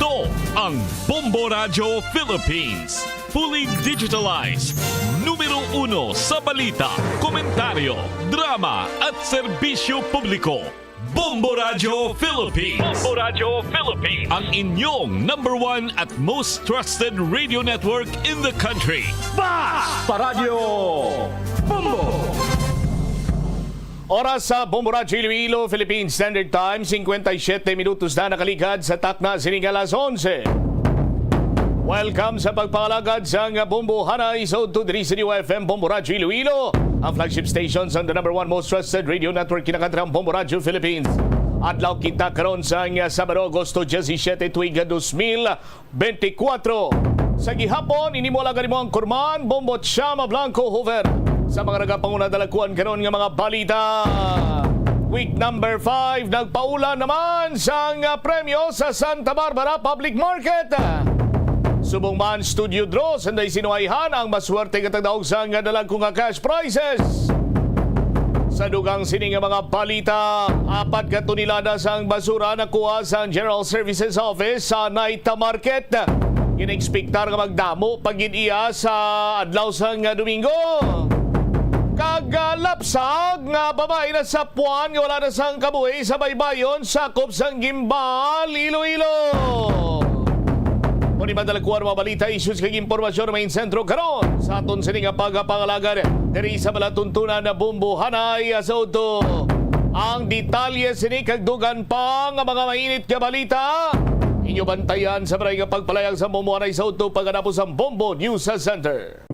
Ito ang Bombo Radio Philippines. Fully digitalized. Numero 1 sa balita, komentaryo, drama at serbisyo publiko. Bombo Radio Philippines. Bombo Radio Philippines. Ang inyong number 1 at most trusted radio network in the country. Basta Radio Bombo! Oras sa Bombo Radio Iloilo, Philippine Standard Time, 57 minutos na nakaligad sa takna sining alas 11. Welcome sa pagpalagad sa Bombo Hanay sa Tudri City FM Bombo Radio Iloilo, ang flagship stations on the number 1 most trusted radio network kinakantrang Bombo Radio Philippines. Adlaw kita karon sa Sabado, Agosto 17, tuig 2024. Sa gihapon, inimula ganimo ang Kurman, Bombo Chama Blanco Hoover. Sa mga nagapanguna dalakuan karon nga mga balita. Week number 5, nagpaula naman sa premyo sa Santa Barbara Public Market. Subong man studio draw, sanday sinuhayhan ang maswerte katagdaog sa dalagko nga cash prizes. Sa dugang sining nga mga balita, 4 katonelada sang basura nakuha sa General Services Office sa Naita Market. Inekspektar nga magdamo pagin iya sa adlaw sang Domingo. Kagalapsag nga babae na sa puwan nga wala na sang kabuhi sa baybayon sakop sang Gimbal, Iloilo. Kung imadalakuan mga balita, issues kag impormasyon na may sentro karon sa aton sining nga pagpangalagan diri sa malatuntunan na Bombo Hanay sa Uto. Ang detalye sini kag dugan pa nga mga mainit nga balita. Inyo bantayan sa maray nga pagpalayag sa Bombo Hanay sa Uto pagkatapos ang Bombo News Center.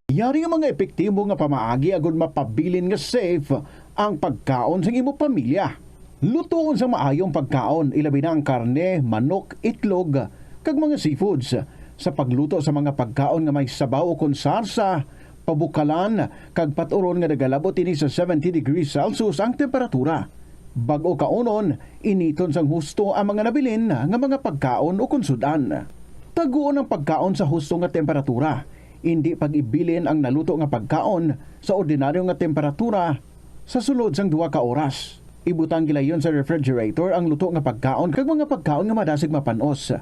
Yari nga mga epektibo nga pamaagi agud mapabilin nga safe ang pagkaon sa imo pamilya. Lutoon sa maayong pagkaon, ilabi na ang karne, manok, itlog, kag mga seafoods. Sa pagluto sa mga pagkaon nga may sabaw o konsarsa, pabukalan, kag paturon nga nagalabot ini sa 70 degrees Celsius ang temperatura. Bag-o kaunon, initon sang husto ang mga nabilin nga mga pagkaon o konsudan. Taguon ang pagkaon sa husto nga temperatura. Hindi pag-ibilin ang naluto nga pagkaon sa ordinaryo nga temperatura sa sulod sang 2 ka oras. Ibutang gilayon sa refrigerator ang luto nga pagkaon kag mga pagkaon nga madasig mapanos.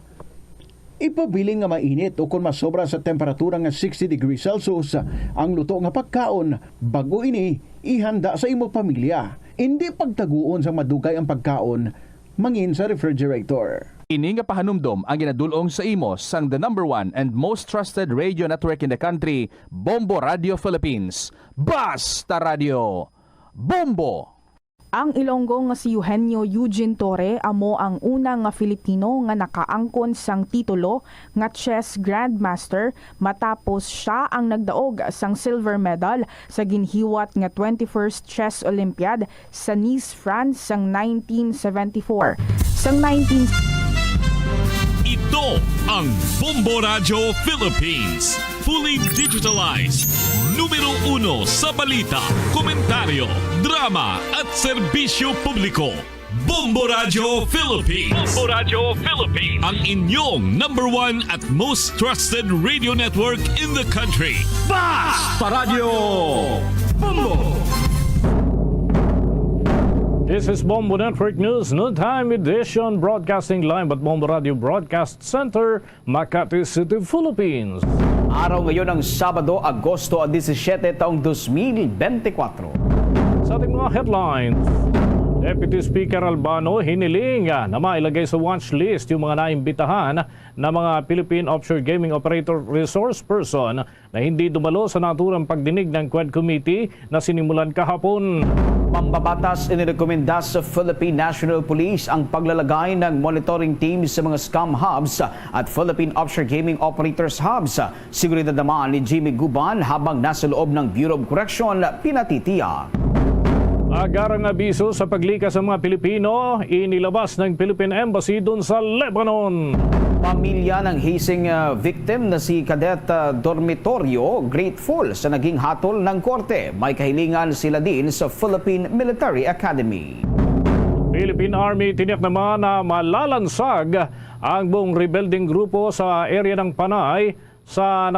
Ipabiling nga mainit o kung masobra sa temperatura nga 60 degrees Celsius ang luto nga pagkaon, bago ini ihanda sa imo pamilya. Hindi pagtaguon sa madugay ang pagkaon mangin sa refrigerator. Ini nga pahanumdom ang ginadulong sa imo sang the number 1 and most trusted radio network in the country, Bombo Radio Philippines. Basta Radio Bombo! Ang Ilonggo nga si Eugenio Eugene Torre amo ang una nga Filipino nga nakaangkon sang titulo nga chess grandmaster matapos siya ang nagdaog sang silver medal sa ginhiwat nga 21st Chess Olympiad sa Nice, France sang 1974. Sang Ito ang Bombo Radio Philippines. Fully digitalized. Numero 1 sa balita, komentaryo, drama at serbisyo publiko. Bombo Radio Philippines. Bombo Radio Philippines. Ang inyong number 1 at most trusted radio network in the country. Basta Radio Bombo! This is Bombo Network News, noontime edition, broadcasting live at Bombo Radio Broadcast Center, Makati City, Philippines. Araw ngayon ng Sabado, Agosto 17, taong 2024. Sa ating mga headlines, Deputy Speaker Albano hiniling na mailagay sa watch list yung mga naimbitahan na mga Philippine Offshore Gaming Operator Resource Person na hindi dumalo sa naturang pagdinig ng Quad Committee na sinimulan kahapon. Mambabatas inirekomenda sa Philippine National Police ang paglalagay ng monitoring teams sa mga scam hubs at Philippine Offshore Gaming Operators Hubs. Seguridad naman ni Jimmy Guban habang nasa loob ng Bureau of Correction, pinatitiyak. Agarang abiso sa paglikas sa mga Pilipino, inilabas ng Philippine Embassy doon sa Lebanon. Pamilya ng hising victim na si Cadet Dormitorio grateful sa naging hatol ng korte. May kahilingan sila din sa Philippine Military Academy. Philippine Army tiniyak naman na malalansag ang buong rebuilding grupo sa area ng Panay sa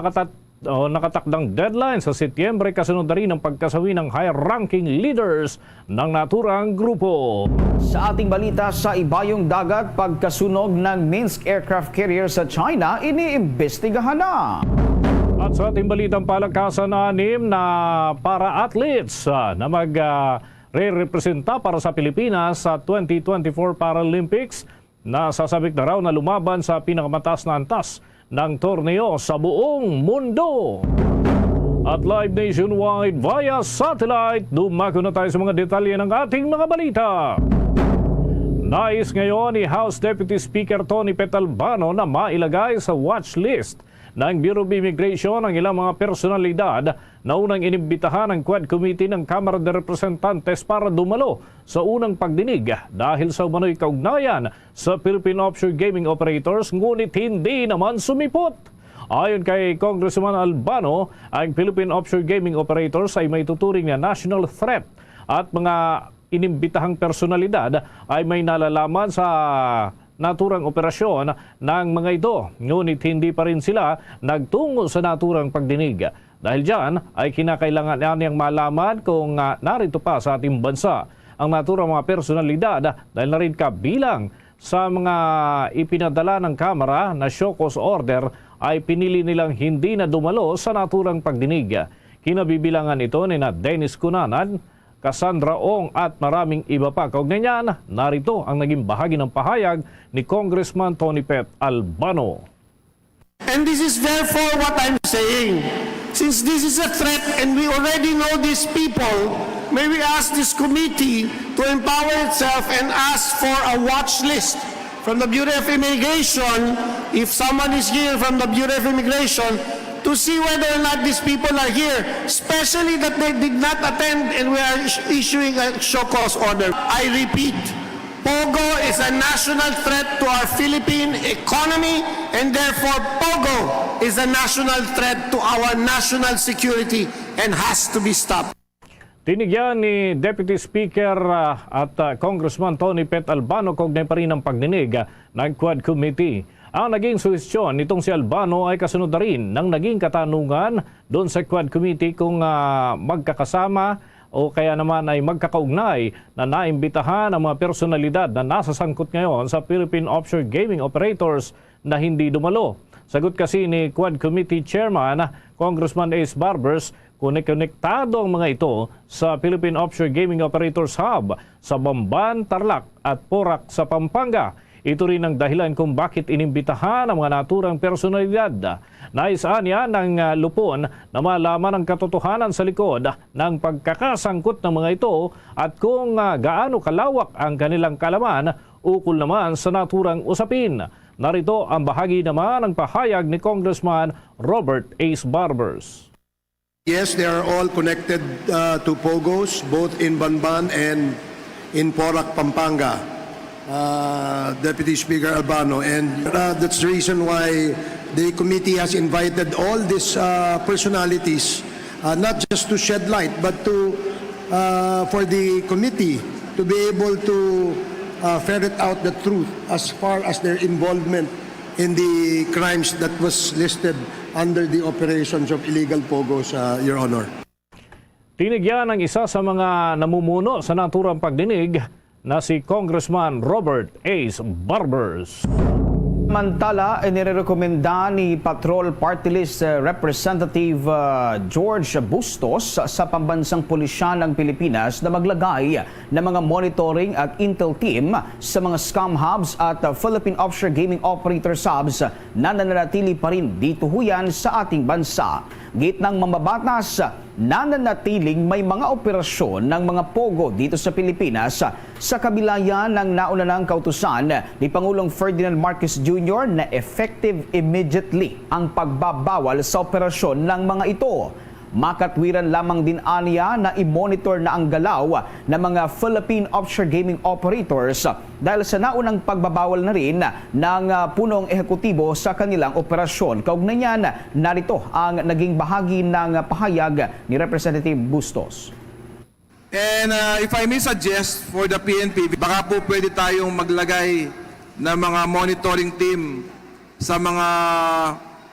nakatakdang deadline sa Setyembre kasunod na rin ang pagkasawi ng high-ranking leaders ng naturang grupo. Sa ating balita, sa ibayong dagat, pagkasunog ng Minsk aircraft carrier sa China, iniimbestigahan na. At sa ating balitang palakasan, 6 na para-athletes na re-representa para sa Pilipinas sa 2024 Paralympics na sasabik na raw na lumaban sa pinakamataas na antas ng torneo sa buong mundo. At live nationwide via satellite, dumako na tayo sa mga detalye ng ating mga balita. Nais ngayon ni House Deputy Speaker Tony Pet Albano na mailagay sa watch list ng Bureau of Immigration ang ilang mga personalidad na unang inimbitahan ng Quad Committee ng Kamara de Representantes para dumalo sa unang pagdinig dahil sa umano'y kaugnayan sa Philippine Offshore Gaming Operators, ngunit hindi naman sumipot. Ayon kay Congressman Albano, ang Philippine Offshore Gaming Operators ay may tuturing na national threat at mga inimbitahang personalidad ay may nalalaman sa naturang operasyon ng mga ito. Ngunit hindi pa rin sila nagtungo sa naturang pagdinig. Dahil dyan ay kinakailangan niyang malaman kung narito pa sa ating bansa ang naturang mga personalidad dahil na rin kabilang sa mga ipinadala ng Kamara na show cause order ay pinili nilang hindi na dumalo sa naturang pagdinig. Kinabibilangan ito ni Dennis Cunanan, Cassandra Ong at maraming iba pa. Kaugnay niyan, narito ang naging bahagi ng pahayag ni Congressman Tony Pet Albano. And this is therefore what I'm saying. Since this is a threat and we already know these people, may we ask this committee to empower itself and ask for a watch list from the Bureau of Immigration, if someone is here from the Bureau of Immigration, to see whether or not these people are here, especially that they did not attend and we are issuing a show cause order. I repeat, Pogo is a national threat to our Philippine economy, and therefore Pogo is a national threat to our national security and has to be stopped. Tinigyan ni Deputy Speaker at Congressman Tony Pet Albano kaugnay pa rin ang pagdinig ng Quad Committee. Ang naging suhestyon nitong si Albano ay kasunod na rin ng naging katanungan doon sa Quad Committee kung magkakasama o kaya naman ay magkakaugnay na naimbitahan ang mga personalidad na nasasangkot ngayon sa Philippine Offshore Gaming Operators na hindi dumalo. Sagot kasi ni Quad Committee Chairman Congressman Ace Barbers, konektado ang mga ito sa Philippine Offshore Gaming Operators Hub sa Bamban, Tarlac at Porac sa Pampanga. Ito rin ang dahilan kung bakit inimbitahan ang mga naturang personalidad. Naisaan niya ng lupon na malaman ang katotohanan sa likod ng pagkakasangkot ng mga ito at kung gaano kalawak ang kanilang kalaman ukol naman sa naturang usapin. Narito ang bahagi naman ng pahayag ni Congressman Robert Ace Barbers. Yes, they are all connected to Pogos, both in Banban and in Porac, Pampanga. Deputy Speaker Albano, and that's the reason why the committee has invited all these personalities, not just to shed light, but to for the committee to be able to ferret out the truth as far as their involvement in the crimes that was listed under the operations of illegal Pogos, Your Honor. Tinigyan ng isa sa mga namumuno sa naturang pagdinig na si Congressman Robert Ace Barbers. Samantala, inirekomenda ni Patrol Party List Representative George Bustos sa Pambansang Pulisya ng Pilipinas na maglagay ng mga monitoring at intel team sa mga scam hubs at Philippine Offshore Gaming Operators hubs na nananatili pa rin dito huyan sa ating bansa. Gitnang mambabatas, nananatiling may mga operasyon ng mga pogo dito sa Pilipinas sa kabila yan ng nauna ng kautusan ni Pangulong Ferdinand Marcos Jr. na effective immediately ang pagbabawal sa operasyon ng mga ito. Makatwiran lamang din aniya na i-monitor na ang galaw ng mga Philippine Offshore Gaming Operators dahil sa naunang pagbabawal na rin ng punong ehekutibo sa kanilang operasyon. Kaugnay niyan, narito ang naging bahagi ng pahayag ni Representative Bustos. And if I may suggest for the PNP, baka po pwede tayong maglagay ng mga monitoring team sa mga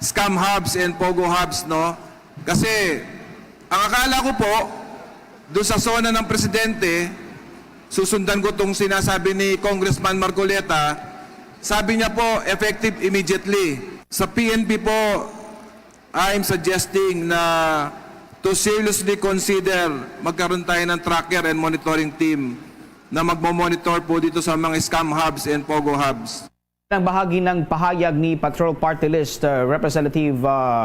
scam hubs and pogo hubs, no? Kasi ang akala ko po, doon sa zona ng presidente, susundan ko itong sinasabi ni Congressman Marcoleta, sabi niya po, effective immediately. Sa PNP po, I'm suggesting na to seriously consider magkaroon tayo ng tracker and monitoring team na magmo-monitor po dito sa mga scam hubs and pogo hubs. Ang bahagi ng pahayag ni Patrol Party List Representative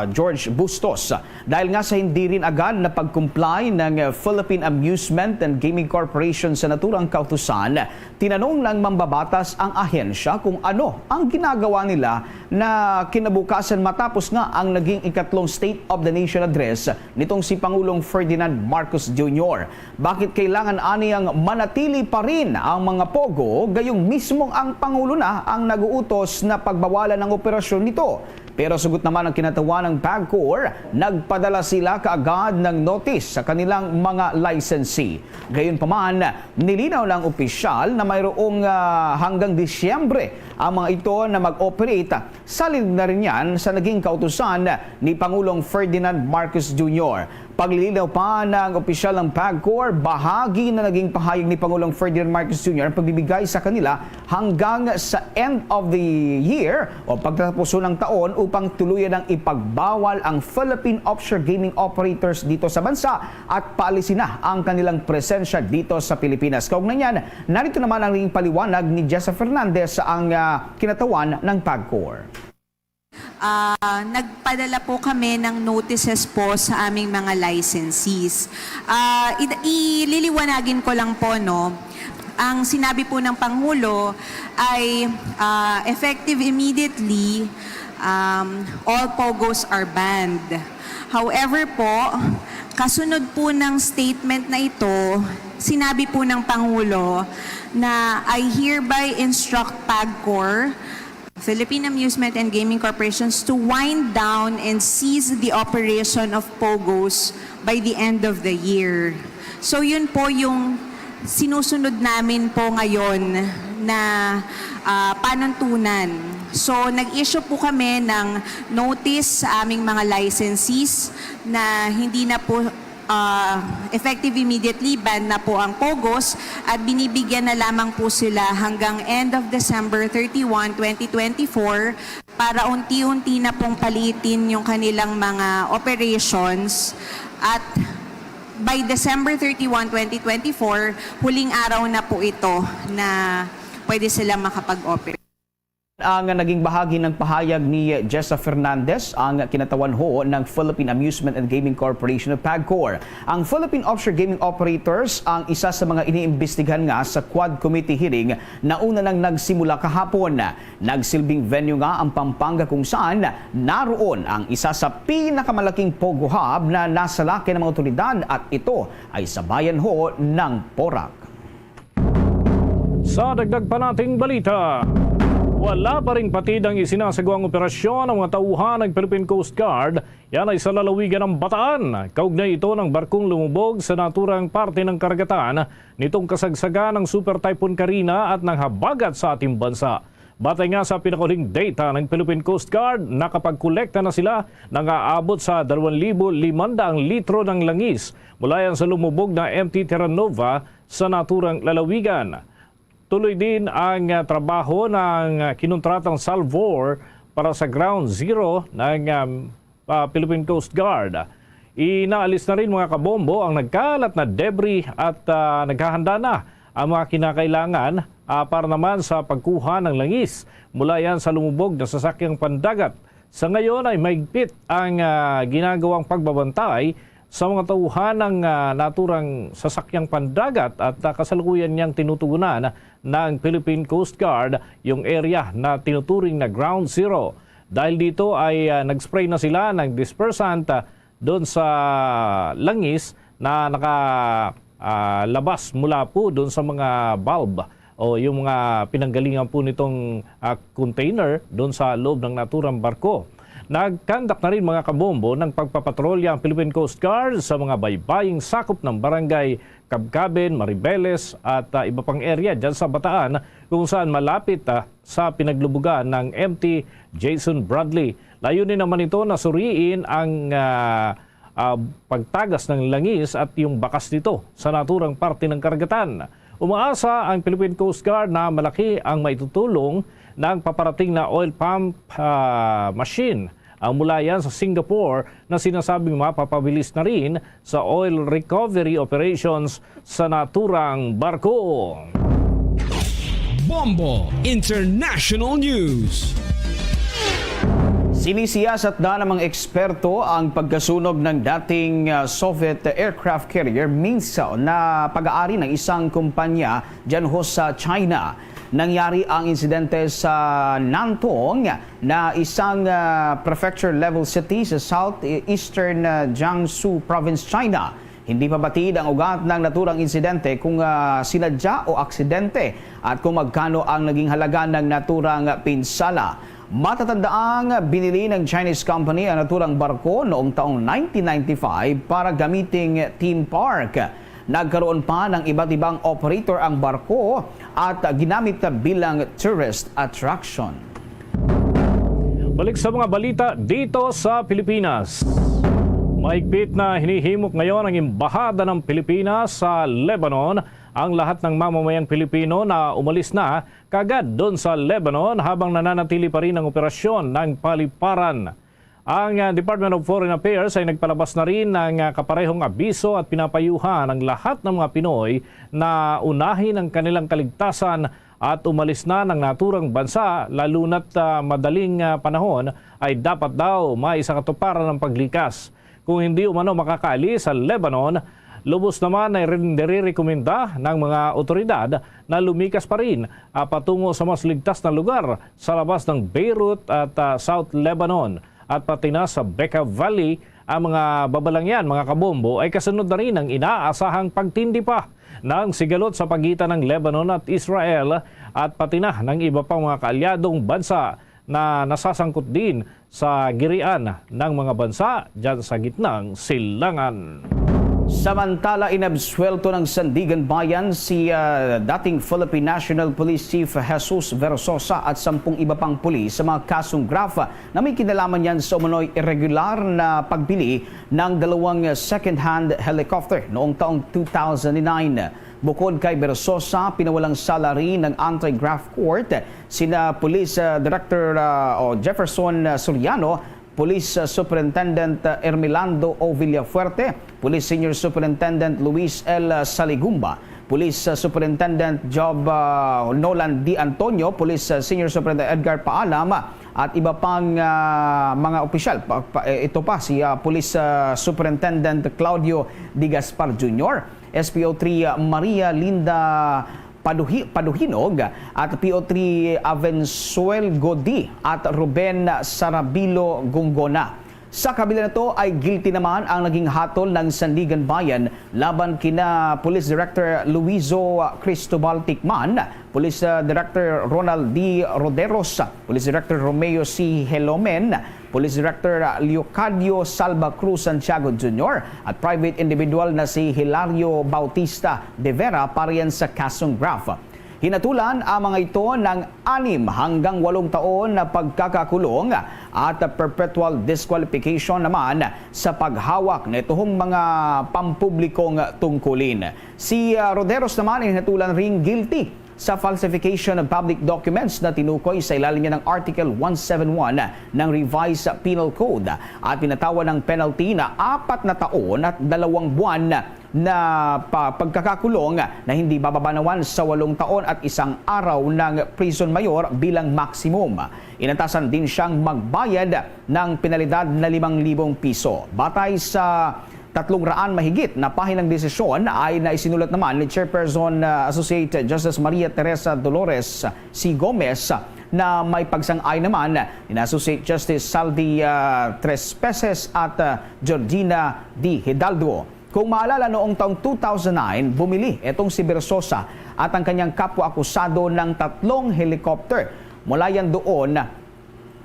George Bustos dahil nga sa hindi rin agad na pag-comply ng Philippine Amusement and Gaming Corporation sa naturang kautusan, tinanong ng mambabatas ang ahensya kung ano ang ginagawa nila na kinabukasan matapos nga ang naging ikatlong State of the Nation address nitong si Pangulong Ferdinand Marcos Jr. Bakit kailangan aniyang manatili pa rin ang mga pogo gayong mismong ang Pangulo na ang nag-uutos na pagbawalan ng operasyon nito? Pero sugot naman ang kinatawan ng PAGCOR, nagpadala sila kaagad ng notice sa kanilang mga licensee. Gayunpaman, nilinaw ng opisyal na mayroong hanggang Disyembre ang mga ito na mag-operate. Salid na rin yan sa naging kautusan ni Pangulong Ferdinand Marcos Jr. Paglilinaw pa ng opisyal ng PAGCOR, bahagi na naging pahayag ni Pangulong Ferdinand Marcos Jr. ang pagbibigay sa kanila hanggang sa end of the year o pagtatapos ng taon upang tuluyan ng ipagbawal ang Philippine offshore gaming operators dito sa bansa at paalisin na ang kanilang presensya dito sa Pilipinas. Kaugnay niyan, narito naman ang naging paliwanag ni Jessa Fernandez sa ang kinatawan ng PAGCOR. Nagpadala po kami ng notices po sa aming mga licensees. Ililiwanagin ko lang po, no, ang sinabi po ng Pangulo ay effective immediately, all POGOs are banned. However po, kasunod po ng statement na ito, sinabi po ng Pangulo na I hereby instruct PAGCOR, Philippine Amusement and Gaming Corporations, to wind down and cease the operation of POGOs by the end of the year. So yun po yung sinusunod namin po ngayon na panuntunan. So nag-issue po kami ng notice sa aming mga licensees na hindi na po effective immediately, ban na po ang POGOs at binibigyan na lamang po sila hanggang end of December 31, 2024 para unti-unti na pong palitin yung kanilang mga operations at by December 31, 2024, huling araw na po ito na pwede silang makapag-operate. Ang naging bahagi ng pahayag ni Jessa Fernandez, ang kinatawan ho ng Philippine Amusement and Gaming Corporation of PAGCOR. Ang Philippine Offshore Gaming Operators ang isa sa mga iniimbestigahan nga sa Quad Committee hearing na una nang nagsimula kahapon. Nagsilbing venue nga ang Pampanga kung saan naroon ang isa sa pinakamalaking Pogo Hub na nasa laki ng mga otoridad at ito ay sa bayan ho ng Porac. Sa dagdag pa nating balita, wala pa rin patid ang isinasagawang operasyon ng mga tauhan ng Philippine Coast Guard. Yan ay sa lalawigan ng Bataan. Kaugnay ito ng barkong lumubog sa naturang parte ng karagatan nitong kasagsagan ng Super Typhoon Karina at ng habagat sa ating bansa. Batay nga sa pinakahuling data ng Philippine Coast Guard, nakapagkolekta na sila ng aabot sa 2,500 litro ng langis mula yan sa lumubog na MT Terra Nova sa naturang lalawigan. Tuloy din ang trabaho ng kinuntratang Salvor para sa Ground Zero ng Philippine Coast Guard. Inaalis na rin mga kabombo ang nagkalat na debris at naghahanda na ang mga kinakailangan para naman sa pagkuha ng langis mula yan sa lumubog na sasakyang pandagat. Sa ngayon ay mahigpit ang ginagawang pagbabantay sa mga tauhan ng naturang sasakyang pandagat at kasalukuyan niyang tinutugunan ng Philippine Coast Guard yung area na tinuturing na Ground Zero. Dahil dito ay nag-spray na sila ng dispersant doon sa langis na nakalabas mula po doon sa mga bulb o yung mga pinanggalingan po nitong container doon sa loob ng naturang barko. Nagkandak na rin mga kabombo ng pagpapatrolya ang Philippine Coast Guard sa mga baybaying sakop ng barangay Kabkaben, Maribeles at iba pang area dyan sa Bataan kung saan malapit sa pinaglubugan ng MT Jason Bradley. Layunin naman ito na suriin ang pagtagas ng langis at yung bakas nito sa naturang parte ng karagatan. Umaasa ang Philippine Coast Guard na malaki ang maitutulong ng paparating na oil pump machine. Ang mula yan sa Singapore na sinasabing mapapabilis na rin sa oil recovery operations sa naturang barko. Bombo International News. Sinisiyasat na ng mga eksperto ang pagkasunog ng dating Soviet aircraft carrier Minsaw na pag-aari ng isang kumpanya dyan ho sa China. Nangyari ang insidente sa Nantong na isang prefecture-level city sa southeastern Jiangsu Province, China. Hindi pa batid ang ugat ng naturang insidente kung sinadya o aksidente at kung magkano ang naging halaga ng naturang pinsala. Matatandaang binili ng Chinese company ang naturang barko noong taong 1995 para gamiting theme park. Nagkaroon pa ng iba't ibang operator ang barko at ginamit bilang tourist attraction. Balik sa mga balita dito sa Pilipinas. Mahigpit na hinihimok ngayon ang embahada ng Pilipinas sa Lebanon ang lahat ng mamamayang Pilipino na umalis na kagad doon sa Lebanon habang nananatili pa rin ang operasyon ng paliparan. Ang Department of Foreign Affairs ay nagpalabas na rin ng kaparehong abiso at pinapayuhan ang lahat ng mga Pinoy na unahin ang kanilang kaligtasan at umalis na ng naturang bansa lalo na't madaling panahon ay dapat daw maisakatuparan ng paglikas. Kung hindi umano makakaalis sa Lebanon, lubos naman ay nire-rekomenda ng mga otoridad na lumikas pa rin patungo sa mas ligtas na lugar sa labas ng Beirut at South Lebanon. At pati na sa Bekaa Valley, ang mga babalangyan, mga kabombo, ay kasunod na rin ang inaasahang pagtindi pa ng sigalot sa pagitan ng Lebanon at Israel at pati na ng iba pang mga kaalyadong bansa na nasasangkot din sa girian ng mga bansa dyan sa gitnang silangan. Samantala, inabswelto ng Sandigan Bayan si dating Philippine National Police Chief Jesus Versosa at 10 iba pang pulis sa mga kasong graft na may kinalaman yan sa umano'y irregular na pagbili ng 2 second-hand helicopter noong taong 2009. Bukod kay Versosa, pinawalang salary ng Anti-Graft Court sina Police Director Jefferson Soriano, Police Superintendent Ermelando O. Villafuerte, Police Senior Superintendent Luis L. Saligumba, Police Superintendent Job Nolan D. Antonio, Police Senior Superintendent Edgar Paalam, at iba pang mga opisyal. Ito pa si Police Superintendent Claudio D. Gaspar Jr., SPO3 Maria Linda Paduhinog at PO3 Avensuel Godi at Ruben Sarabilo Gungona. Sa kabila nito ay guilty naman ang naging hatol ng Sandigan Bayan laban kina Police Director Luizo Cristobal Ticman, Police Director Ronald D. Roderos, Police Director Romeo C. Helomen, Police Director Leocadio Salva Cruz Santiago Jr. at private individual na si Hilario Bautista de Vera para yan sa kasong graft. Hinatulan ang mga ito ng 6 hanggang 8 taon na pagkakakulong at perpetual disqualification naman sa paghawak nitong mga pampublikong tungkulin. Si Roderos naman ay hinatulan ring guilty sa falsification of public documents na tinukoy sa ilalim niya ng Article 171 ng Revised Penal Code at pinatawan ng penalty na 4 na taon at 2 buwan na pagkakakulong na hindi bababanawan sa 8 taon at 1 araw ng prison mayor bilang maximum. Inatasan din siyang magbayad ng penalidad na 5,000 piso. Batay sa 300 mahigit na pahinang desisyon ay naisinulat naman ni Chairperson Associate Justice Maria Teresa Dolores C. Gomez na may pagsang-ay naman ni Associate Justice Saldi Trespeses at Georgina D. Hidalgo. Kung maalala, noong taong 2009, bumili itong si Versosa at ang kanyang kapwa-akusado ng 3 helicopter. Mula yan doon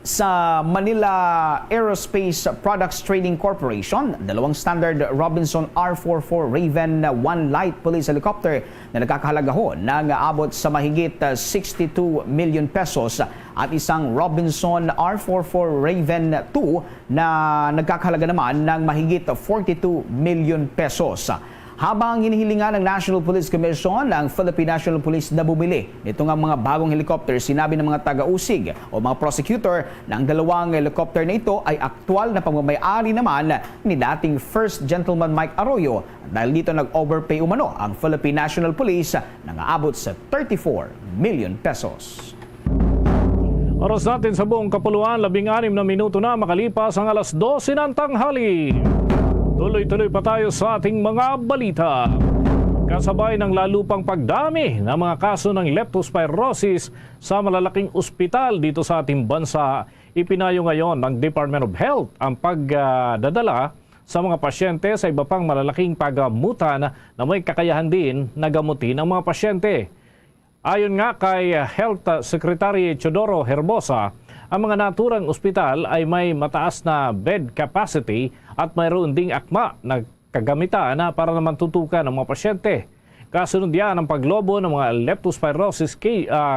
Sa Manila Aerospace Products Trading Corporation, 2 Standard Robinson R44 Raven 1 Light Police Helicopter na nagkakahalaga ho ng abot sa mahigit 62 million pesos at isang Robinson R44 Raven 2 na nagkakahalaga naman ng mahigit 42 million pesos. Habang hinihilingan ng National Police Commission ng Philippine National Police na bumili nito nga mga bagong helicopter, sinabi ng mga taga-usig o mga prosecutor na ang 2 helicopter na ito ay aktwal na pagmamayari naman ni dating First Gentleman Mike Arroyo dahil dito nag-overpay umano ang Philippine National Police na aabot sa 34 million pesos. Oras natin sa buong kapuluan, 16 na minuto na makalipas ang alas 12 ng tanghali. Tuloy-tuloy pa tayo sa ating mga balita. Kasabay ng lalupang pagdami ng mga kaso ng leptospirosis sa malalaking ospital dito sa ating bansa, ipinayo ngayon ng Department of Health ang pagdadala sa mga pasyente sa iba pang malalaking pagamutan na may kakayahan din na gamutin ang mga pasyente. Ayon nga kay Health Secretary Teodoro Herbosa, ang mga naturang ospital ay may mataas na bed capacity at mayroon ding akma na kagamitan para naman tutukan ng mga pasyente. Kasunod yan ang paglobo ng mga leptospirosis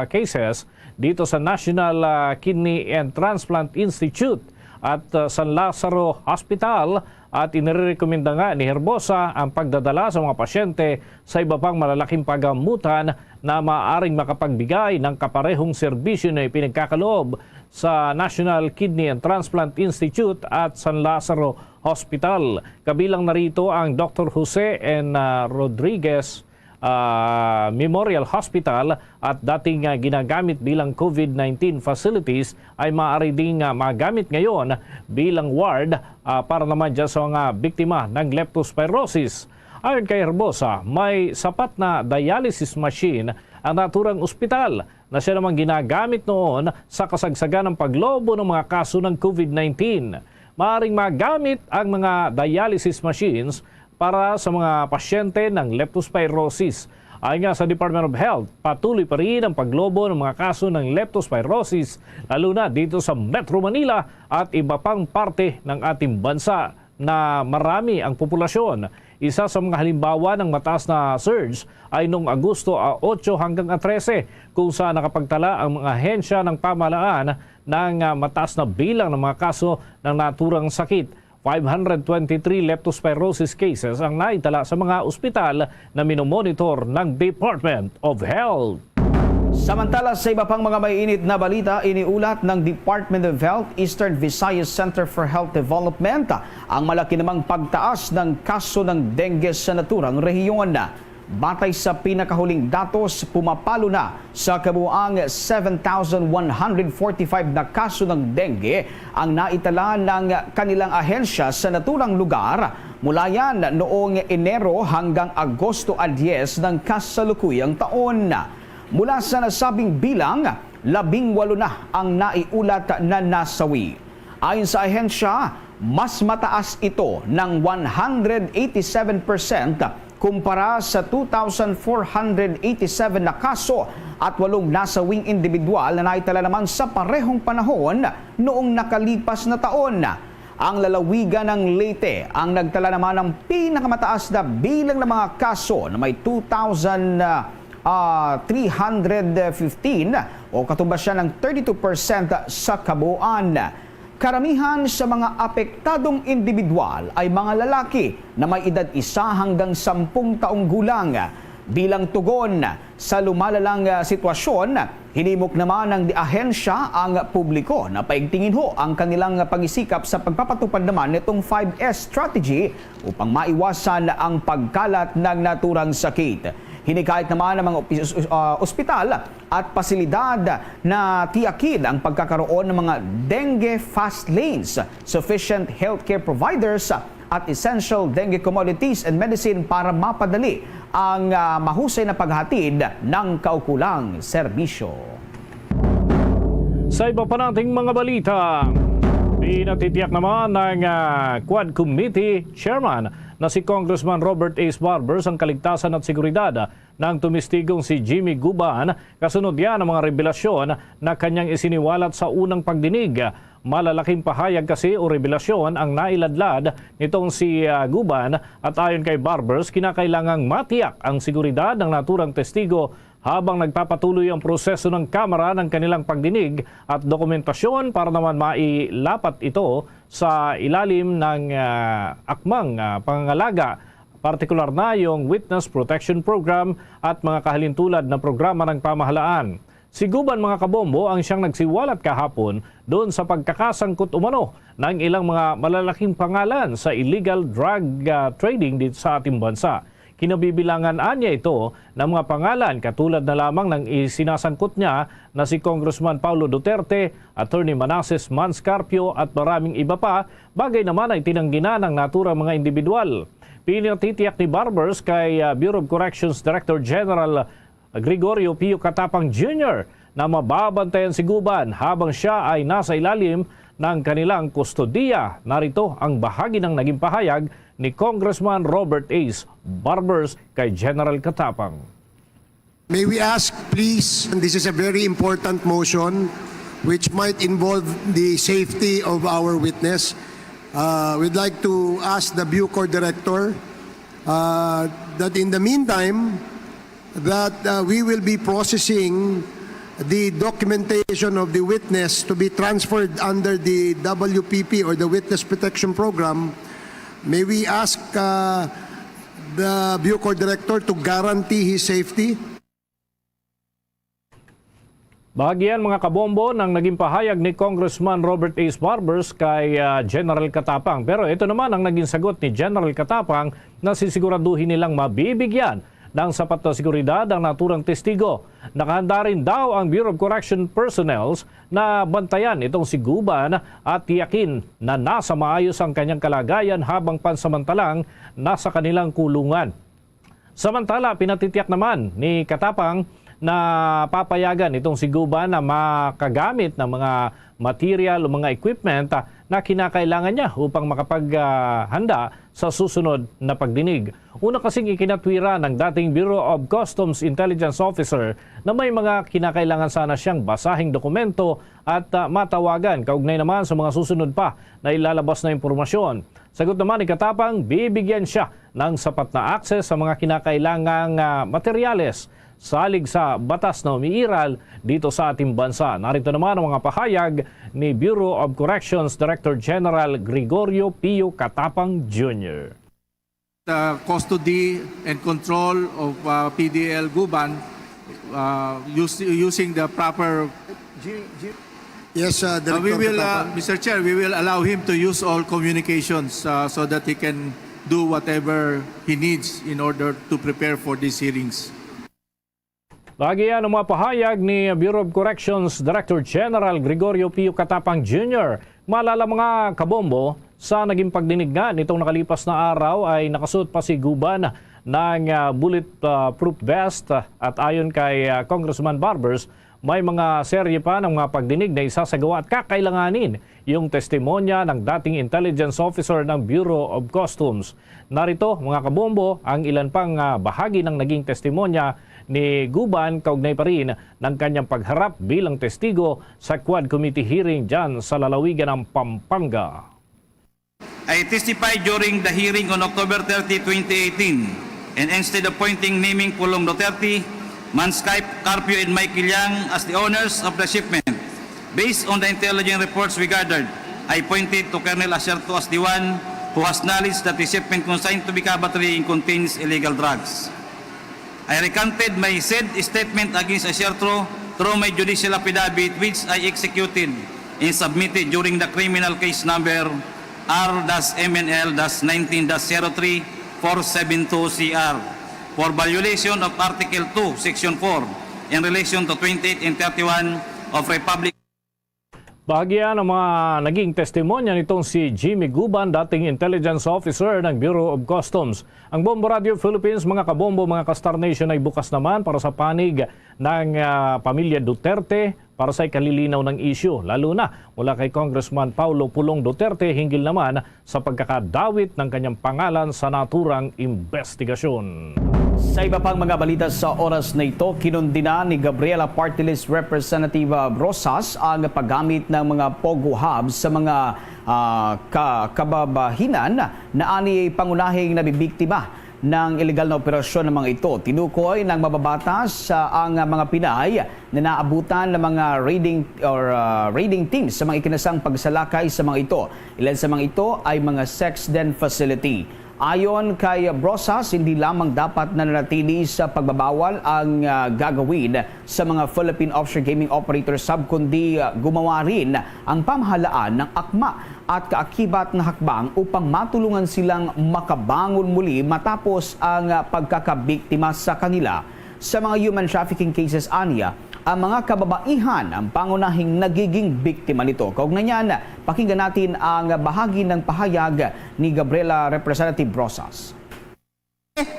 cases dito sa National Kidney and Transplant Institute at San Lazaro Hospital at inirekomenda nga ni Herbosa ang pagdadala sa mga pasyente sa iba pang malalaking pagamutan na maaaring makapagbigay ng kaparehong serbisyo na ipinagkakaloob sa National Kidney and Transplant Institute at San Lazaro Hospital. Kabilang narito ang Dr. Jose N. Rodriguez Memorial Hospital at dating ginagamit bilang COVID-19 facilities ay maaari ding magamit ngayon bilang ward para naman dyan sa mga biktima ng leptospirosis. Ayon kay Herbosa, may sapat na dialysis machine ang naturang ospital na siya namang ginagamit noon sa kasagsagan ng paglobo ng mga kaso ng COVID-19. Maaring magamit ang mga dialysis machines para sa mga pasyente ng leptospirosis. Ayon nga sa Department of Health, patuloy pa rin ang paglobo ng mga kaso ng leptospirosis, lalo na dito sa Metro Manila at iba pang parte ng ating bansa na marami ang populasyon. Isa sa mga halimbawa ng mataas na surge ay noong Agosto 8 hanggang 13 kung saan nakapagtala ang mga ahensya ng pamahalaan ng mataas na bilang ng mga kaso ng naturang sakit. 523 leptospirosis cases ang naitala sa mga ospital na minomonitor ng Department of Health. Samantala sa iba pang mga mainit na balita, iniulat ng Department of Health Eastern Visayas Center for Health Development ang malaki namang pagtaas ng kaso ng dengue sa naturang rehiyon. Batay sa pinakahuling datos, pumapalo na sa kabuuang 7,145 na kaso ng dengue ang naitala ng kanilang ahensya sa naturang lugar. Mula yan noong Enero hanggang Agosto 10 ng kasalukuyang taon. Mula sa nasabing bilang, 18 na ang naiulat na nasawi. Ayon sa ahensya, mas mataas ito ng 187% kumpara sa 2,487 na kaso at 8 nasawing individual na naitala naman sa parehong panahon noong nakalipas na taon. Ang lalawigan ng Leyte ang nagtala naman ng pinakamataas na bilang ng mga kaso na may 2,315 o katumbas siya ng 32% sa kabuuan. Karamihan sa mga apektadong individual ay mga lalaki na may edad 1 hanggang 10 taong gulang. Bilang tugon sa lumalalang sitwasyon, hinimok naman ng ahensya ang publiko na paigtingin ho ang kanilang pag-isikap sa pagpapatupad naman nitong 5S strategy upang maiwasan ang pagkalat ng naturang sakit. Hinikayat naman ng mga ospital at pasilidad na tiyakin ang pagkakaroon ng mga dengue fast lanes, sufficient healthcare providers at essential dengue commodities and medicine para mapadali ang mahusay na paghatid ng kaukulang serbisyo. Sa iba pa nating mga balita, pinatitiyak naman ng Quad Committee Chairman na si Congressman Robert A. Barbers ang kaligtasan at seguridad ng tumistigong si Jimmy Guban. Kasunod yan ang mga revelasyon na kanyang isiniwalat sa unang pagdinig. Malalaking pahayag kasi o revelasyon ang nailadlad nitong si Guban at ayon kay Barbers, kinakailangang matiyak ang seguridad ng naturang testigo habang nagpapatuloy ang proseso ng Kamara ng kanilang pagdinig at dokumentasyon para naman mailapat ito sa ilalim ng akmang pangangalaga, partikular na yung Witness Protection Program at mga kahalintulad na programa ng pamahalaan. Si Guban, mga kabombo, ang siyang nagsiwalat kahapon doon sa pagkakasangkot umano ng ilang mga malalaking pangalan sa illegal drug trading dito sa ating bansa. Kinabibilangan anya ito ng mga pangalan katulad na lamang ng isinasangkot niya na si Congressman Paulo Duterte, Attorney Manasseh Manscarpio at maraming iba pa, bagay naman ay tinanggi na ng naturang mga individual. Pinatitiyak ni Barbers kay Bureau of Corrections Director General Gregorio Pio Catapang Jr. na mababantayan si Guban habang siya ay nasa ilalim ng kanilang kustodiya. Narito ang bahagi ng naging pahayag ni Congressman Robert A. Barbers kay General Catapang. May we ask, please, and this is a very important motion which might involve the safety of our witness. We'd like to ask the Bucor Director that in the meantime, that we will be processing the documentation of the witness to be transferred under the WPP or the Witness Protection Program. May we ask the Bucor Director to guarantee his safety? Bahagian, mga kabombo, ng naging pahayag ni Congressman Robert A. Barbers kay General Catapang. Pero ito naman ang naging sagot ni General Catapang na sisiguraduhin nilang mabibigyan ng sapat na seguridad ang naturang testigo. Nakahanda rin daw ang Bureau of Correction personnel na bantayan itong si Guban at tiyakin na nasa maayos ang kanyang kalagayan habang pansamantalang nasa kanilang kulungan. Samantala, pinatitiyak naman ni Catapang na papayagan itong si Guban na makagamit ng mga material o mga equipment na kinakailangan niya upang makapaghanda sa susunod na pagdinig. Una kasing ikinatwira ng dating Bureau of Customs Intelligence Officer na may mga kinakailangan sana siyang basahing dokumento at matawagan kaugnay naman sa mga susunod pa na ilalabas na impormasyon. Sagot naman ni Catapang, bibigyan siya ng sapat na access sa mga kinakailangang materyales salig sa batas na umiiral dito sa ating bansa. Narito naman ang mga pahayag ni Bureau of Corrections Director General Gregorio Pio Catapang Jr. The custody and control of PDL Guban using the proper... Yes, Director we will, Catapang. Mr. Chair, we will allow him to use all communications so that he can do whatever he needs in order to prepare for these hearings. Bahagian ang mga pahayag ni Bureau of Corrections Director General Gregorio Pio Catapang Jr. Maalala, mga kabombo, sa naging pagdinig nga nitong nakalipas na araw ay nakasuot pa si Guban ng bulletproof vest at ayon kay Congressman Barbers, may mga serye pa ng mga pagdinig na isasagawa at kakailanganin yung testimonya ng dating intelligence officer ng Bureau of Customs. Narito, mga kabombo, ang ilan pang bahagi ng naging testimonya ni Guban kaugnay pa rin ng kanyang pagharap bilang testigo sa Quad Committee hearing dyan sa lalawigan ng Pampanga. I testified during the hearing on October 30, 2018 and instead of appointing naming Pulong Duterte, Manscarpio and Michael Yang as the owners of the shipment. Based on the intelligence reports we gathered, I pointed to Colonel Acerto as the one who has knowledge that the shipment consigned to Bicabatri contains illegal drugs. I recanted my said statement against Acerto through my judicial affidavit which I executed and submitted during the criminal case number R-MNL-19-03-472CR for violation of Article 2, Section 4 in relation to 28 and 31 of Republic. Bahagya ng mga naging testimonya nitong si Jimmy Guban, dating intelligence officer ng Bureau of Customs. Ang Bombo Radio Philippines, mga kabombo, mga ka-Star Nation ay bukas naman para sa panig ng pamilya Duterte para sa ikalilinaw ng isyu, lalo na mula kay Congressman Paulo Pulong Duterte hinggil naman sa pagkakadawit ng kanyang pangalan sa naturang investigasyon. Sa iba pang mga balita sa oras na ito, kinundina ni Gabriela Party List Representative Rosas ang paggamit ng mga Pogo Hubs sa mga kababahinan na ani pangunahing nabibiktima ng ilegal na operasyon ng mga ito. Tinukoy ng mababatas ang mga Pinay na naabutan ng mga raiding teams sa mga ikinasang pagsalakay sa mga ito. Ilan sa mga ito ay mga sex den facility. Ayon kay Brosas, hindi lamang dapat nananatili sa pagbabawal ang gagawin sa mga Philippine Offshore Gaming Operators Hub, kundi gumawa rin ang pamahalaan ng akma at kaakibat na hakbang upang matulungan silang makabangon muli matapos ang pagkakabiktima sa kanila. Sa mga human trafficking cases, aniya, ang mga kababaihan ang pangunahing nagiging biktima nito. Kaugnay niyan, pakinggan natin ang bahagi ng pahayag ni Gabriela Representative Rosas.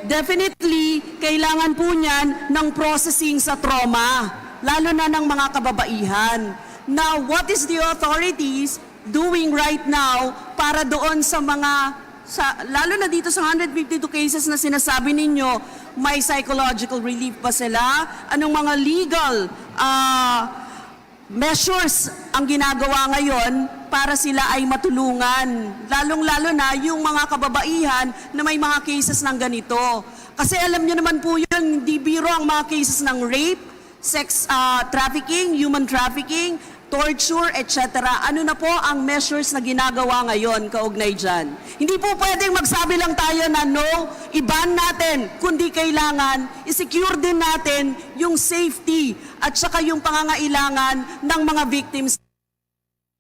Definitely, kailangan po niyan ng processing sa trauma, lalo na ng mga kababaihan. Now, what is the authorities doing right now para doon sa mga, lalo na dito sa 152 cases na sinasabi ninyo, may psychological relief ba sila? Anong mga legal measures ang ginagawa ngayon para sila ay matulungan? Lalong-lalo na yung mga kababaihan na may mga cases ng ganito. Kasi alam niyo naman po yun, hindi biro ang mga cases ng rape, sex trafficking, human trafficking, torture, etc. Ano na po ang measures na ginagawa ngayon kaugnay dyan? Hindi po pwedeng magsabi lang tayo na no, i-ban natin, kundi kailangan i-secure din natin yung safety at saka yung pangangailangan ng mga victims.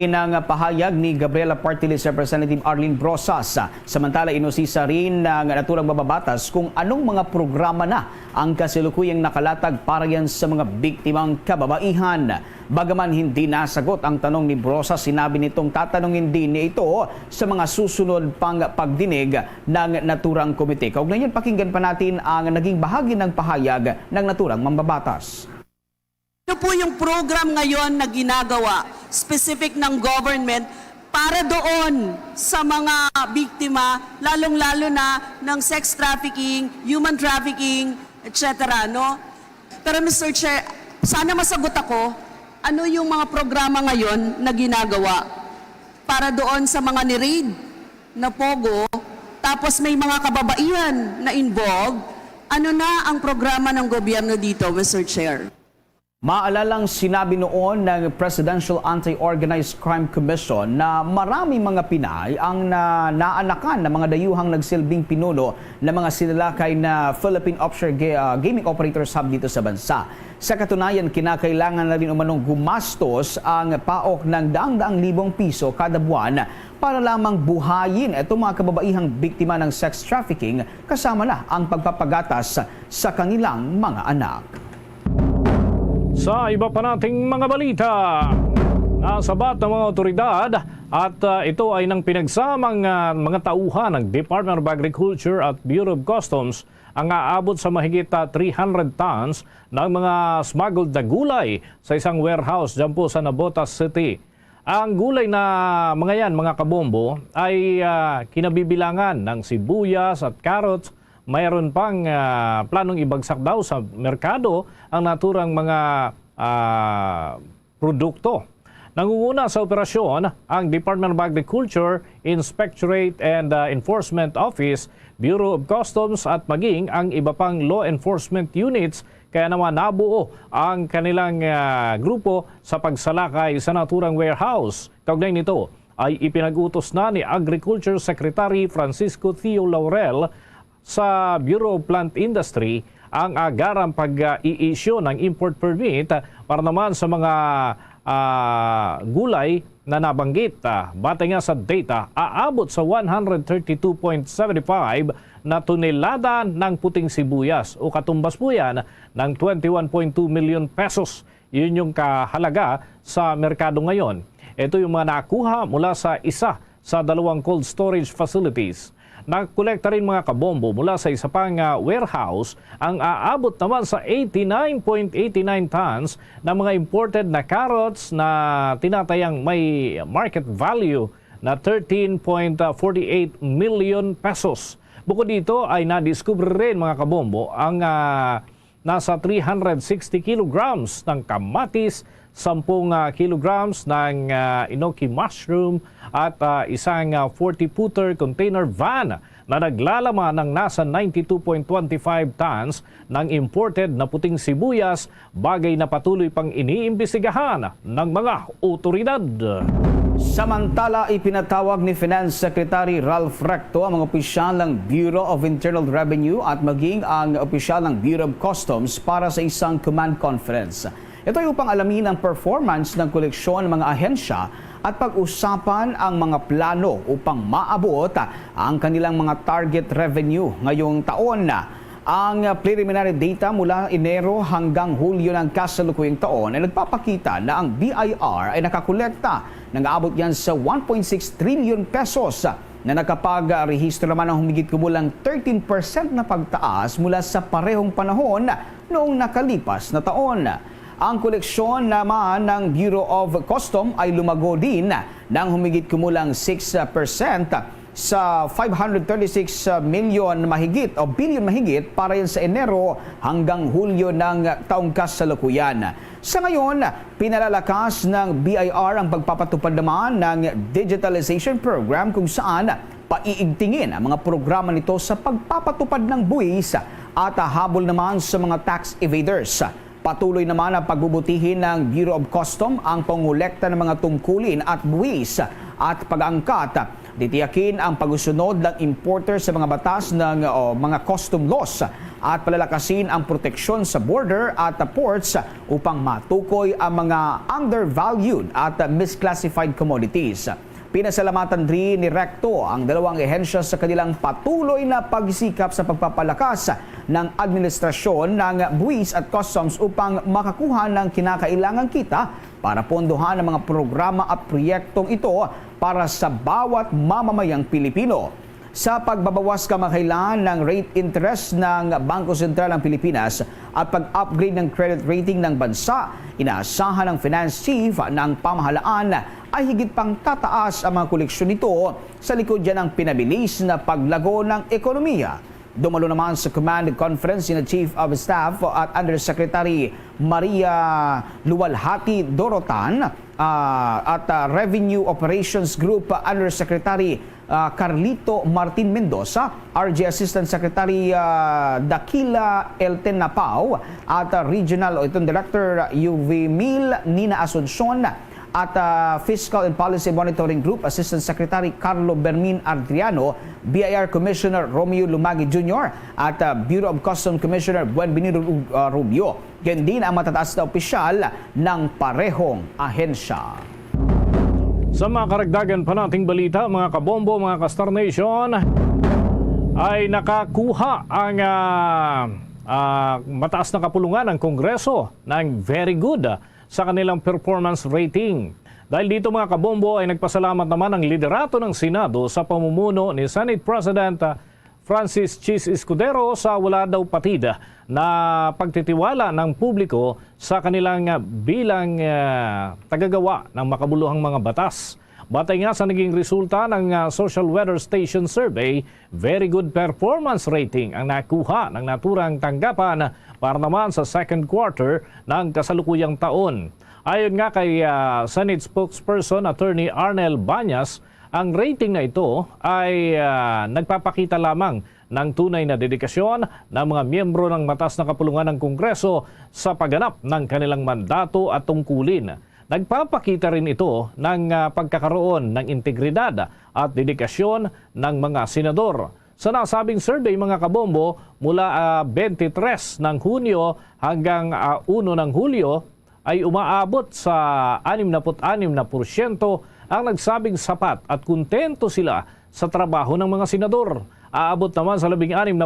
Inang pahayag ni Gabriela Party List Representative Arlene Brosas. Samantala, inusisa rin ng naturang mababatas kung anong mga programa na ang kasalukuyang nakalatag para yan sa mga biktimang kababaihan. Bagaman hindi nasagot ang tanong ni Brosas, sinabi nitong tatanungin din niya ito sa mga susunod pang pagdinig ng naturang komite. Kaugnay yan, pakinggan pa natin ang naging bahagi ng pahayag ng naturang mambabatas. Ano po yung program ngayon na ginagawa, specific ng government, para doon sa mga biktima, lalong-lalo na ng sex trafficking, human trafficking, etc. No? Pero Mr. Chair, sana masagot ako, ano yung mga programa ngayon na ginagawa para doon sa mga ni-raid na Pogo, tapos may mga kababaihan na involved, ano na ang programa ng gobyerno dito, Mr. Chair? Maalalang sinabi noon ng Presidential Anti-Organized Crime Commission na marami mga Pinay ang naanakan ng mga dayuhang nagsilbing pinuno ng mga sinalakay na Philippine Offshore Gaming Operators Hub dito sa bansa. Sa katunayan, kinakailangan na rin umanong gumastos ang paok ng daang-daang libong piso kada buwan para lamang buhayin itong mga kababaihang biktima ng sex trafficking, kasama na ang pagpapagatas sa kanilang mga anak. Sa iba pa nating mga balita, nasabat ng mga otoridad at ito ay ng pinagsamang mga tauhan ng Department of Agriculture at Bureau of Customs ang aabot sa mahigit 300 tons ng mga smuggled na gulay sa isang warehouse dyan po sa Navotas City. Ang gulay na mga yan, mga kabombo, ay kinabibilangan ng sibuyas at carrots. Mayroon pang planong ibagsak daw sa merkado ang naturang mga produkto. Nangunguna sa operasyon ang Department of Agriculture, Inspectorate and Enforcement Office, Bureau of Customs at maging ang iba pang law enforcement units, kaya naman nabuo ang kanilang grupo sa pagsalakay sa naturang warehouse. Kaugnay nito ay ipinag-utos na ni Agriculture Secretary Francisco Theo Laurel sa Bureau of Plant Industry ang agarang pag-i-issue ng import permit para naman sa mga gulay na nabanggit. Batay nga sa data, aabot sa 132.75 na tonelada ng puting sibuyas o katumbas po yan ng 21.2 million pesos. Yun yung kahalaga sa merkado ngayon. Ito yung mga nakuha mula sa isa sa 2 cold storage facilities. Nakolekta rin mga kabombo mula sa isa pang warehouse ang aabot naman sa 89.89 tons ng mga imported na carrots na tinatayang may market value na 13.48 million pesos. Bukod dito ay nadiskubre rin mga kabombo ang nasa 360 kilograms ng kamatis, 10 kilograms ng enoki mushroom at isang 40-footer container van na naglalaman ng nasa 92.25 tons ng imported na puting sibuyas, bagay na patuloy pang iniimbestigahan ng mga otoridad. Samantala, ipinatawag ni Finance Secretary Ralph Recto ang mga opisyal ng Bureau of Internal Revenue at maging ang opisyal ng Bureau of Customs para sa isang command conference. Ito ay upang alamin ang performance ng koleksyon ng mga ahensya at pag-usapan ang mga plano upang maabot ang kanilang mga target revenue ngayong taon. Ang preliminary data mula Enero hanggang Hulyo ng kasalukuyang taon ay nagpapakita na ang BIR ay nakakolekta ng aabot yan sa 1.6 trillion pesos na nakapag-rehistro naman ng humigit kumulang 13% na pagtaas mula sa parehong panahon noong nakalipas na taon. Ang koleksyon naman ng Bureau of Customs ay lumago din ng humigit kumulang 6% sa 536 million mahigit o billion mahigit para yan sa Enero hanggang Hulyo ng taong kasalukuyan. Sa ngayon, pinalalakas ng BIR ang pagpapatupad naman ng digitalization program kung saan paiigtingin ang mga programa nito sa pagpapatupad ng buwis at habol naman sa mga tax evaders. Patuloy naman ang pagbubutihin ng Bureau of Customs ang pangolekta ng mga tungkulin at buwis at pag-angkat. Titiyakin ang pagsusunod ng importer sa mga batas ng mga custom laws at palalakasin ang proteksyon sa border at ports upang matukoy ang mga undervalued at misclassified commodities. Pinasalamatan rin ni Recto ang 2 ehensya sa kanilang patuloy na pagsisikap sa pagpapalakas ng administrasyon ng buwis at customs upang makakuha ng kinakailangang kita para pondohan ang mga programa at proyektong ito para sa bawat mamamayang Pilipino. Sa pagbabawas kamakailan ng rate interest ng Bangko Sentral ng Pilipinas at pag-upgrade ng credit rating ng bansa, inaasahan ng Finance Chief ng pamahalaan ay higit pang tataas ang mga koleksyon nito sa likod dyan ng pinabilis na paglago ng ekonomiya. Dumalo naman sa command conference ni Chief of Staff at Undersecretary Maria Luwalhati Dorotan at Revenue Operations Group Undersecretary Carlito Martin Mendoza, RJ Assistant Secretary Dakila Elten Napao at Regional Director Yuvimil Nina Asuncion at Fiscal and Policy Monitoring Group Assistant Secretary Carlo Bermin Adriano, BIR Commissioner Romeo Lumagi Jr. at Bureau of Customs Commissioner Buenvenido Rubio. Yan din ang matataas na opisyal ng parehong ahensya. Sa mga karagdagan pa nating balita, mga kabombo, mga ka-Star Nation, ay nakakuha ang mataas na kapulungan ng Kongreso ng very good sa kanilang performance rating. Dahil dito mga kabombo ay nagpasalamat naman ang liderato ng Senado sa pamumuno ni Senate President Francis Chis Escudero sa wala daw patid na pagtitiwala ng publiko sa kanilang bilang tagagawa ng makabuluhang mga batas. Batay nga sa naging resulta ng Social Weather Station Survey, very good performance rating ang nakuha ng naturang tanggapan para naman sa second quarter ng kasalukuyang taon. Ayon nga kay Senate spokesperson Attorney Arnel Banyas, ang rating na ito ay nagpapakita lamang ng tunay na dedikasyon ng mga miyembro ng mataas na kapulungan ng Kongreso sa pagganap ng kanilang mandato at tungkulin. Nagpapakita rin ito ng pagkakaroon ng integridad at dedikasyon ng mga senador. Sa nasabing survey mga kabombo, mula 23 ng Hunyo hanggang 1 ng Hulyo ay umaabot sa 66% ang nagsabing sapat at kontento sila sa trabaho ng mga senador. Aabot naman sa 16%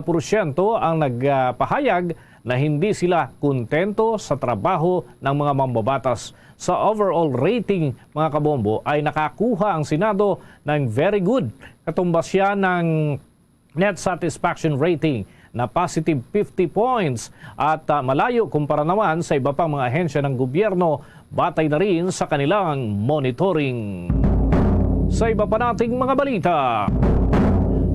ang nagpahayag na hindi sila kontento sa trabaho ng mga mambabatas sa overall rating mga kabombo ay nakakuha ang Senado ng very good. Katumbas siya ng net satisfaction rating na positive 50 points at malayo kumpara naman sa iba pang mga ahensya ng gobyerno batay na rin sa kanilang monitoring. Sa iba pa nating mga balita,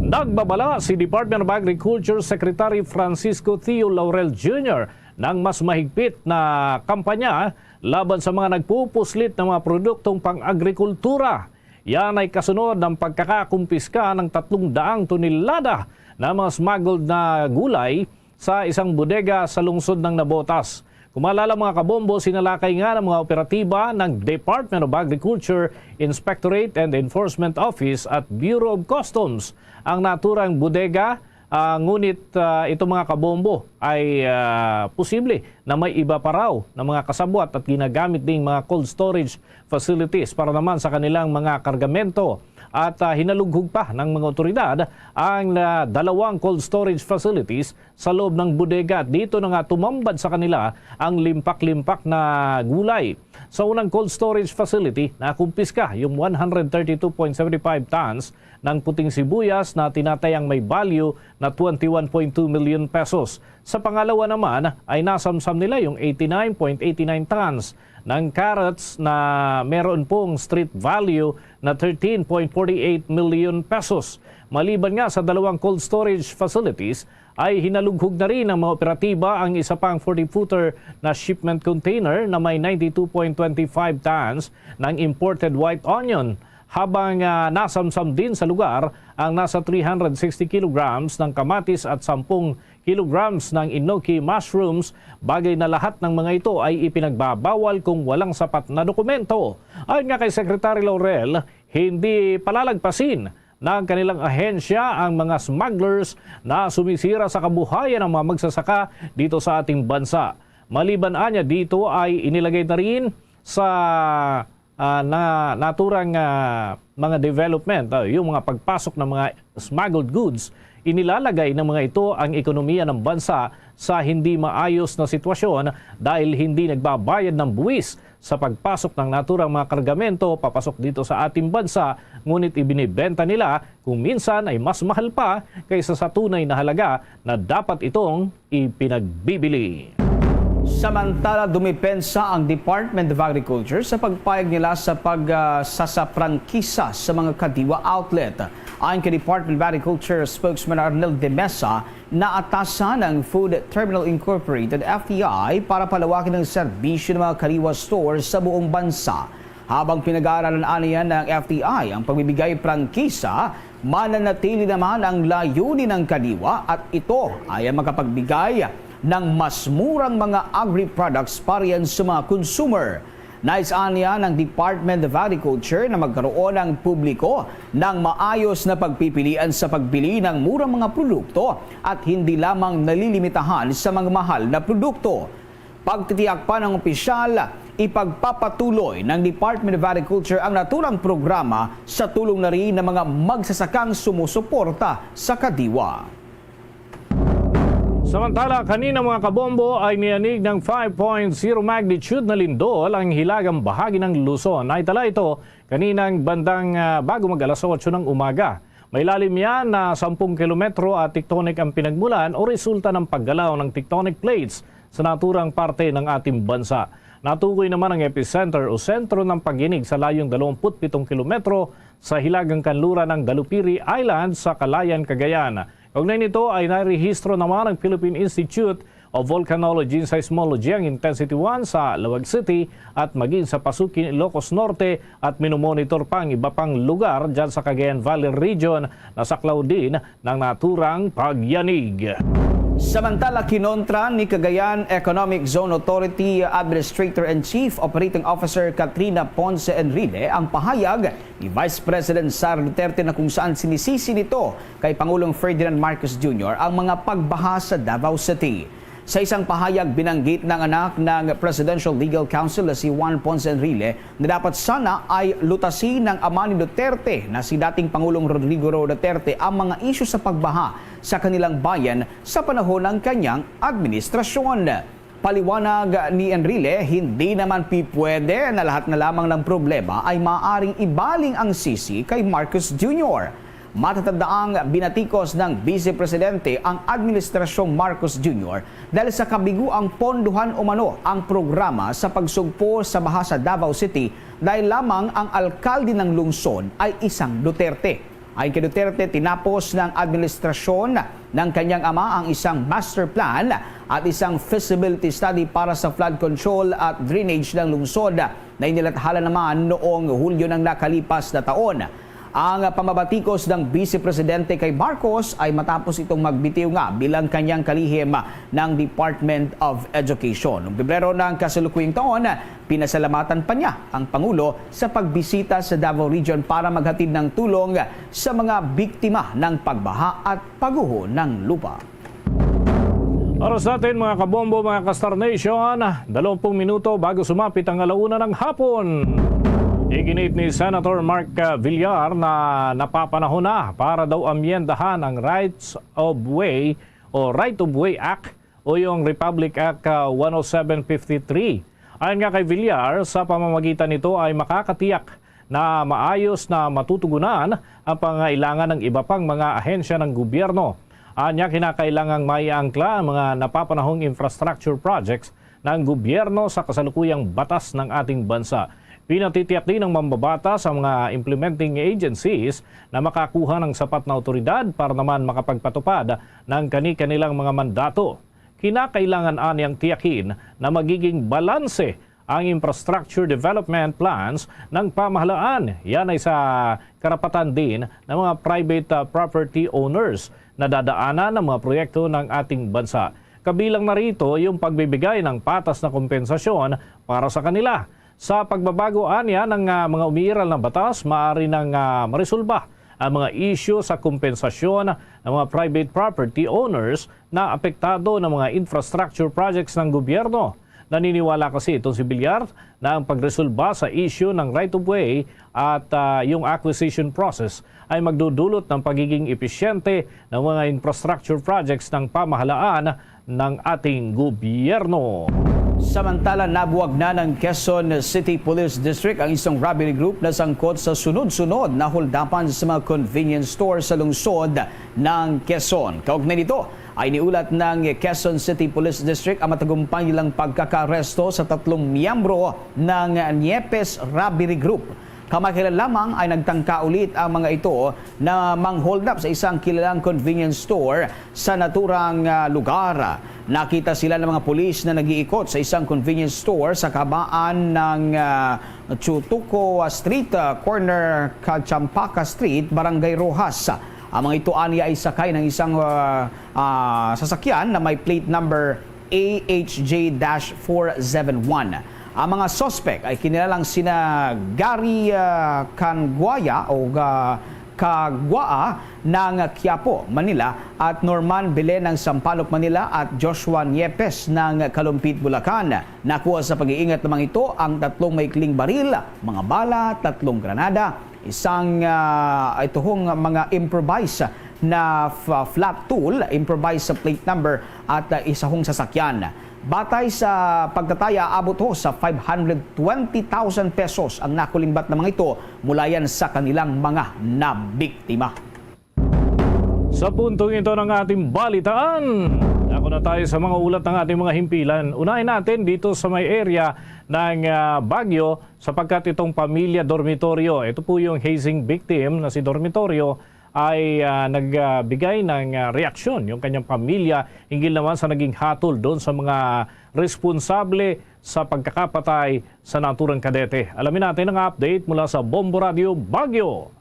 nagbabala si Department of Agriculture Secretary Francisco Theo Laurel Jr. ng mas mahigpit na kampanya laban sa mga nagpupuslit ng mga produktong pang-agrikultura. Yan ay kasunod ng pagkakakumpiska ng 300 tonelada na mga smuggled na gulay sa isang bodega sa lungsod ng Navotas. Kung maalala mga kabombo, sinalakay nga ng mga operatiba ng Department of Agriculture, Inspectorate and Enforcement Office at Bureau of Customs ang naturang bodega. Ngunit itong mga kabombo ay posible na may iba pa raw na mga kasabwat at ginagamit ding mga cold storage facilities para naman sa kanilang mga kargamento. At hinalughog pa ng mga otoridad ang 2 cold storage facilities sa loob ng bodega. Dito na nga tumambad sa kanila ang limpak-limpak na gulay. Sa unang cold storage facility, nakumpiska yung 132.75 tons ng puting sibuyas na tinatayang may value na 21.2 million pesos. Sa pangalawa naman ay nasamsam nila yung 89.89 tons ng carrots na meron pong street value na 13.48 million pesos. Maliban nga sa 2 cold storage facilities, ay hinalughog na rin ng mga operatiba ang isa pang 40-footer na shipment container na may 92.25 tons ng imported white onion, habang nasamsam din sa lugar ang nasa 360 kilograms ng kamatis at 10 kilograms ng inoki mushrooms, bagay na lahat ng mga ito ay ipinagbabawal kung walang sapat na dokumento. Ayon nga kay Secretary Laurel, hindi palalagpasin ng kanilang ahensya ang mga smugglers na sumisira sa kabuhayan ng mga magsasaka dito sa ating bansa. Maliban anya dito ay inilagay na rin sa naturang mga development, yung mga pagpasok ng mga smuggled goods, inilalagay ng mga ito ang ekonomiya ng bansa sa hindi maayos na sitwasyon dahil hindi nagbabayad ng buwis sa pagpasok ng naturang mga kargamento papasok dito sa ating bansa, ngunit ibinibenta nila kung minsan ay mas mahal pa kaysa sa tunay na halaga na dapat itong ipinagbibili. Samantala, dumipensa ang Department of Agriculture sa pagpayag nila sa pagsasaprangkisa sa mga kadiwa outlet. Ayon kay Department of Agriculture spokesman Arnel de Mesa, naatasan ng Food Terminal Incorporated FTI para palawakin ang serbisyo ng mga kadiwa stores sa buong bansa. Habang pinag-aaralan aniyan ng FTI ang pagbibigay prangkisa, mananatili naman ang layunin ng kadiwa at ito ay makapagbigay ng mas murang mga agri-products para yan sa mga consumer. Nais aniya ng Department of Agriculture na magkaroon ng publiko ng maayos na pagpipilian sa pagbili ng murang mga produkto at hindi lamang nalilimitahan sa mga mahal na produkto. Pagtitiyak pa ng opisyal, ipagpapatuloy ng Department of Agriculture ang naturang programa sa tulong na rin ng mga magsasakang sumusuporta sa kadiwa. Samantala, kanina mga kabombo ay niyanig ng 5.0 magnitude na lindol ang hilagang bahagi ng Luzon. Naitala ito kaninang bandang bago mag-alas 8 ng umaga. May lalim yan na 10 kilometro at tectonic ang pinagmulan o resulta ng paggalaw ng tectonic plates sa naturang parte ng ating bansa. Natukoy naman ang epicenter o sentro ng pagyinig sa layong 27 kilometro sa hilagang kanluran ng Dalupiri Island sa Calayan, Cagayan. Kaugnay nito ay narehistro naman ng Philippine Institute of Volcanology and Seismology ang Intensity 1 sa Lawag City at maging sa Pasukin, Ilocos Norte at minomonitor pang iba pang lugar dyan sa Cagayan Valley Region na saklaw din ng naturang pagyanig. Samantala, kinontra ni Cagayan Economic Zone Authority Administrator and Chief Operating Officer Katrina Ponce Enrile ang pahayag ni Vice President Sara Duterte na kung saan sinisisi nito kay Pangulong Ferdinand Marcos Jr. ang mga pagbaha sa Davao City. Sa isang pahayag, binanggit ng anak ng Presidential Legal Counsel na si Juan Ponce Enrile na dapat sana ay lutasin ng ama ni Duterte na si dating Pangulong Rodrigo Roa Duterte ang mga isyu sa pagbaha sa kanilang bayan sa panahon ng kanyang administrasyon. Paliwanag ni Enrile, hindi naman pwede na lahat na lamang ng problema ay maaaring ibaling ang sisi kay Marcos Jr. Matatandaang binatikos ng Vice Presidente ang Administrasyong Marcos Jr. dahil sa kabiguang ponduhan umano ang programa sa pagsugpo sa baha sa Davao City dahil lamang ang alkalde ng lungsod ay isang Duterte. Ayon kay Duterte, tinapos ng administrasyon ng kanyang ama ang isang master plan at isang feasibility study para sa flood control at drainage ng lungsod na inilathala naman noong Hulyo ng nakalipas na taon. Ang pamabatikos ng Vice Presidente kay Marcos ay matapos itong magbitiw nga bilang kanyang kalihim ng Department of Education. Noong Pebrero ng kasalukuyang taon, pinasalamatan pa niya ang Pangulo sa pagbisita sa Davao Region para maghatid ng tulong sa mga biktima ng pagbaha at pagguho ng lupa. Oras natin mga kabombo, mga ka-Star Nation, 20 minuto bago sumapit ang 1:00 ng hapon. Iginit ni Senator Mark Villar na napapanahon na para daw amyendahan ang Rights of Way o Right of Way Act o yung Republic Act 10753. Ayon nga kay Villar, sa pamamagitan nito ay makakatiyak na maayos na matutugunan ang pangailangan ng iba pang mga ahensya ng gobyerno. Anya, kinakailangang maiangkla ang mga napapanahong infrastructure projects ng gobyerno sa kasalukuyang batas ng ating bansa. Pinatitiyak din ng mambabatas sa mga implementing agencies na makakuha ng sapat na otoridad para naman makapagpatupad ng kani-kanilang mga mandato. Kinakailangan anyang tiyakin na magiging balanse ang infrastructure development plans ng pamahalaan. Yan ay sa karapatan din ng mga private property owners na dadaanan ng mga proyekto ng ating bansa. Kabilang na rito yung pagbibigay ng patas na kompensasyon para sa kanila. Sa pagbabago anya ng mga umiiral na batas, maaari nang maresolba ang mga issue sa kompensasyon ng mga private property owners na apektado ng mga infrastructure projects ng gobyerno. Naniniwala kasi itong si Villar na ang pagresolba sa issue ng right of way at yung acquisition process ay magdudulot ng pagiging episyente ng mga infrastructure projects ng pamahalaan ng ating gobyerno. Samantala, nabuwag na ng Quezon City Police District ang isang robbery group na sangkot sa sunod-sunod na holdapan sa mga convenience store sa lungsod ng Quezon. Kaugnay nito ay niulat ng Quezon City Police District ang matagumpay nilang pagkakaresto sa 3 miyembro ng Niepes Robbery Group. Kamakailan lamang ay nagtangka ulit ang mga ito na mang-hold up sa isang kilalang convenience store sa naturang lugar. Nakita sila ng mga pulis na nag-iikot sa isang convenience store sa kabaan ng Chutuco Street, corner Kachampaka Street, Barangay Rojas. Ang mga ito aniya ay sakay ng isang sasakyan na may plate number AHJ-471. Ang mga suspect ay kinilalang sina Gary Kangwaya o Kagwaa ng Quiapo, Manila at Norman Belen ng Sampaloc, Manila at Joshua Niepes ng Kalumpit, Bulacan. Nakuha sa pag-iingat naman ito ang 3 maikling baril, mga bala, 3 granada, isang itoong mga improvised na flat tool, improvised sa plate number at isang sasakyan. Batay sa pagtataya, abot ho sa 520,000 pesos ang nakulimbat na mga ito mula yan sa kanilang mga nabiktima. Sa puntong ito ng ating balitaan, ako na tayo sa mga ulat ng ating mga himpilan. Unahin natin dito sa may area ng Baguio sapagkat itong pamilya dormitoryo, ito po yung hazing victim na si dormitoryo, ay nagbigay ng reaksyon yung kanyang pamilya hinggil naman sa naging hatol doon sa mga responsable sa pagkakapatay sa naturang kadete. Alamin natin ang update mula sa Bombo Radio Baguio.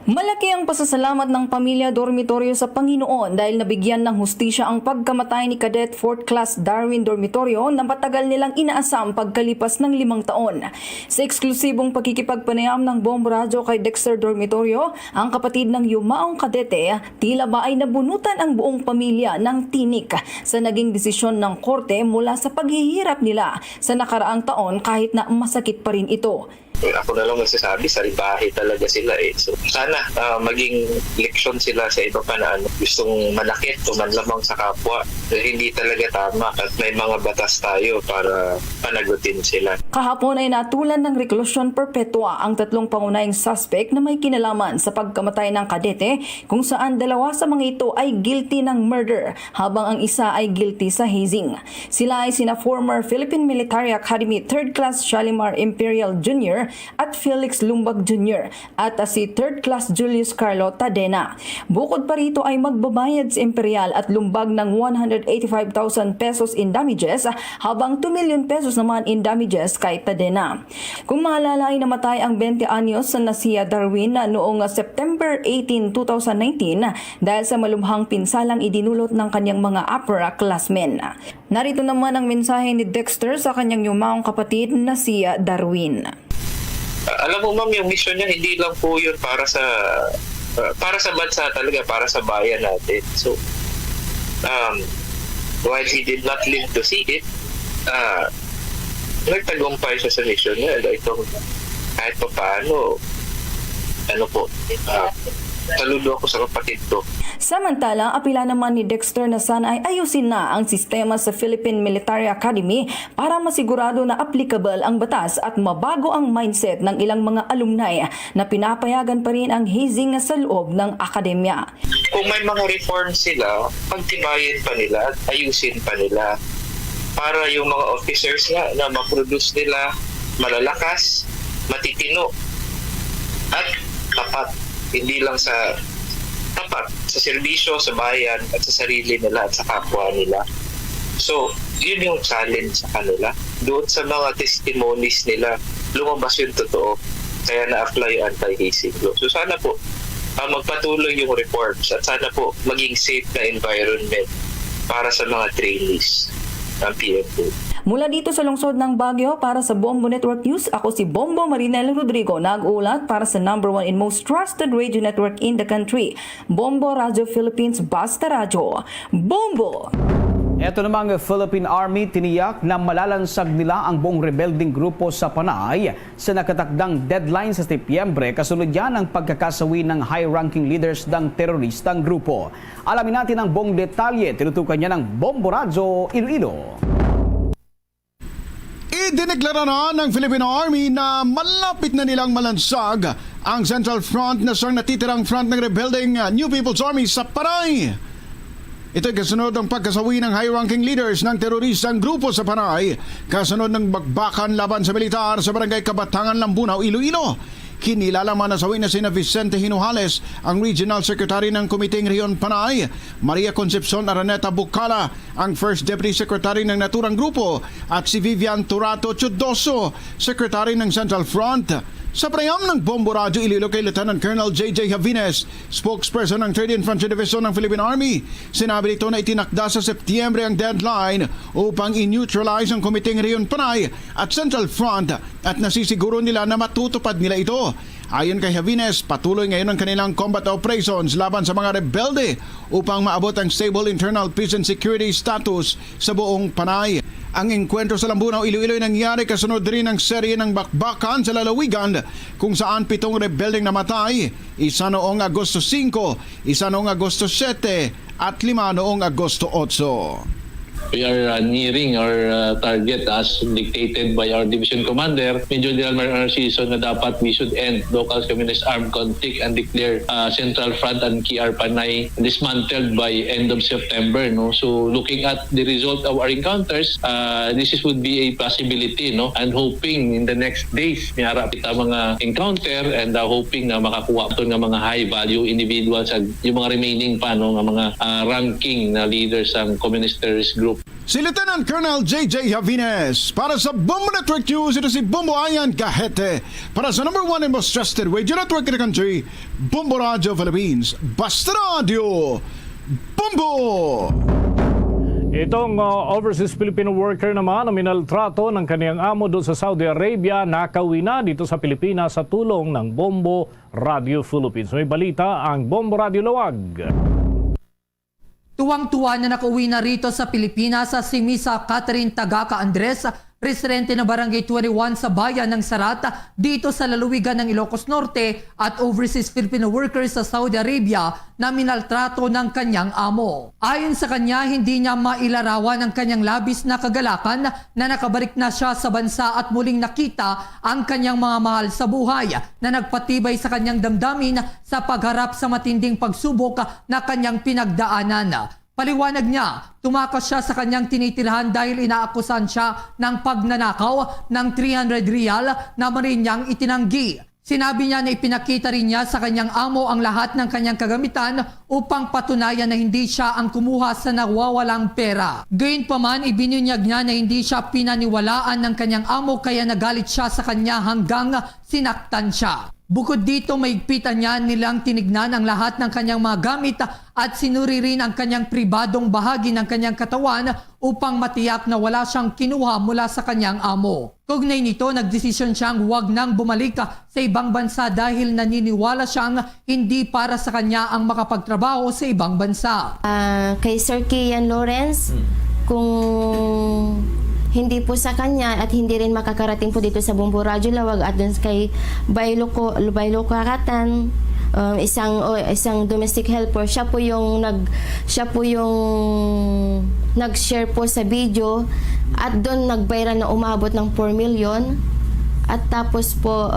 Malaki ang pasasalamat ng pamilya dormitoryo sa Panginoon dahil nabigyan ng hustisya ang pagkamatay ni Cadet 4th Class Darwin Dormitorio na matagal nilang inaasam pagkalipas ng 5 taon. Sa eksklusibong pagkikipagpanayam ng Bombo Radio kay Dexter Dormitorio, ang kapatid ng yumaong kadete tila ba ay nabunutan ang buong pamilya ng tinik sa naging desisyon ng korte mula sa paghihirap nila sa nakaraang taon kahit na masakit pa rin ito. Ako na lang nagsasabi, salbahe talaga sila eh. So, sana sana maging leksyon sila sa iba pa na gustong manakit o manlamang sa kapwa. Hindi talaga tama at may mga batas tayo para panagutin sila. Kahapon ay natulan ng reklusyon perpetua ang 3 pangunahing suspect na may kinalaman sa pagkamatay ng kadete, kung saan 2 sa mga ito ay guilty ng murder habang ang isa ay guilty sa hazing. Sila ay sina former Philippine Military Academy 3rd Class Shalimar Imperial Jr. at Felix Lumbag Jr. at si 3rd Class Julius Carlo Tadena. Bukod pa rito ay magbabayad si Imperial at Lumbag ng 185,000 pesos in damages habang 2 million pesos naman in damages kay Tadena. Kung maalala ay namatay ang 20 anyos na si Darwin noong September 18, 2019 dahil sa malubhang pinsalang idinulot ng kanyang mga upper classmen. Narito naman ang mensahe ni Dexter sa kanyang yumaong kapatid na si Darwin. Alam mo ma'am, yung mission niya hindi lang po yun para sa bansa talaga, para sa bayan natin. So, while he did not live to see it, nagtagumpay siya sa mission niya. Itong kahit pa paano, saludo ako sa kapatid ko. Samantala, apila naman ni Dexter na sana ay ayusin na ang sistema sa Philippine Military Academy para masigurado na applicable ang batas at mabago ang mindset ng ilang mga alumni na pinapayagan pa rin ang hazing sa loob ng akademya. Kung may mga reforms sila, pagtibayin pa nila at ayusin pa nila para yung mga officers nga na ma-produce nila malalakas, matitino at tapat. Hindi lang sa tapat, sa serbisyo, sa bayan, at sa sarili nila at sa kapwa nila. So, yun yung challenge sa kanila. Doon sa mga testimonies nila, lumabas yung totoo. Kaya na-apply yung anti-hazing law. So, sana po, magpatuloy yung reforms at sana po maging safe na environment para sa mga trainees ng PNP. Mula dito sa lungsod ng Baguio, para sa Bombo Network News, ako si Bombo Marinel Rodrigo, nag-uulat para sa #1 and most trusted radio network in the country, Bombo Radio Philippines, Basta Radio. Bombo! Ito namang Philippine Army tiniyak na malalansag nila ang buong rebelding grupo sa Panay sa nakatakdang deadline sa Setyembre, kasunod yan ang pagkakasawi ng high-ranking leaders ng teroristang grupo. Alamin natin ang buong detalye, tinutukan niya ng Bombo Radio Iloilo. Idineklara na ng Philippine Army na malapit na nilang malansag ang Central Front na siyang natitirang front ng rebuilding New People's Army sa Panay. Ito'y kasunod ng pagkasawi ng high-ranking leaders ng teroristang grupo sa Panay, kasunod ng bagbakan laban sa militar sa barangay Kabatangan, Lambunaw, Iloilo. Kinilalaman na sawi na sina Vicente Hinuhales, ang Regional Secretary ng Komiteng Rion Panay, Maria Concepcion Araneta Bucala, ang First Deputy Secretary ng naturang grupo, at si Vivian Turato Chudoso, Secretary ng Central Front. Sa prayam ng Bombo Radio Iloilo kay Lieutenant Colonel J.J. Javines, spokesperson ng 3rd Infantry Division ng Philippine Army, sinabi nito na itinakda sa Setyembre ang deadline upang i-neutralize ang Komiteng Rion Panay at Central Front at nasisiguro nila na matutupad nila ito. Ayon kay Javines, patuloy ngayon ang kanilang combat operations laban sa mga rebelde upang maabot ang stable internal peace and security status sa buong Panay. Ang engkwentro sa Lambunaw, Iloilo ay nangyari kasunod rin ng serye ng bakbakan sa lalawigan kung saan 7 rebeldeng namatay, isa noong Agosto 5, isa noong Agosto 7 at 5 noong Agosto 8. We are nearing our target as dictated by our division commander, Major General Mario Narciso, na dapat we should end local communist armed conflict and declare Central Front and KR Panay dismantled by end of September. No? So looking at the result of our encounters, this would be a possibility, no? And hoping in the next days may harap kita mga encounter and hoping na makakuha ito ng mga high value individuals at yung mga remaining pa, no? Ng mga ranking na leaders ng communist terrorist group. Si Lieutenant Colonel J.J. Javines para sa Bombo Network News. Ito si Bombo Ayan Gahete para sa #1 and most trusted radio network in the country, Bombo Radio Philippines, Basta Radio. Bombo! Itong overseas Filipino worker naman na minaltrato ng kaniyang amo doon sa Saudi Arabia, nakauwi na dito sa Pilipinas sa tulong ng Bombo Radio Philippines. May balita ang Bombo Radio Lawag. Tuwang-tuwa na nakauwi na rito sa Pilipinas si Misa Catherine Tagaka Andres residente na Barangay 21 sa bayan ng Sarat dito sa lalawigan ng Ilocos Norte at overseas Filipino workers sa Saudi Arabia na minaltrato ng kanyang amo. Ayon sa kanya, hindi niya mailarawan ang kanyang labis na kagalakan na nakabalik na siya sa bansa at muling nakita ang kanyang mga mahal sa buhay na nagpatibay sa kanyang damdamin sa pagharap sa matinding pagsubok na kanyang pinagdaanan. Paliwanag niya, tumakas siya sa kanyang tinitirhan dahil inaakusan siya ng pagnanakaw ng 300 riyal na marin niyang itinanggi. Sinabi niya na ipinakita rin niya sa kanyang amo ang lahat ng kanyang kagamitan upang patunayan na hindi siya ang kumuha sa nawawalang pera. Gayunpaman, ibinunyag niya na hindi siya pinaniwalaan ng kanyang amo kaya nagalit siya sa kanya hanggang sinaktan siya. Bukod dito, maigpitan niya nilang tinignan ang lahat ng kanyang mga gamit at sinuri rin ang kanyang pribadong bahagi ng kanyang katawan upang matiyak na wala siyang kinuha mula sa kanyang amo. Kaugnay nito, nagdesisyon siyang huwag nang bumalik sa ibang bansa dahil naniniwala siyang hindi para sa kanya ang makapagtrabaho sa ibang bansa. Kay Sir Kian Lawrence, kung hindi po sa kanya at hindi rin makakarating po dito sa Bombo Radyo Lawag at dun kay Baylo Karatan, isang domestic helper, siya po yung nag-share po sa video at doon nag-viral na umabot ng 4 million. At tapos po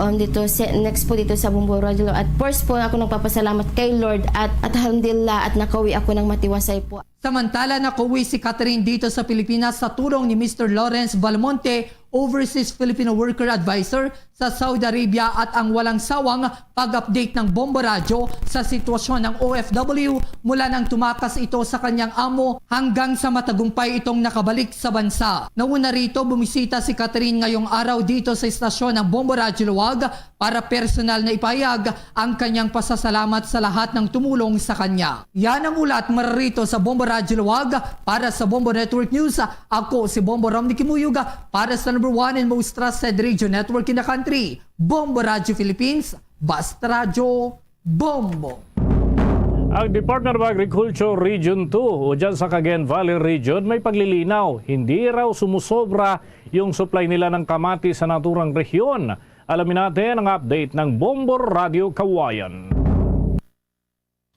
next po dito sa Bombo Radyo at first po ako nagpapasalamat kay Lord at alhamdulillah at nakauwi ako ng matiwasay po. Samantala, nakauwi si Catherine dito sa Pilipinas sa tulong ni Mr. Lawrence Balmonte, Overseas Filipino Worker Advisor sa Saudi Arabia at ang walang sawang pag-update ng Bombo Radyo sa sitwasyon ng OFW mula nang tumakas ito sa kanyang amo hanggang sa matagumpay itong nakabalik sa bansa. Nauna rito, bumisita si Catherine ngayong araw dito sa istasyon ng Bombo Radyo Luwag para personal na ipahayag ang kanyang pasasalamat sa lahat ng tumulong sa kanya. Yan ang ulat mararito sa Bombo Radyo Luwag para sa Bombo Network News. Ako si Bombo Romney Kimuyuga para sa number 1 and most trusted radio network in the country, Bombo Radyo Philippines, Basta Radyo, Bombo. Ang Department of Agriculture Region 2 o dyan sa Cagayan Valley Region may paglilinaw. Hindi raw sumusobra yung supply nila ng kamatis sa naturang rehiyon. Alamin natin ang update ng Bombo Radio Kawayan.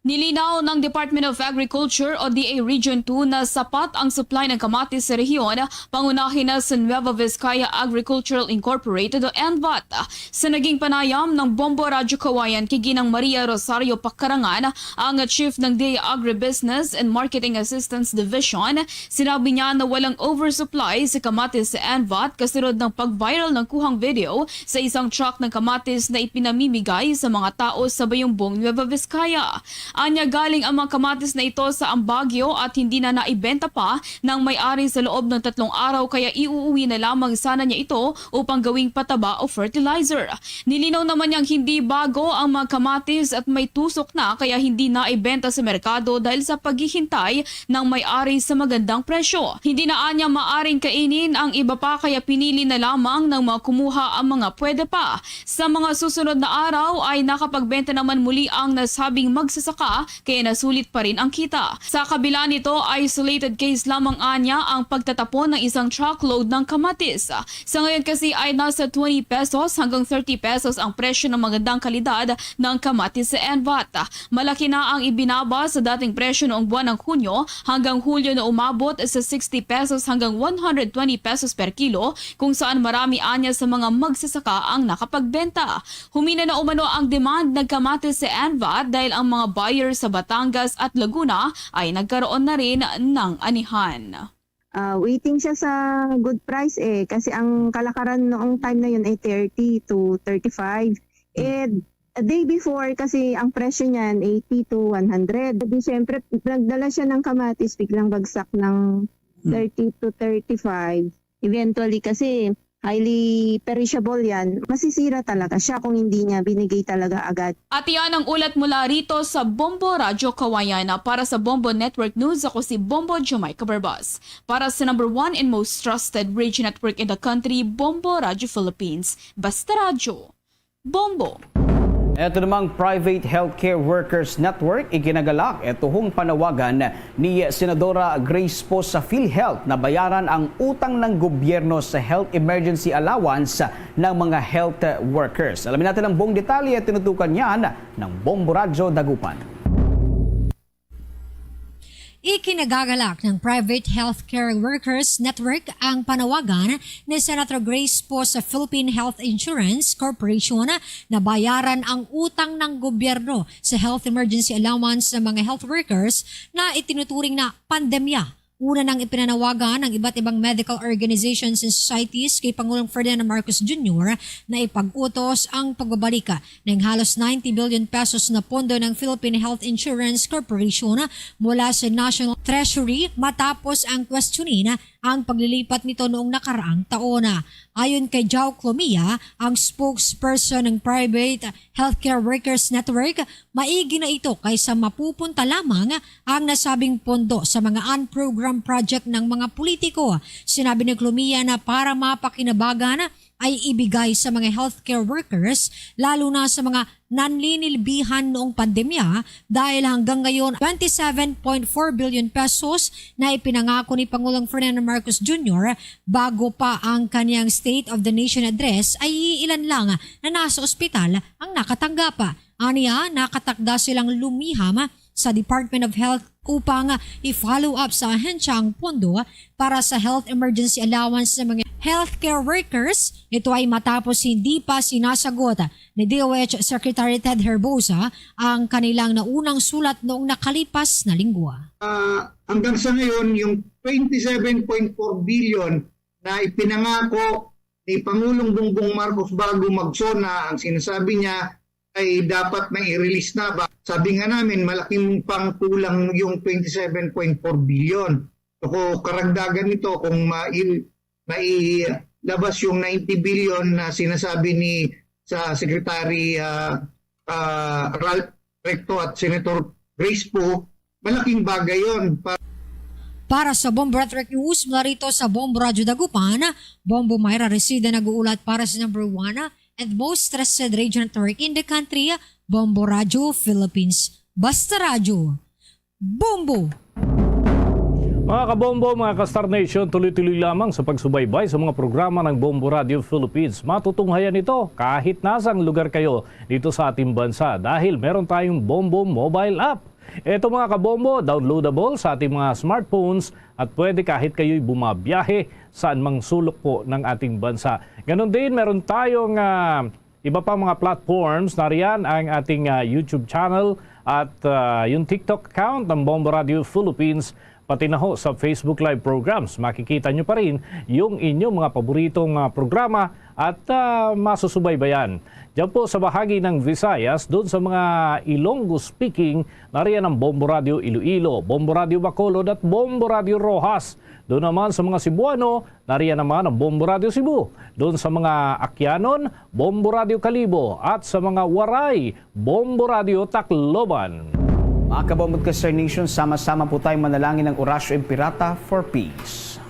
Nilinaw ng Department of Agriculture o DA Region 2 na sapat ang supply ng kamatis sa rehiyon, pangunahin na sa Nueva Vizcaya Agricultural Incorporated o NVAT. Sa naging panayam ng Bombo Radyo Kawayan kay Ginang Maria Rosario Pakarangan, ang Chief ng DA Agribusiness and Marketing Assistance Division, sinabi niya na walang oversupply sa kamatis sa NVAT kasunod ng pag-viral ng kuhang video sa isang truck ng kamatis na ipinamimigay sa mga tao sa Bayumbong, Nueva Vizcaya. Anya galing ang mga kamatis na ito sa Ambagyo at hindi na naibenta pa ng may-ari sa loob ng 3 araw kaya iuuwi na lamang sana niya ito upang gawing pataba o fertilizer. Nilinaw naman niyang hindi bago ang mga kamatis at may tusok na kaya hindi naibenta sa merkado dahil sa paghihintay ng may-ari sa magandang presyo. Hindi na anya maaring kainin ang iba pa kaya pinili na lamang ng mga kumuha ang mga pwede pa. Sa mga susunod na araw ay nakapagbenta naman muli ang nasabing magsasaka kaya nasulit pa rin ang kita. Sa kabila nito, isolated case lamang anya ang pagtatapon ng isang truckload ng kamatis. Sa ngayon kasi ay nasa 20 pesos hanggang 30 pesos ang presyo ng magandang kalidad ng kamatis sa NVAT. Malaki na ang ibinaba sa dating presyo noong buwan ng Hunyo hanggang Hulyo na umabot sa 60 pesos hanggang 120 pesos per kilo kung saan marami anya sa mga magsasaka ang nakapagbenta. Humina na umano ang demand ng kamatis sa NVAT dahil ang mga buyers sa Batangas at Laguna ay nagkaroon na rin ng anihan. Waiting siya sa good price kasi ang kalakaran noong time na yun ay 30 to 35. A day before kasi ang presyo niyan 80 to 100. Di syempre nagdala siya ng kamatis biglang bagsak ng 30 to 35. Eventually kasi highly perishable yan, masisira talaga siya kung hindi niya binigay talaga agad. At yan ang ulat mula rito sa Bombo Radyo Kawayan. Para sa Bombo Network News, ako si Bombo Jamaica Barbas. Para sa number 1 and most trusted radio network in the country, Bombo Radyo Philippines. Basta Radyo, Bombo. Ito namang Private Healthcare Workers Network ikinagalak tuhong panawagan ni Senadora Grace Poe sa PhilHealth na bayaran ang utang ng gobyerno sa health emergency allowance ng mga health workers. Alamin natin ang buong detalye at tinutukan yan ng Bombo Radyo Dagupan. Ikinagagalak ng Private Healthcare Workers Network ang panawagan ni Senator Grace Poe sa Philippine Health Insurance Corporation na bayaran ang utang ng gobyerno sa health emergency allowance ng mga health workers na itinuturing na pandemya. Una nang ipinanawagan ng iba't ibang medical organizations and societies kay Pangulong Ferdinand Marcos Jr. na ipag-utos ang pagbabalik ng halos 90 billion pesos na pondo ng Philippine Health Insurance Corporation mula sa National Treasury matapos ang questionin ang paglilipat nito noong nakaraang taon. Ayon kay Joao Clomia, ang spokesperson ng Private Healthcare Workers Network, maigi na ito kaysa mapupunta lamang ang nasabing pondo sa mga unprogrammed project ng mga politiko. Sinabi ni Clomia na para mapakinabagan ay ibigay sa mga healthcare workers lalo na sa mga nanlinilbihan noong pandemya dahil hanggang ngayon 27.4 billion pesos na ipinangako ni Pangulong Ferdinand Marcos Jr. bago pa ang kanyang State of the Nation address ay ilan lang na nasa ospital ang nakatanggap. Aniya, nakatakda silang lumiham sa Department of Health upang i-follow up sa ahensya ang pondo para sa health emergency allowance ng mga healthcare workers. Ito ay matapos hindi pa sinasagot ni DOH Secretary Ted Herbosa ang kanilang naunang sulat noong nakalipas na linggo. Hanggang sa ngayon, yung 27.4 billion na ipinangako ni Pangulong Bongbong Marcos bago magsona, ang sinasabi niya ay dapat may i-release na ba? Sabi nga namin, malaking pang kulang yung 27.4 billion. So, karagdagan nito kung mailabas yung 90 billion na sinasabi ni sa Secretary Ralph Recto at Senator Grace Poe, malaking bagay yun. Para sa Bombo Network News, mula rito sa Bombo Radyo Dagupan, Bombo Mayra Resida nag-uulat para sa number 1 and most trusted radio network in the country, Bombo Radyo Philippines. Basta Radyo, Bombo! Mga kabombo, mga ka-Star Nation, tuloy-tuloy lamang sa pagsubaybay sa mga programa ng Bombo Radio Philippines. Matutunghayan ito kahit nasang lugar kayo dito sa ating bansa dahil meron tayong Bombo mobile app. Ito mga kabombo, downloadable sa ating mga smartphones at pwede kahit kayo'y bumabiyahe saan mang sulok po ng ating bansa. Ganon din, meron tayong iba pang mga platforms. Nariyan ang ating YouTube channel at yung TikTok account ng Bombo Radio Philippines, pati na ho sa Facebook Live programs. Makikita nyo pa rin yung inyong mga paboritong programa at masusubaybayan. Diyan po sa bahagi ng Visayas, doon sa mga Ilonggo speaking, nariyan ang Bombo Radio Iloilo, Bombo Radio Bacolod at Bombo Radio Rojas. Doon naman sa mga Cebuano, nariyan naman ang Bombo Radio Cebu. Doon sa mga Akyanon, Bombo Radio Kalibo. At sa mga Waray, Bombo Radio Tacloban. Mga kabombo at ka-Star Nation, sama-sama po tayong manalangin ng Orasyo Impirata for Peace.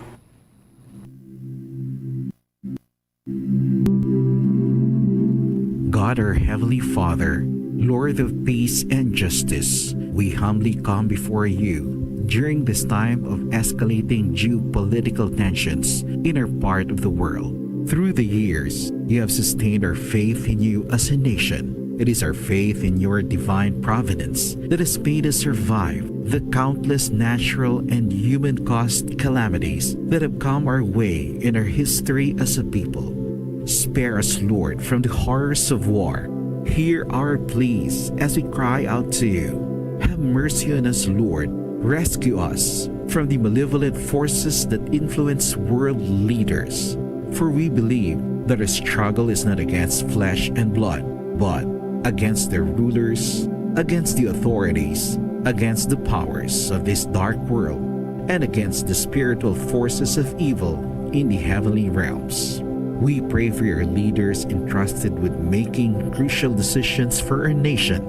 God, our Heavenly Father, Lord of peace and justice, we humbly come before you during this time of escalating geopolitical tensions in our part of the world. Through the years, you have sustained our faith in you as a nation. It is our faith in your divine providence that has made us survive the countless natural and human-caused calamities that have come our way in our history as a people. Spare us, Lord, from the horrors of war. Hear our pleas as we cry out to you. Have mercy on us, Lord. Rescue us from the malevolent forces that influence world leaders. For we believe that our struggle is not against flesh and blood, but against their rulers, against the authorities, against the powers of this dark world, and against the spiritual forces of evil in the heavenly realms. We pray for your leaders entrusted with making crucial decisions for our nation.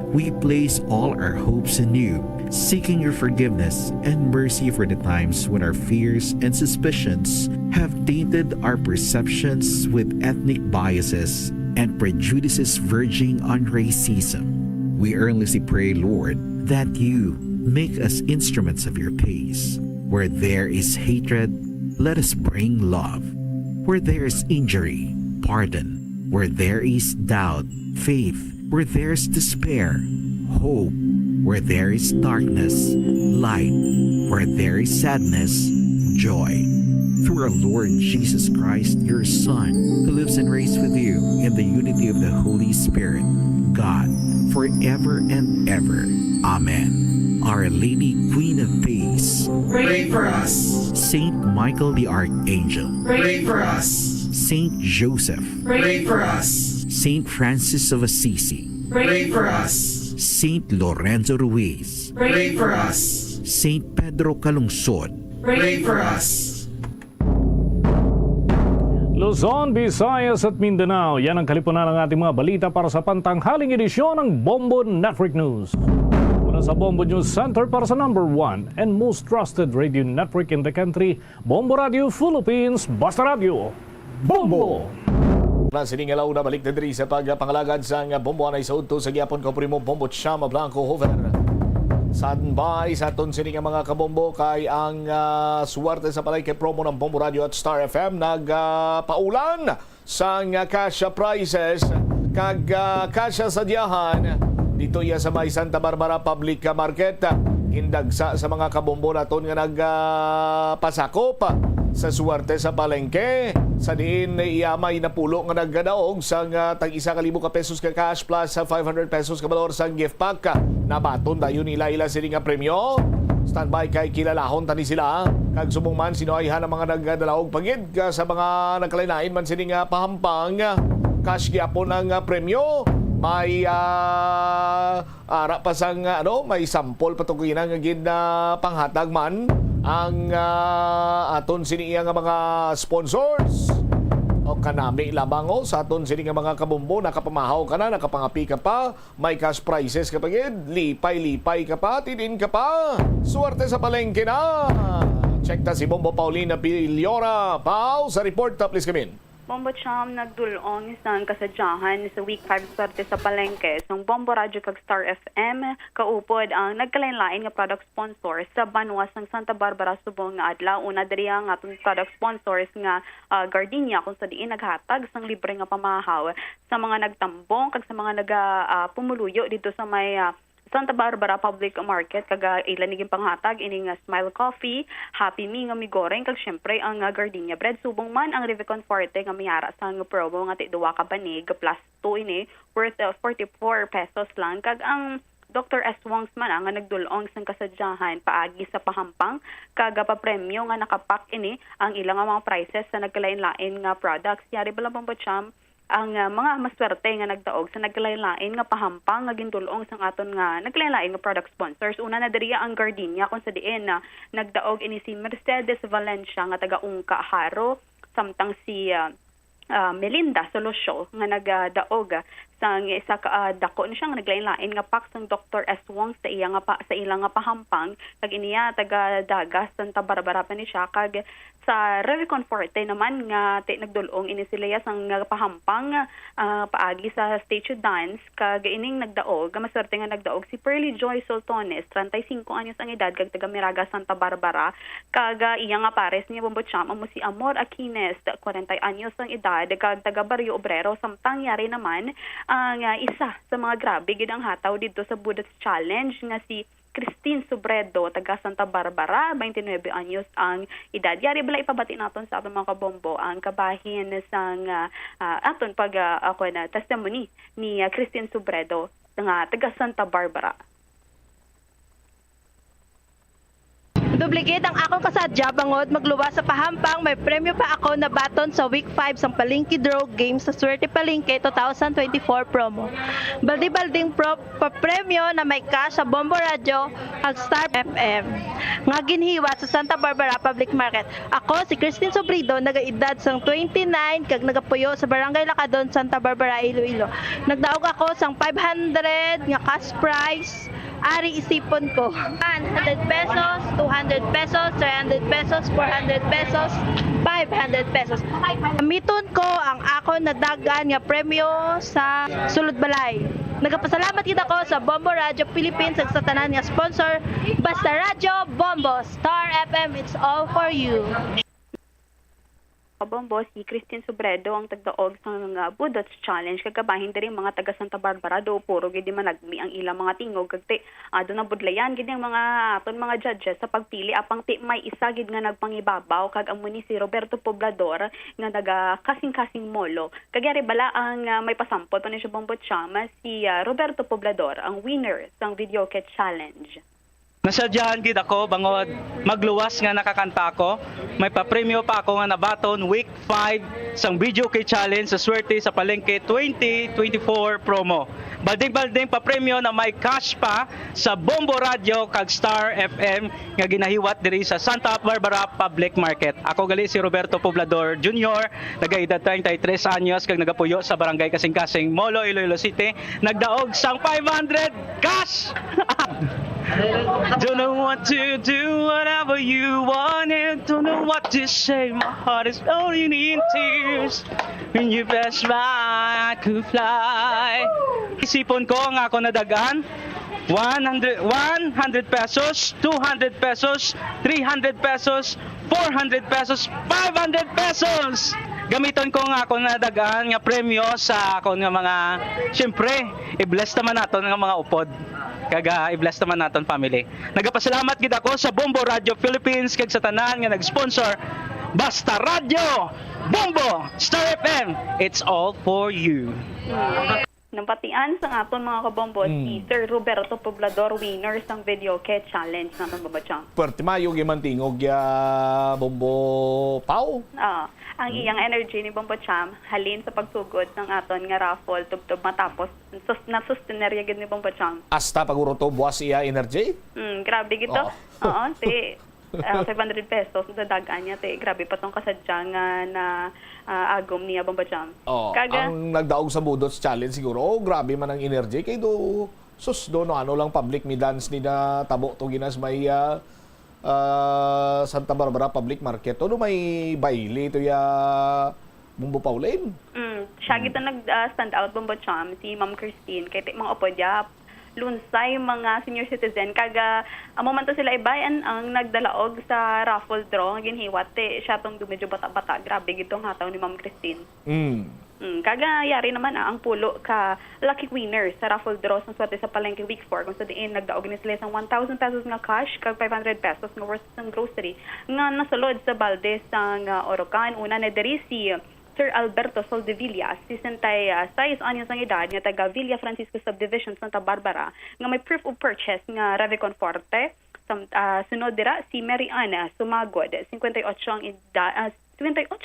We place all our hopes in you, seeking your forgiveness and mercy for the times when our fears and suspicions have tainted our perceptions with ethnic biases and prejudices verging on racism. We earnestly pray, Lord, that you make us instruments of your peace. Where there is hatred, let us bring love. Where there is injury, pardon. Where there is doubt, faith. Where there is despair, hope. Where there is darkness, light. Where there is sadness, joy. Through our Lord Jesus Christ, your Son, who lives and reigns with you in the unity of the Holy Spirit, God, forever and ever. Amen. Our Lady, Queen of Peace, Pray for us. Saint Michael the Archangel, Pray for us. Saint Joseph, Pray for us. Saint Francis of Assisi, Pray for us. Saint Lorenzo Ruiz, Pray for us. Saint Pedro Calungsod, Pray for us. Luzon, Visayas at Mindanao. Yan ang kalipunan ng ating mga balita para sa pantanghaling edisyon ng Bombo Network News. Mula sa Bombo News Center para sa number 1 and most trusted radio network in the country, Bombo Radio Philippines, Basta Radio, Bombo! Na siningalaw na balik na diri sa pagpangalagad sa Bombo anay sa udto sa gyapon ko primo Bombo Chama Blanco Hover. Standby sa aton sini nga mga kabombo kay ang suwerte sa palay kay promo ng Bombo Radio at Star FM nagpaulan sa kasya prices kag kasya sadyahan dito iya sa may Santa Barbara Public Market. Hindagsa sa mga kabombo naton nga nagpasakop sa suwerte sa palengke sa diin iyamay na pulo nga naggadaog sa tag 1,000 ka pesos ka cash plus sa 500 pesos ka valor sa gift pack nabaton dayon nila sini nga premyo. Standby kay kilalahon tani sila kag sumungman sinuayhan ang mga nagdalaog pagid sa mga nagkalain man sini nga pahampang cash gyapon ang premyo. May ara pa sang may sample patuginan nga gid na panghatag man ang aton sini nga mga sponsors o kanami lamang sa aton sini nga mga kabombo nakapamahaw ka na nakapangapi ka pa may cash prizes ka pagid lipay ka pa tidin ka pa suwerte sa palengke na. Check ta si Bombo Paulina Piliora Pau sa report please come in. Bombo Cham nagdulong isang kasadyahan sa week 5 swerte sa palengke sang Bombo Radio kag Star FM kaupod ang nagkalain-lain nga product sponsors sa banwas ng Santa Barbara Subong nga adlaw una diri ang atong product sponsors nga Gardenia kung sa diin naghatag sang libre nga pamahaw sa mga nagtambong kag sa mga pumuluyo dito sa may Santa Barbara Public Market kag ilan niging panghatag ining Smile Coffee, Happy Me nga migoreng kag syempre ang Gardenia bread subong man ang Revicon Forte nga miyara sa promo nga ti 2 ka banig plus 2 ini worth 44 pesos lang kag ang Dr. S. Wong's man nga nagdulong sang kasadyahan paagi sa pahampang kag papremyo nga nakapak ini ang ilang mga prices sa nagkalain-lain nga products. Yari bala Bombo Cham ang mga maswerte nga nagdaog sa nagkalain-lain nga pahampang nga gindulong sang aton nga nagkalain-lain nga product sponsors. Una na diriya ang Gardenia kung sa diin na nagdaog ini si Mercedes Valencia nga taga-Ungka Haro samtang si Melinda Solosyo nga nagdaog sang isa ka dako ni siya nga naglain-lain nga pack sang Dr. S. Wong sa iya nga sa ilang nga pahampang kag iniya taga Dagas Santa Barbara pa ni siya kag sa Revicon Forte naman nga nagdulong ini sila sang pahampang paagi sa stage dance kag ining nagdaog maswerte nga nagdaog si Pearly Joy Soltones 35 anyos ang edad kag taga Miraga Santa Barbara kag iya nga pares niya Bombo Cham amo si Amor Aquines 40 anyos ang edad kag taga Barrio Obrero samtang yari naman ang isa sa mga grabe gid ang hataw dito sa Buddhist Challenge nga si Christine Subredo, taga Santa Barbara, 29 anyos ang edad. Yari bala ipabati naton sa atong mga kabombo ang kabahin sang aton testimony ni Christine Subredo nga taga Santa Barbara. Duplicate ang akong kasadya bangod magluwa sa pahampang may premyo pa ako na baton sa week 5 sang Palengke Draw Games sa Swerte Palengke 2024 promo. Baldi-balding premyo na may cash sa Bombo Radio at Star FM. Nga ginhiwa sa Santa Barbara Public Market. Ako si Christine Sobrido nagaedad sang 29 kag nagapuyo sa Barangay Lacadon, Santa Barbara, Iloilo. Nagdaog ako sang 500 nga cash prize. Ari isipon ko. 100 pesos, 200 pesos, 300 pesos, 400 pesos, 500 pesos. Gamiton ko ang ako na dagan nga premyo sa sulod balay. Nagapasalamat kita ko sa Bombo Radio Philippines sa tanan nga sponsor. Basta Radio Bombo, Star FM, it's all for you. Kabombo, si Christine Sobredo ang tagdaog sa mga Budots Challenge kagabahin diri mga taga Santa Barbara do puro gid managmi ang ilang mga tingog kagti ado na budlayan gid ang mga aton mga judges sa pagpili apang ti may isa gid nga nagpangibabaw kag amo ni si Roberto Poblador nga naga kasing-kasing molo kagari bala ang may pasampol pa ni siya Bombo Chama si Roberto Poblador ang winner sang Video Cat Challenge. Nasadyahan gid ako bangod magluwas nga nakakanta ko. May papremyo pa ako nga nabaton week 5 sang Video Kay Challenge sa swerte sa Palengke 2024 promo. Balding-balding papremyo na may cash pa sa Bombo Radio kag Star FM nga ginahiwat diri sa Santa Barbara Public Market. Ako gali si Roberto Poblador Jr. nagaedad 33 anyos kag nagapuyo sa Barangay Kasing-Kasing, Molo, Iloilo City. Nagdaog sang 500 cash. Don't know what to do, whatever you wanted. Don't know what to say, my heart is only in tears. When you pass by, I could fly. Isipon ko nga ako nadagan 100 pesos, 200 pesos, 300 pesos, 400 pesos, 500 pesos. Gamiton ko nga ako nadagan nga premyo sa ako nga mga, syempre, i-bless naman nato nga mga upod. Kaga i-bless naman naton family. Nagapasalamat gid ako sa Bombo Radio Philippines kag sa tanan nga nag-sponsor. Basta Radio Bombo Star FM, it's all for you. Nampatian sa aton mga kabombo si Sir Roberto Poblador winner sang Video Cat Challenge naman babachang. Pertimayo gimantingog ya Bombo Pau. Ang iyang energy ni Bombo Cham halin sa pagsugod ng aton nga raffle tubtob matapos nasustenerya gid ni Bombo Cham. Hasta paguroto buwas iya energy? Grabe gito. Oo, ti 500 pesos dadagan niya ti grabe pa tong kasadya nga na agom niya Bombo Cham. Ang nagdaog sa Budots Challenge siguro, grabe man ang energy kay do sus do no ano lang public mi dance ni na tabo to ginas may Santa Barbara Public Market. Ano may baile ito ya Bombo Pauline? Siya kita nag-stand out Bombo Cham, si Ma'am Christine. Kaya mga opodya, lunsay mga senior citizen. Kaga, moment to sila ibayan ang nagdalaog sa raffle draw. Ginhiwat, siya itong medyo bata-bata. Grabe gitong hataw ni Ma'am Christine. Kaga yari naman ang pulo ka lucky winner sa raffle draw sa swerte sa Palengke Week 4 kung sa diin nagdaog ni sila sang 1,000 pesos nga cash kag 500 pesos nga worth ng grocery nga nasulod sa balde sang Orocan. Una na diri si Sir Alberto Soldevilla, 66 anyos ang edad nga taga Villa Francisco Subdivision Santa Barbara nga may proof of purchase nga Revicon Forte. Sunod dira si Mary Ana Sumagod, 58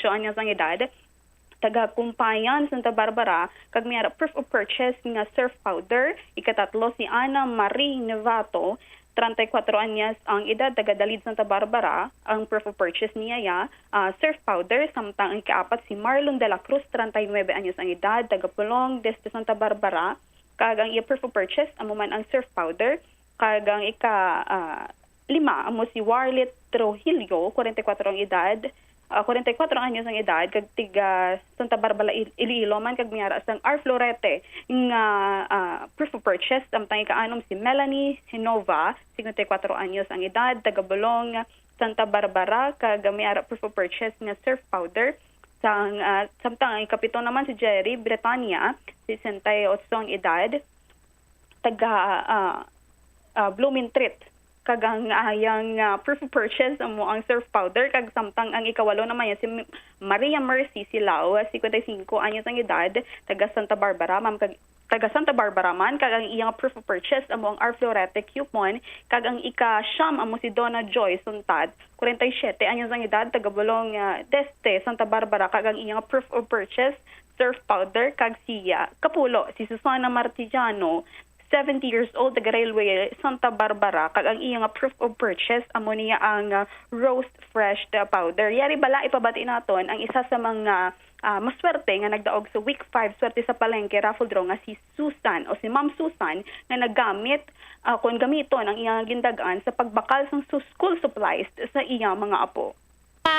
anyos ang edad taga Kumpayan, Santa Barbara, kag may proof of purchase nga surf powder. Ikatatlo si Ana Marie Nevato, 34 anyos ang edad, taga Dalid, Santa Barbara. Ang proof of purchase niya surf powder. Samtang ang ikaapat si Marlon de la Cruz, 39 anyos ang edad, taga Pulong, Deste, Santa Barbara. Kag ang iya proof of purchase, amo man ang surf powder. Kag ang lima, amo si Warlit Trujillo, 44 ang edad, 44 anyos ang edad kag tiga Santa Barbara Iloilo man kag miyara sang R Florete nga proof of purchase samtang ikaanom si Melanie Hinova 54 anyos ang edad taga Bolong Santa Barbara kag miyara proof of purchase nga surf powder sang samtang ikapito naman si Jerry Bretania 68 ang edad taga Blooming Treat kagang ayang proof of purchase amo ang surf powder kag samtang ang ikawalo naman yan si Maria Mercy Silao 55 anyos ang edad taga Santa Barbara taga Santa Barbara man kag ang iyang proof of purchase amo ang R Florete coupon kag ang ika-siyam amo si Donna Joy Suntad 47 anyos ang edad taga Bolong Deste Santa Barbara kag ang iyang proof of purchase surf powder kag siya kapulo si Susana Martillano 70 years old, taga Railway, Santa Barbara, kag ang iyang proof of purchase, amo niya ang roast fresh powder. Yari bala, ipabati naton ang isa sa mga maswerte nga nagdaog sa week 5, swerte sa Palengke, raffle draw nga si Susan o si Ma'am Susan na naggamit, kung gamiton ang iyang gindagaan sa pagbakal sa school supplies sa iyang mga apo.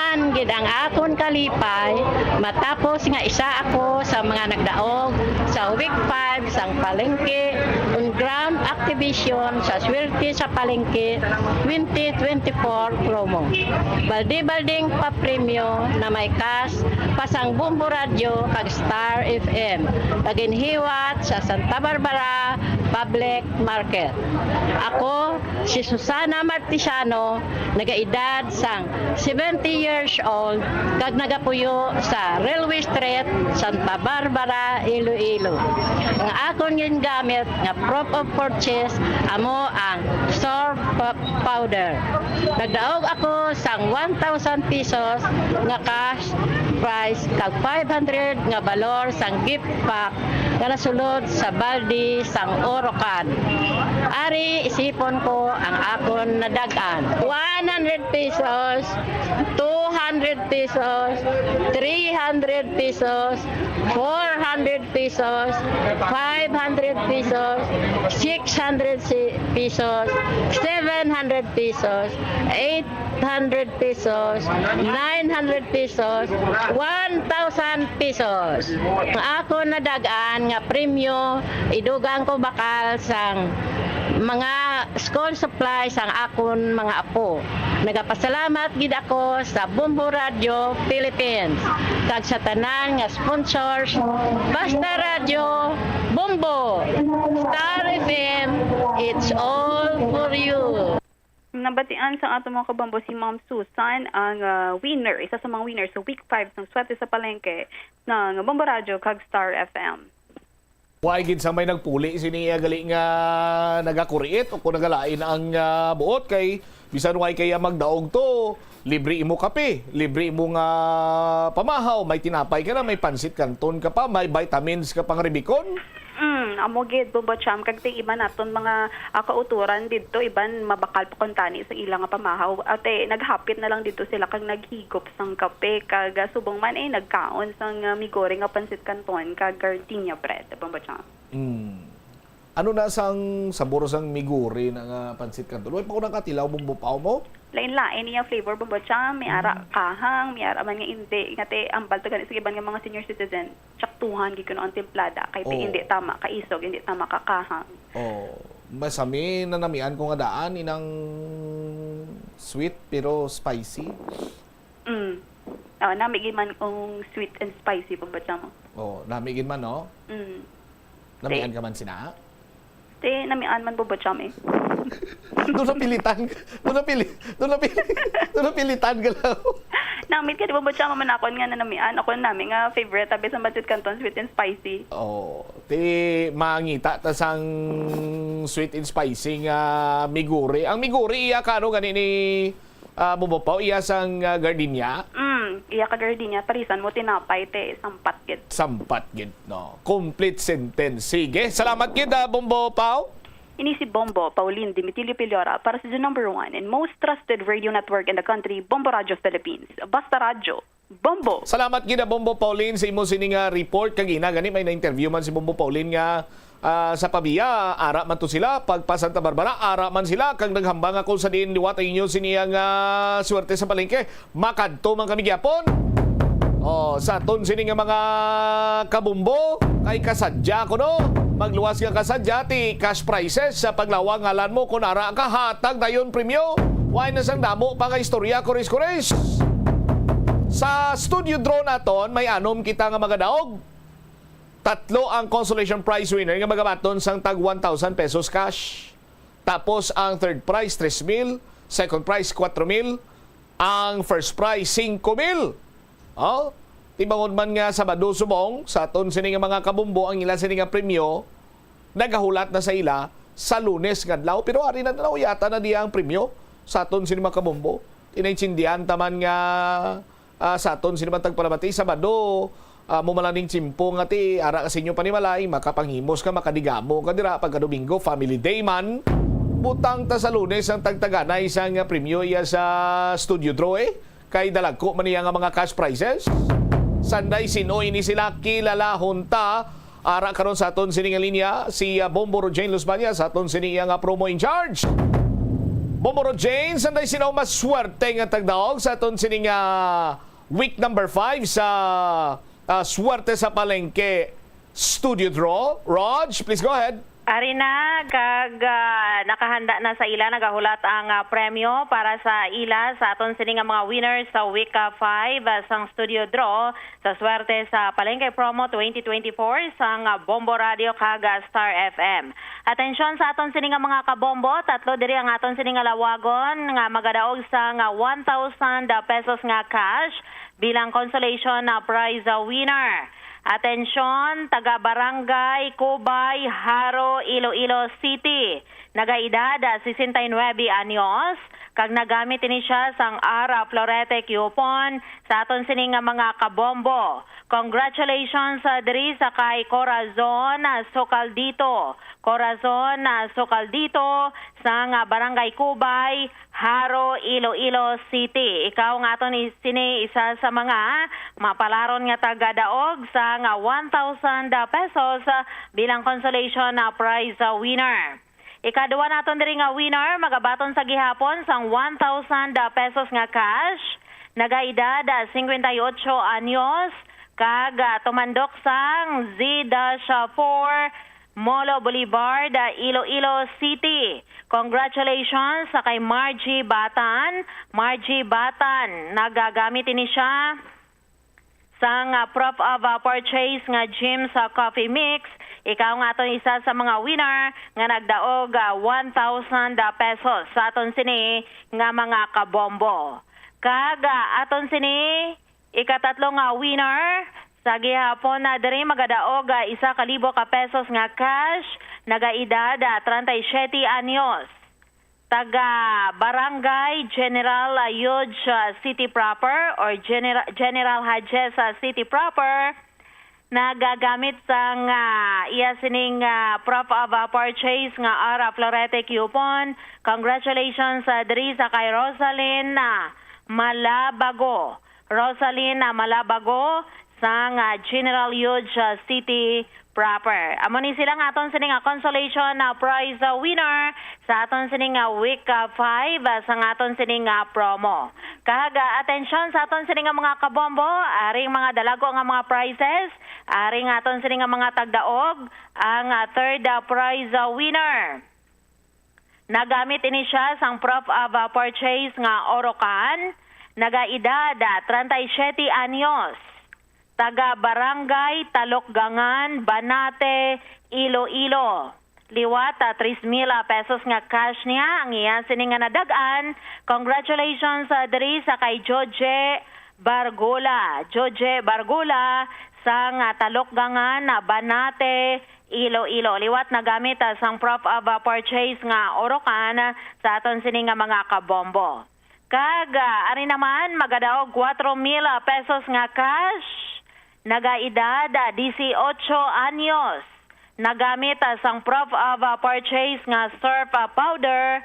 Human gid ang akon kalipay matapos nga isa ako sa mga nagdaog sa week 5 sang palengke on ground activation sa Swerte sa Palengke 2024 promo. Baldi-balding pa premyo na may cash pasang Bumbo Radio kag Star FM paginhiwat sa Santa Barbara Public Market. Ako si Susana Martisiano, nagaedad sang 70 years old kag nagapuyo sa Railway Street, Santa Barbara, Iloilo. Ang akon gingamit nga proof of purchase amo ang store powder. Nagdaog ako sang 1,000 pesos nga cash price kag 500 nga balor sang gift pack nga nasulod sa baldi sang Orocan. Ari isipon ko ang akon nadagan. 100 pesos, 200 pesos, 300 pesos, 400 pesos, 500 pesos, 600 pesos, 700 pesos, 800 pesos, 900 pesos, 1,000 pesos. Ang ako nadagaan nga premyo, idugang ko bakal sang mga school supplies ang akon mga apo. Nagapasalamat gid ako sa Bumbo Radio Philippines kag sa tanan nga sponsors Basta Radio, Bumbo, Star FM, it's all for you. Nabatian sa ato mga kabambo si Ma'am Susan ang winner, isa sa mga winners sa week 5 ng Swerte sa Palengke ng Bumbo Radio kag Star FM. Why gid sa may nagpuli siniya gali nga nagakuriit o kung nagalain ang buot kay bisan way kaya magdaog to, libre imo kape, libre imo nga pamahaw, may tinapay ka na, may pansit kanton ka pa, may vitamins ka pang Ribicon. Amo gid Bumbo Cham kag tay iba naton mga kauturan didto iban mabakal pa kontani sa ilang nga pamahaw. Ate naghapit na lang dito sila kag naghigop sang kape kag subong man nagkaon sang migore nga pansit kanton kag gardenia bread Bumbo Cham. Ano na sang sabor sang miguri na nga pansit kanton? Way pa ko nang katilaw Bumbo Pao mo? Lain-lain niya flavor Bumbo Cham, may ara kahang, may ara man nga hindi. Ngate ambal to ganit sa iban nga mga senior citizen, tsaktuhan gid kuno ang templada kay hindi tama ka isog, hindi tama ka kahang. Masami na namian ko nga daan inang sweet pero spicy. Namigin man ang sweet and spicy Bumbo Cham. Namigin man no? Namian ka man sina? Namian man Bumbo Cham eh. Doon napilitan ka lang. Namit ka, di ba ba siya mamanakon nga na namian? Ako namin nga favorite, tabi sa Batid Canton, sweet and spicy. Mangita, tas ang sweet and spicy nga miguri. Ang miguri, iya ka, gani ni Bubopaw, iya sang gardenia? Iya ka gardenia, parisan mo, tinapay, sampat gid. Sampat gid, no. Complete sentence. Sige, salamat gid, Bubopaw. Ini si Bombo Pauline Dimitilio Piliora para sa the number 1 and most trusted radio network in the country, Bumbo Radio Philippines. Basta Radio, Bombo. Salamat gid Bombo Pauline sa imo sining report kag ina gani may na-interview man si Bombo Pauline nga sa Pabia, ara man to sila pagpa Santa Barbara, ara man sila kag naghambang ako sa diin liwat inyo siniyang Swerte sa Palengke. Makadto man kami gyapon. Sa aton sining mga kabumbo kay kasadya ko no. Magluwas ka kasadya ti cash prices sa paglawang ngalan mo kung ara ka hatag dayon premyo. Why na sang damo pa nga istorya kuris-kuris. Sa studio draw naton may anom kita nga mga daog. 3 ang consolation prize winner nga magabaton sang tag 1,000 pesos cash. Tapos ang third prize 3,000, second prize 4,000, ang first prize 5,000. Tibangon man nga Sabado subong sa aton sini nga mga kabumbo ang ila sini nga premyo nagahulat na sa ila sa Lunes ngadlaw pero ari na daw yata na diya ang premyo sa aton sini mga kabumbo. Inaintindihan taman nga sa aton sini man tagpalabati Sabado mumalaning tsimpo nga ti ara kasi inyo panimalay makapanghimos ka makadigamo ka dira pagka Domingo family day man butang ta sa Lunes ang tagtaganay isang premyo iya sa studio draw kay dalagko man niya nga mga cash prizes. Sanday sinoy ni sila kilala hunta ara karon sa aton sining linya si Bombo Rojain Luzbanya sa aton sining nga promo in charge. Bomboro Jane, sanday sinaw mas swerte nga tagdaog sa aton sining week number 5 sa swerte sa palengke studio draw. Rog, please go ahead. Ari na, nakahanda na sa ila, nagahulat ang premyo para sa ila sa aton sining mga winners sa week 5 sang studio draw sa swerte sa Palengke Promo 2024 sang Bombo Radio kag Star FM. Atensyon sa aton sining mga kabombo, tatlo diri ang aton sining lawagon nga magadaog sang 1,000 pesos nga cash bilang consolation na prize winner. Atensyon, taga Barangay Cubay, Haro, Iloilo City. Nagaedad 69 anyos, kag nagamit ini siya sang Ara Florete Coupon sa aton sining mga kabombo. Congratulations diri sa kay Corazon Socaldito. Corazon Socaldito sang Barangay Cubay, Haro, Iloilo City. Ikaw nga aton sini isa sa mga mapalaron nga taga-daog sa 1,000 pesos bilang consolation prize winner. Ikaduwa naton diri nga winner magabaton sa gihapon sang 1,000 pesos nga cash. Nagaedad 58 anyos kag tumandok sang Z-4 Molo Boulevard, Iloilo City. Congratulations sa kay Margie Batan. Margie Batan, nagagamit ini siya sang proof of purchase nga Jim's Coffee Mix. Ikaw nga aton isa sa mga winner nga nagdaog 1,000 pesos sa aton sini nga mga kabombo. Kag aton sini ikatatlo nga winner sa gihapon na diri magadaog 1,000 ka pesos nga cash, nagaedad 37 anyos. Taga Barangay General Ayod City Proper or General Hadjes City Proper, nagagamit sang iya sining proof of purchase nga Ara Florete Coupon. Congratulations diri sa kay Rosalyn Malabago. Rosalyn Malabago sang General Yuj City Proper. Amo ni sila nga aton sining consolation prize winner sa aton sining week 5 sa aton sining promo. Kahaga atensyon sa aton sining mga kabombo, aring mga dalago nga mga prizes, aring aton sining mga tagdaog, ang third prize winner. Nagamit ini siya sang proof of purchase nga Orocan, nagaedad 37 anyos. Taga Barangay Talokgangan, Banate, Iloilo. Liwat 3,000 pesos nga cash niya ang iya sining nga nadagan. Congratulations diri sa kay Joje Bargola. Joje Bargola sang Talokgangan, Banate, Iloilo. Liwat nagamit sang proof of purchase nga Orocan sa aton sining nga mga kabombo. Kaga ari naman magadaog 4,000 pesos nga cash. Nagaedad 18 anyos. Nagamit sang proof of purchase nga surf powder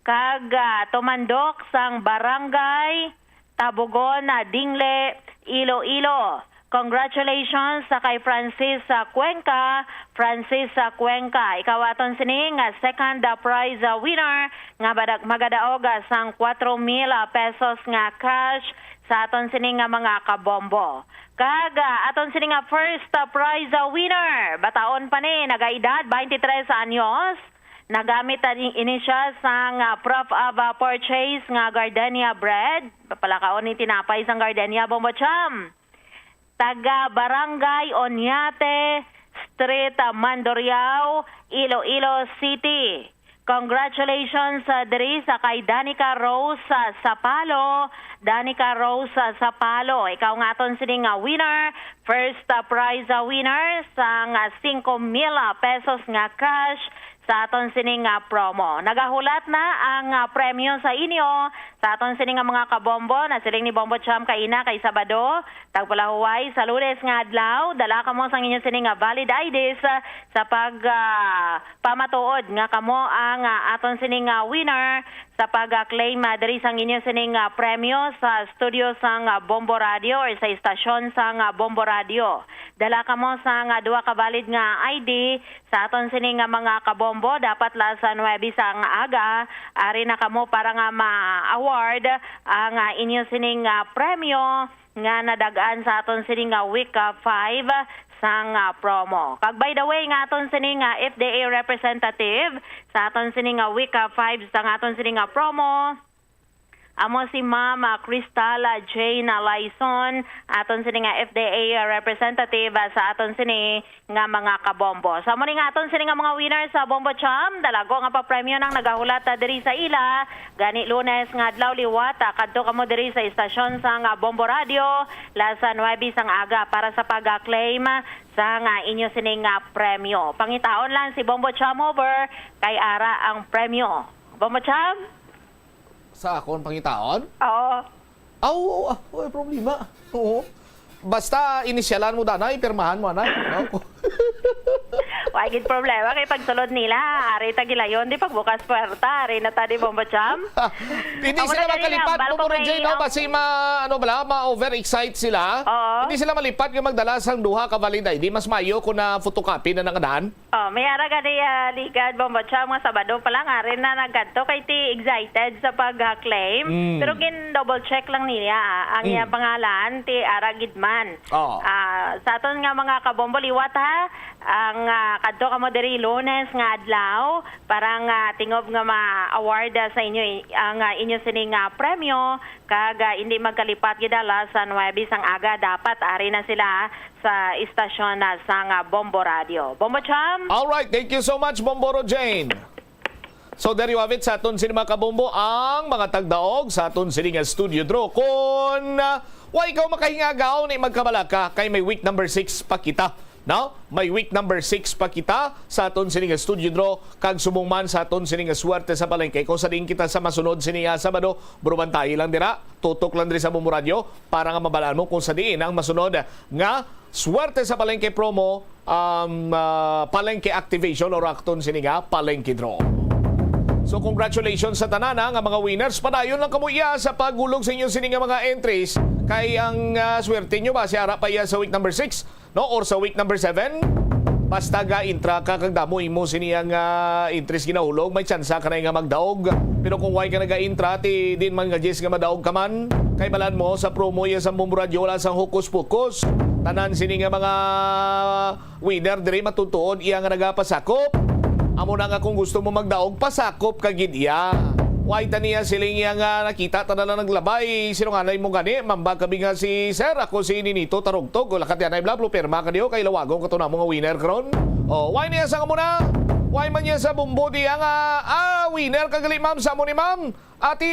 kag tumandok sang Barangay Tabugon, Dingle, Iloilo. Congratulations sa kay Francis Cuenca. Francis Cuenca, ikaw aton sining second prize winner nga magadaog sang 4,000 pesos nga cash sa aton sining mga kabombo. Kaga aton sining first prize winner, bataon pa ni, nagaedad 23 anyos. Nagamit ini siya sang proof of purchase nga Gardenia bread. Papalakaon ni tinapay sang Gardenia Bombo Cham. Taga Barangay Onyate Street, Mandurriao, Iloilo City. Congratulations diri sa kay Danica Rose Sapalo. Danica Rose Sapalo, ikaw nga aton sining winner, first prize winner sang 5,000 pesos nga cash sa aton sining promo. Nagahulat na ang premyo sa inyo sa aton sining mga kabombo na siling ni Bombo Cham kaina kay Sabado, tagpalahuway sa Lunes nga adlaw, dala kamo sang inyo sining valid IDs sa pag pamatuod nga kamo ang aton sining winner sa pag-claim diri sang inyo sining premyo sa studio sang Bombo Radio or sa istasyon sang Bombo Radio. Dala ka mo sang duha ka valid nga ID sa aton sining mga kabombo, dapat la sa 9 sang aga ari na kamo para nga ma-award ang inyo sining premyo nga nadagaan sa aton sining week 5 sang promo. Kag by the way nga aton sining FDA representative sa aton sining week 5 sang aton sining promo, amo si Ma'am Crystal Jane Laison, aton sini nga FDA representative sa aton sini nga mga kabombo. Sa muni nga aton sini nga mga winners sa Bombo Cham, dalago nga pa-premyo nang nagahulat diri sa ila. Gani Lunes nga adlaw liwat, kadto kamo diri sa istasyon sa nga Bombo Radio, lasa 9 sang aga para sa pag-claim sa nga inyo sini nga premyo. Pangitaon lang si Bombo Cham over kay ara ang premyo. Bombo Cham? Sa akong pangitaon? Oo. May problema. Oo. Basta inisyalan mo danay, pirmahan mo anay. No? Why gid problema kay pagsulod nila, ari ta gilayon di pagbukas puwerta, ari na ta di Bombo Cham. Hindi sila makalipat mo Jay, no? Kasi ma-overexcite sila. Hindi sila malipat yung magdala sang duha ka valid ID. Mas mayo kung na photocopy na nangadaan. May ara gani ligad Bombo Cham nga Sabado pa lang ari na nagkadto kay ti excited sa pag-claim. Pero gin double check lang niya ang iya pangalan ti Ara Gidman. Sa aton nga mga kabombo liwat ha, ang kadto ka mo diri Lunes nga adlaw para nga tingob nga ma-award sa inyo ang inyo sining premyo kag hindi magkalipat gidala sa 9 sang aga, dapat ari na sila sa istasyon sang Bombo Radio. Bombo Cham? Alright, thank you so much Bomboro Jane. So there you have it sa aton sini mga kabombo ang mga tagdaog sa aton sini nga studio draw. Kung wa ikaw makahingagaw ni magkabalaka kay may week number 6 pa kita. Now, may week number 6 pa kita sa aton sining studio draw kag sumungman sa aton sining swerte sa palengke. Kung sa din kita sa masunod sining Sabado, burubantayi lang dira, tutok lang diri sa Bombo Radio para nga mabalaan mo kung sa diin ang masunod nga swerte sa palengke promo, palengke activation or aton sining palengke draw. So congratulations sa tanana nga mga winners. Padayon lang kamo iya sa pagulog sa inyo sining mga entries kay ang swerte nyo ba si ara pa iya sa week number 6 no or sa week number 7. Basta ga intra ka kag damo imo siniyang entries ginahulog, may tsansa ka na nga magdaog. Pero kung way ka naga-intra ti din man nga yes nga madaog ka man, kay balan mo sa promo iya sa Bombo Radio wala sang hokus-pokus. Tanan sini nga mga winner diri matutuon iya nga nagapasakop. Amo na nga kung gusto mo magdaog, pasakop ka gid iya. Why taniya siling iya nga nakita ta na lang naglabay. Sino nga na mo gani? Mambag kami nga si Sir. Ako si Ninito Tarugtog. O lakat yan ay blablo. Perma ka diyo kay lawagong katuna mga winner kron. O, why niya sa nga muna? Why man niya sa Bombo diya nga winner kagali ma'am sa mo ni ma'am. Ati,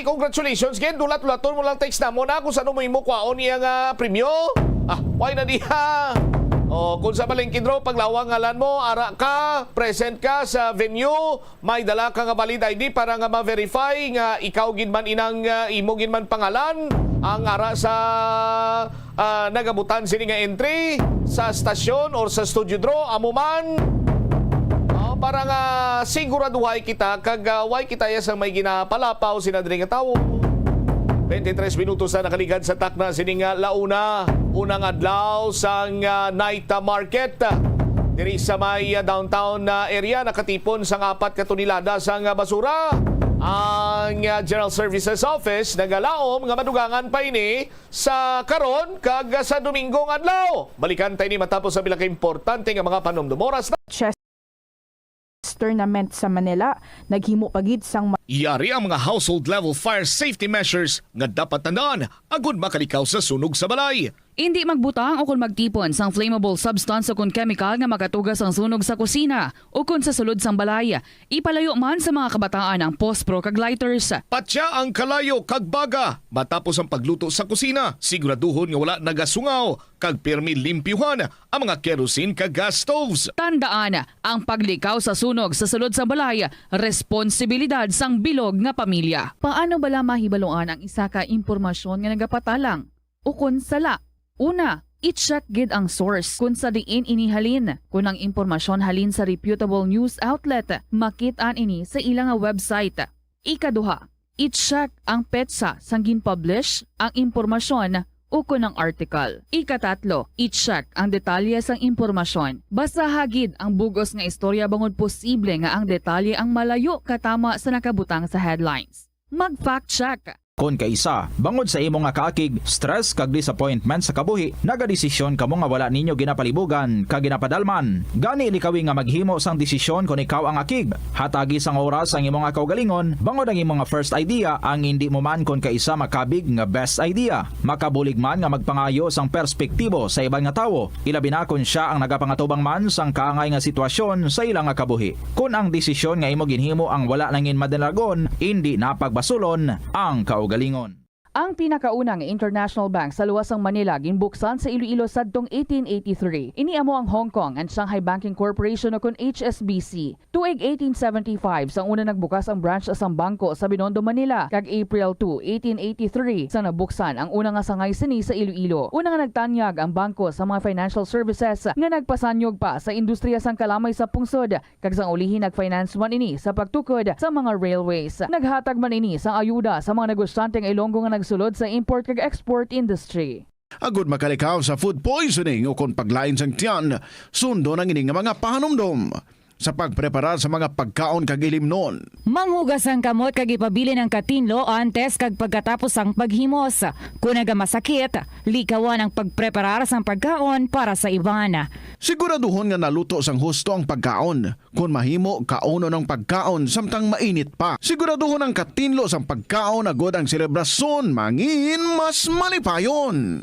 congratulations. Gen, dulat-dulaton mo lang text na mo na kung saan mo imo kwaon niya nga premyo. Why na diya? O, kung sa palengke draw, paglawang ngalan mo, ara ka, present ka sa venue, may dala ka nga valid ID para nga ma-verify nga ikaw ginman inang imo ginman pangalan, ang ara sa nagabutan sini nga entry sa stasyon or sa studio draw, amo man. Para nga siguraduhay kita, kag way kita ya sa may ginapalapaw sinadring nga tawo. 23 minutos na nakaligad sa takna sining launa. Unang adlaw sang night market. Diri sa may downtown area nakatipon sang 4 katonelada sang basura. Ang General Services Office nagalaom nga madugangan pa ini sa karon kag sa Domingong adlaw. Balikan tayo ni matapos sa bilang importante nga mga panumdumoras na tournament sa Manila, naghimo pagid sang Iyari ang mga household level fire safety measures nga dapat tandaan agud makalikaw sa sunog sa balay. Hindi magbutang o kung magtipon sang flammable substance o kung chemical nga makatugas ang sunog sa kusina o kung sa sulod sang balay. Ipalayo man sa mga kabataan ang pospro kag lighters. Patya ang kalayo kag baga matapos ang pagluto sa kusina. Siguraduhon nga wala nagasungaw kag pirmi limpyuhan ang mga kerosene kag gas stoves. Tandaan, ang paglikaw sa sunog sa sulod sa balay, responsibilidad sang bilog nga pamilya. Paano bala mahibaloan ang isa ka impormasyon nga nagapatalang? O kung sala? Una, i-check gid ang source kung sa diin inihalin. Kung ang impormasyon halin sa reputable news outlet, makit-an ini sa ilang website. Ikaduha, i-check ang petsa sang gin-publish ang impormasyon ukon ng article. Ikatatlo, i-check ang detalye sang impormasyon. Basta hagid ang bugos nga istorya bangod posible nga ang detalye ang malayo katama sa nakabutang sa headlines. Mag-fact check. Kon kaisa, bangod sa imo nga kaakig, stress kag disappointment sa kabuhi, nagadesisyon kamo nga wala ninyo ginapalibugan kag ginapadalman. Gani likawi nga maghimo sang desisyon kon ikaw ang akig. Hatagi sang oras ang imo nga kaugalingon, bangod ang imo nga first idea ang hindi mo man kon kaisa makabig nga best idea. Makabulig man nga magpangayo sang perspektibo sa ibang nga tawo, ilabi na kon siya ang nagapangatubang man sang kaangay nga sitwasyon sa ilang nga kabuhi. Kon ang desisyon nga imo ginhimo ang wala nangin madalagon, hindi napagbasulon ang kaugalingon. Ang pinakaunang international bank sa luwasang Manila ginbuksan sa Iloilo sadtong 1883. Iniamo ang Hong Kong and Shanghai Banking Corporation o kun HSBC. Tuig 1875 sang una nagbukas ang branch sa bangko sa Binondo, Manila. Kag April 2, 1883 sang nabuksan ang una nga sangay sini sa Iloilo. Una nga nagtanyag ang bangko sa mga financial services nga nagpasanyog pa sa industriya sang kalamay sa pungsod. Kag sang ulihin nagfinance man ini sa pagtukod sa mga railways. Naghatag man ini sang ayuda sa mga negosyante nga Ilonggo nga sulod sa import kag export industry. Agud makalikaw sa food poisoning o kon paglain sang tiyan, sundo ng ining mga pahanumdom sa pagpreparar sa mga pagkaon kag ilimnon. Manghugas ang kamot kag ipabili ng katinlo antes kag pagkatapos ang paghimos. Kung nagamasakit, likawan ang pagpreparar sang pagkaon para sa iban. Siguraduhon nga naluto sang husto ang pagkaon. Kung mahimo, kauno ng pagkaon samtang mainit pa. Siguraduhon ang katinlo sang pagkaon agod ang selebrasyon mangin mas malipayon.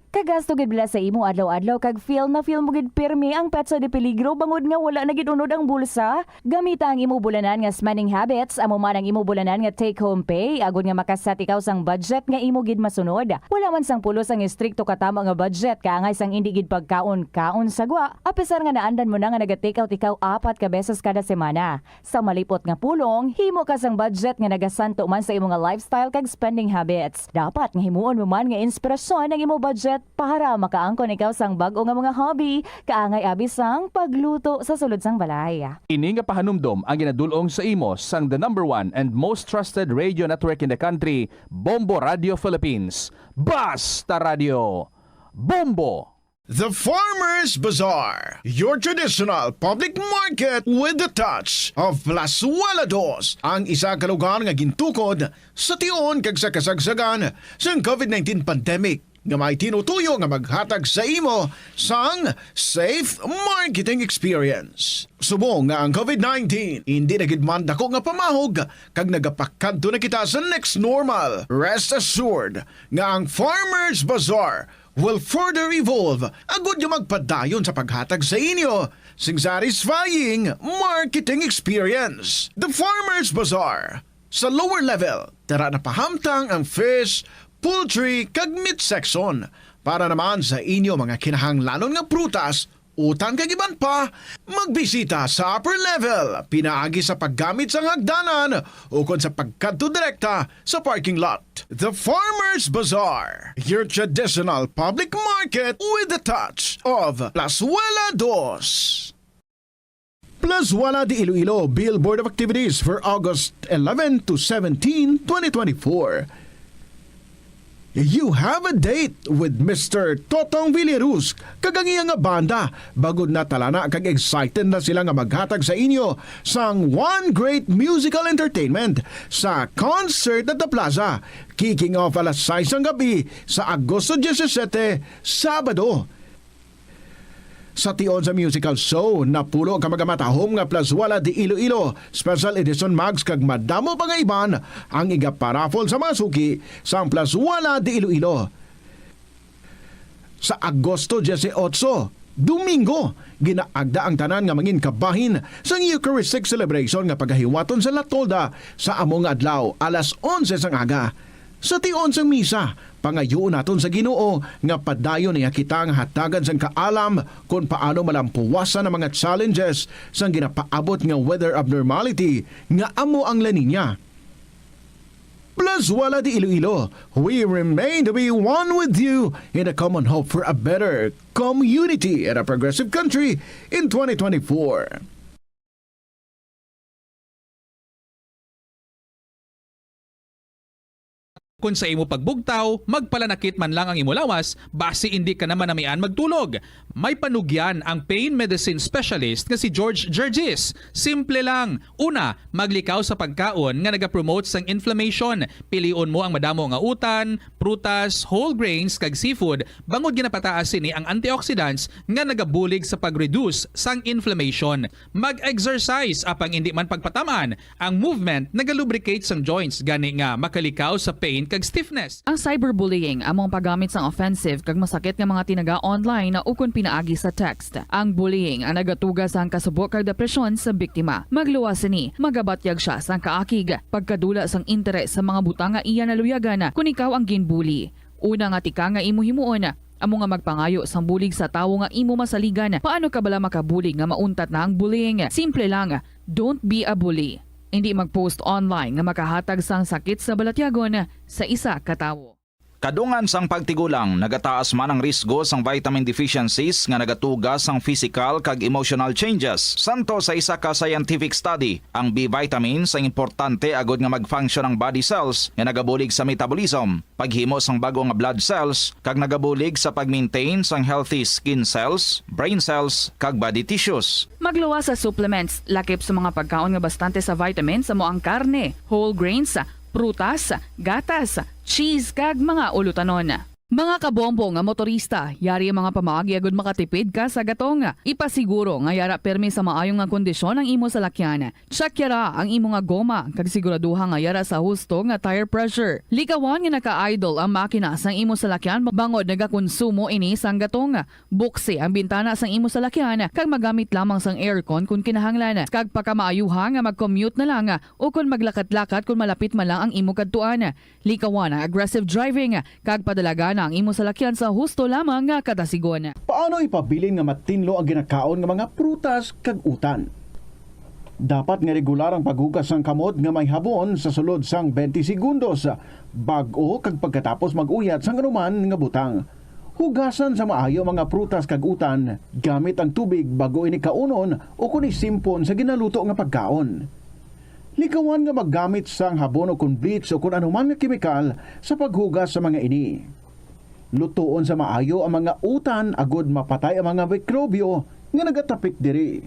Kagasto gid bila sa imo adlaw-adlaw kag feel mo gid pirmi ang petsa de peligro bangod nga wala na gid unod ang bulsa. Gamita ang imo bulanan nga spending habits, amo man ang imo bulanan nga take home pay agud nga makasat ikaw sang budget nga imo gid masunod. Wala man sang pulos ang istrikto katama nga budget kaangay sang indi gid pagkaon sagwa. Apisar nga naandan mo na nga naga-take out ikaw 4 ka beses kada semana. Sa malipot nga pulong, himo ka sang budget nga nagasanto man sa imo nga lifestyle kag spending habits. Dapat nga himuon mo man nga inspirasyon ang imo budget para makaangkon ikaw sang bag-o nga mga hobby, kaangay abis sang pagluto sa sulod sang balay. Ini nga pahanumdom ang ginadulong sa imo sang the #1 and most trusted radio network in the country, Bombo Radio Philippines. Basta Radio Bombo! The Farmers Bazaar, your traditional public market with the touch of Plazuela Dos, ang isa ka lugar nga gintukod sa tion kag sa kasagsagan sa COVID-19 pandemic nga may tinutuyo nga maghatag sa imo sang safe marketing experience. Subong nga ang COVID-19 hindi na gid man dako nga pamahog kag nagapakadto na kita sa next normal. Rest assured nga ang Farmers Bazaar will further evolve agud yung magpadayon sa paghatag sa inyo sing satisfying marketing experience. The Farmers Bazaar. Sa lower level, tara na pahamtang ang fish, poultry kag meat section para naman sa inyo mga kinahanglanon nga prutas, utang kag iban pa, magbisita sa upper level, pinaagi sa paggamit sa hagdanan o kon sa pagkadto direkta sa parking lot. The Farmers Bazaar, your traditional public market with the touch of Plazuela Dos. Plazuela de Iloilo Billboard of Activities for August 11 to 17, 2024. You have a date with Mr. Totong Villaruz kagangiya nga banda bagod na talana kag excited na sila nga maghatag sa inyo sang one great musical entertainment sa concert at the plaza kicking off alas 6 ng gabi sa Agosto 17, Sabado. Sa tion sa musical show, napulo ka magamatahom nga Plazuela de Iloilo Special Edition Mags kag madamo pa nga iban ang igaparafol sa mga suki sa Plazuela de Iloilo. Sa Agosto 18, Domingo, ginaagda ang tanan nga mangin kabahin sa Eucharistic celebration nga pagahiwaton sa Latolda sa among adlaw alas 11 sang aga. Sa tion sang misa, pangayoon naton sa Ginoo nga padayon niya kita nga hatagan sang kaalam kung paano malampuwasan ang mga challenges sang ginapaabot nga weather abnormality nga amo ang La Niña. Plazuela de Iloilo, we remain to be one with you in a common hope for a better community and a progressive country in 2024. Kung sa imo pagbugtaw, magpalanakit man lang ang imo lawas, base hindi ka naman namian magtulog. May panugyan ang pain medicine specialist nga si George Gergis. Simple lang. Una, maglikaw sa pagkaon nga nagapromote sang inflammation. Pilion mo ang madamo nga utan, prutas, whole grains kag seafood bangod ginapataas sini ang antioxidants nga nagabulig sa pag-reduce sang inflammation. Mag-exercise apang hindi man pagpatamaan. Ang movement nagalubricate sang joints gani nga makalikaw sa pain kag stiffness. Ang cyberbullying among paggamit sang offensive kag masakit nga mga tinaga online na ukon pinaagi sa text. Ang bullying ang nagatuga sa kasubok kag depresyon sa biktima. Magluwas ni, magabatyag siya sang kaakig, pagkadula sang interes sa mga butang nga iya naluyagan kung ikaw ang ginbully. Una nga tika nga imo himuon, amo nga magpangayo sang bulig sa tawo nga imo masaligan. Paano ka bala makabulig nga mauntat na ang bullying? Simple lang, don't be a bully. Hindi mag-post online nga makahatag sang sakit sa balatyagon sa isa ka tawo. Kadungan sang pagtigulang, nagataas man ang risgo sang vitamin deficiencies nga nagatuga sang physical kag emotional changes. Santo sa isa ka scientific study, ang B vitamins ang importante agod nga mag-function ang body cells nga nagabulig sa metabolism, paghimo sang bago nga blood cells, kag nagabulig sa pag-maintain sang healthy skin cells, brain cells, kag body tissues. Magluwas sa supplements, lakip sa mga pagkaon nga bastante sa vitamins sa ang karne, whole grains, prutas, gatas, cheese kag mga ulutanon. Mga kabombo nga motorista, yari ang mga pamaagi agud makatipid ka sa gatong. Ipasiguro nga yara permi sa maayong nga kondisyon ang imo salakyan. Check yara ang imo nga goma kag siguraduha nga yara sa husto nga tire pressure. Likawan nga naka-idle ang makina sang imo salakyan bangod nagakonsumo ini sang gatong. Buksi ang bintana sang imo salakyan kag magamit lamang sang aircon kung kinahanglan. Kag pagkamaayuha nga mag-commute na lang o kung maglakat-lakat kung malapit man lang ang imo kadtuan. Likawan ang aggressive driving kag padalagan ang imo salakyan sa husto lamang nga kadasigon. Paano ipabilin nga matinlo ang ginakaon nga mga prutas kag utan? Dapat nga regular ang paghugas ng kamot nga may habon sa sulod sang 20 segundos bag-o kag pagkatapos mag-uyat sang anuman nga butang. Hugasan sa maayo mga prutas kag utan gamit ang tubig bago ini kaunon o kun isimpon sa ginaluto nga pagkaon. Likawan nga maggamit sang habon o kun bleach o kun anuman nga kemikal sa paghugas sa mga ini. Lutuon sa maayo ang mga utan agod mapatay ang mga mikrobyo nga nagatapik diri.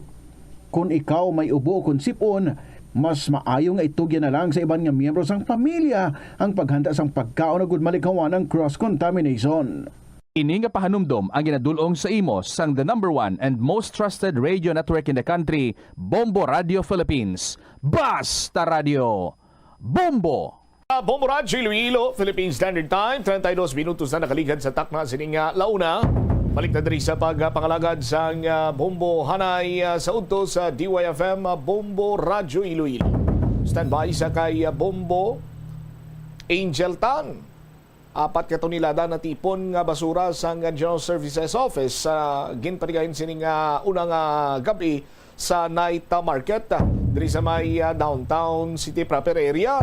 Kung ikaw may ubo o kung sipon, mas maayo nga itugyan na lang sa iban nga miyembro sang pamilya ang paghanda sang pagkaon agud malikawan ang cross-contamination. Ini nga pahanumdom ang ginadulong sa imo sang the #1 and most trusted radio network in the country, Bombo Radio Philippines. Basta Radio! Bombo! Bombo Radio Iloilo, Philippine Standard Time, 32 minutos na nakaligad sa takna sining launa. Balik na diri sa pagpangalagad sa Bombo Hanay sa udto sa DYFM Bombo Radio Iloilo. Standby sa kay Bombo Angel Tan. 4 katonelada na tipon nga basura sa General Services Office sa ginpatigayon sining unang gabi sa night market diri sa may downtown city proper area.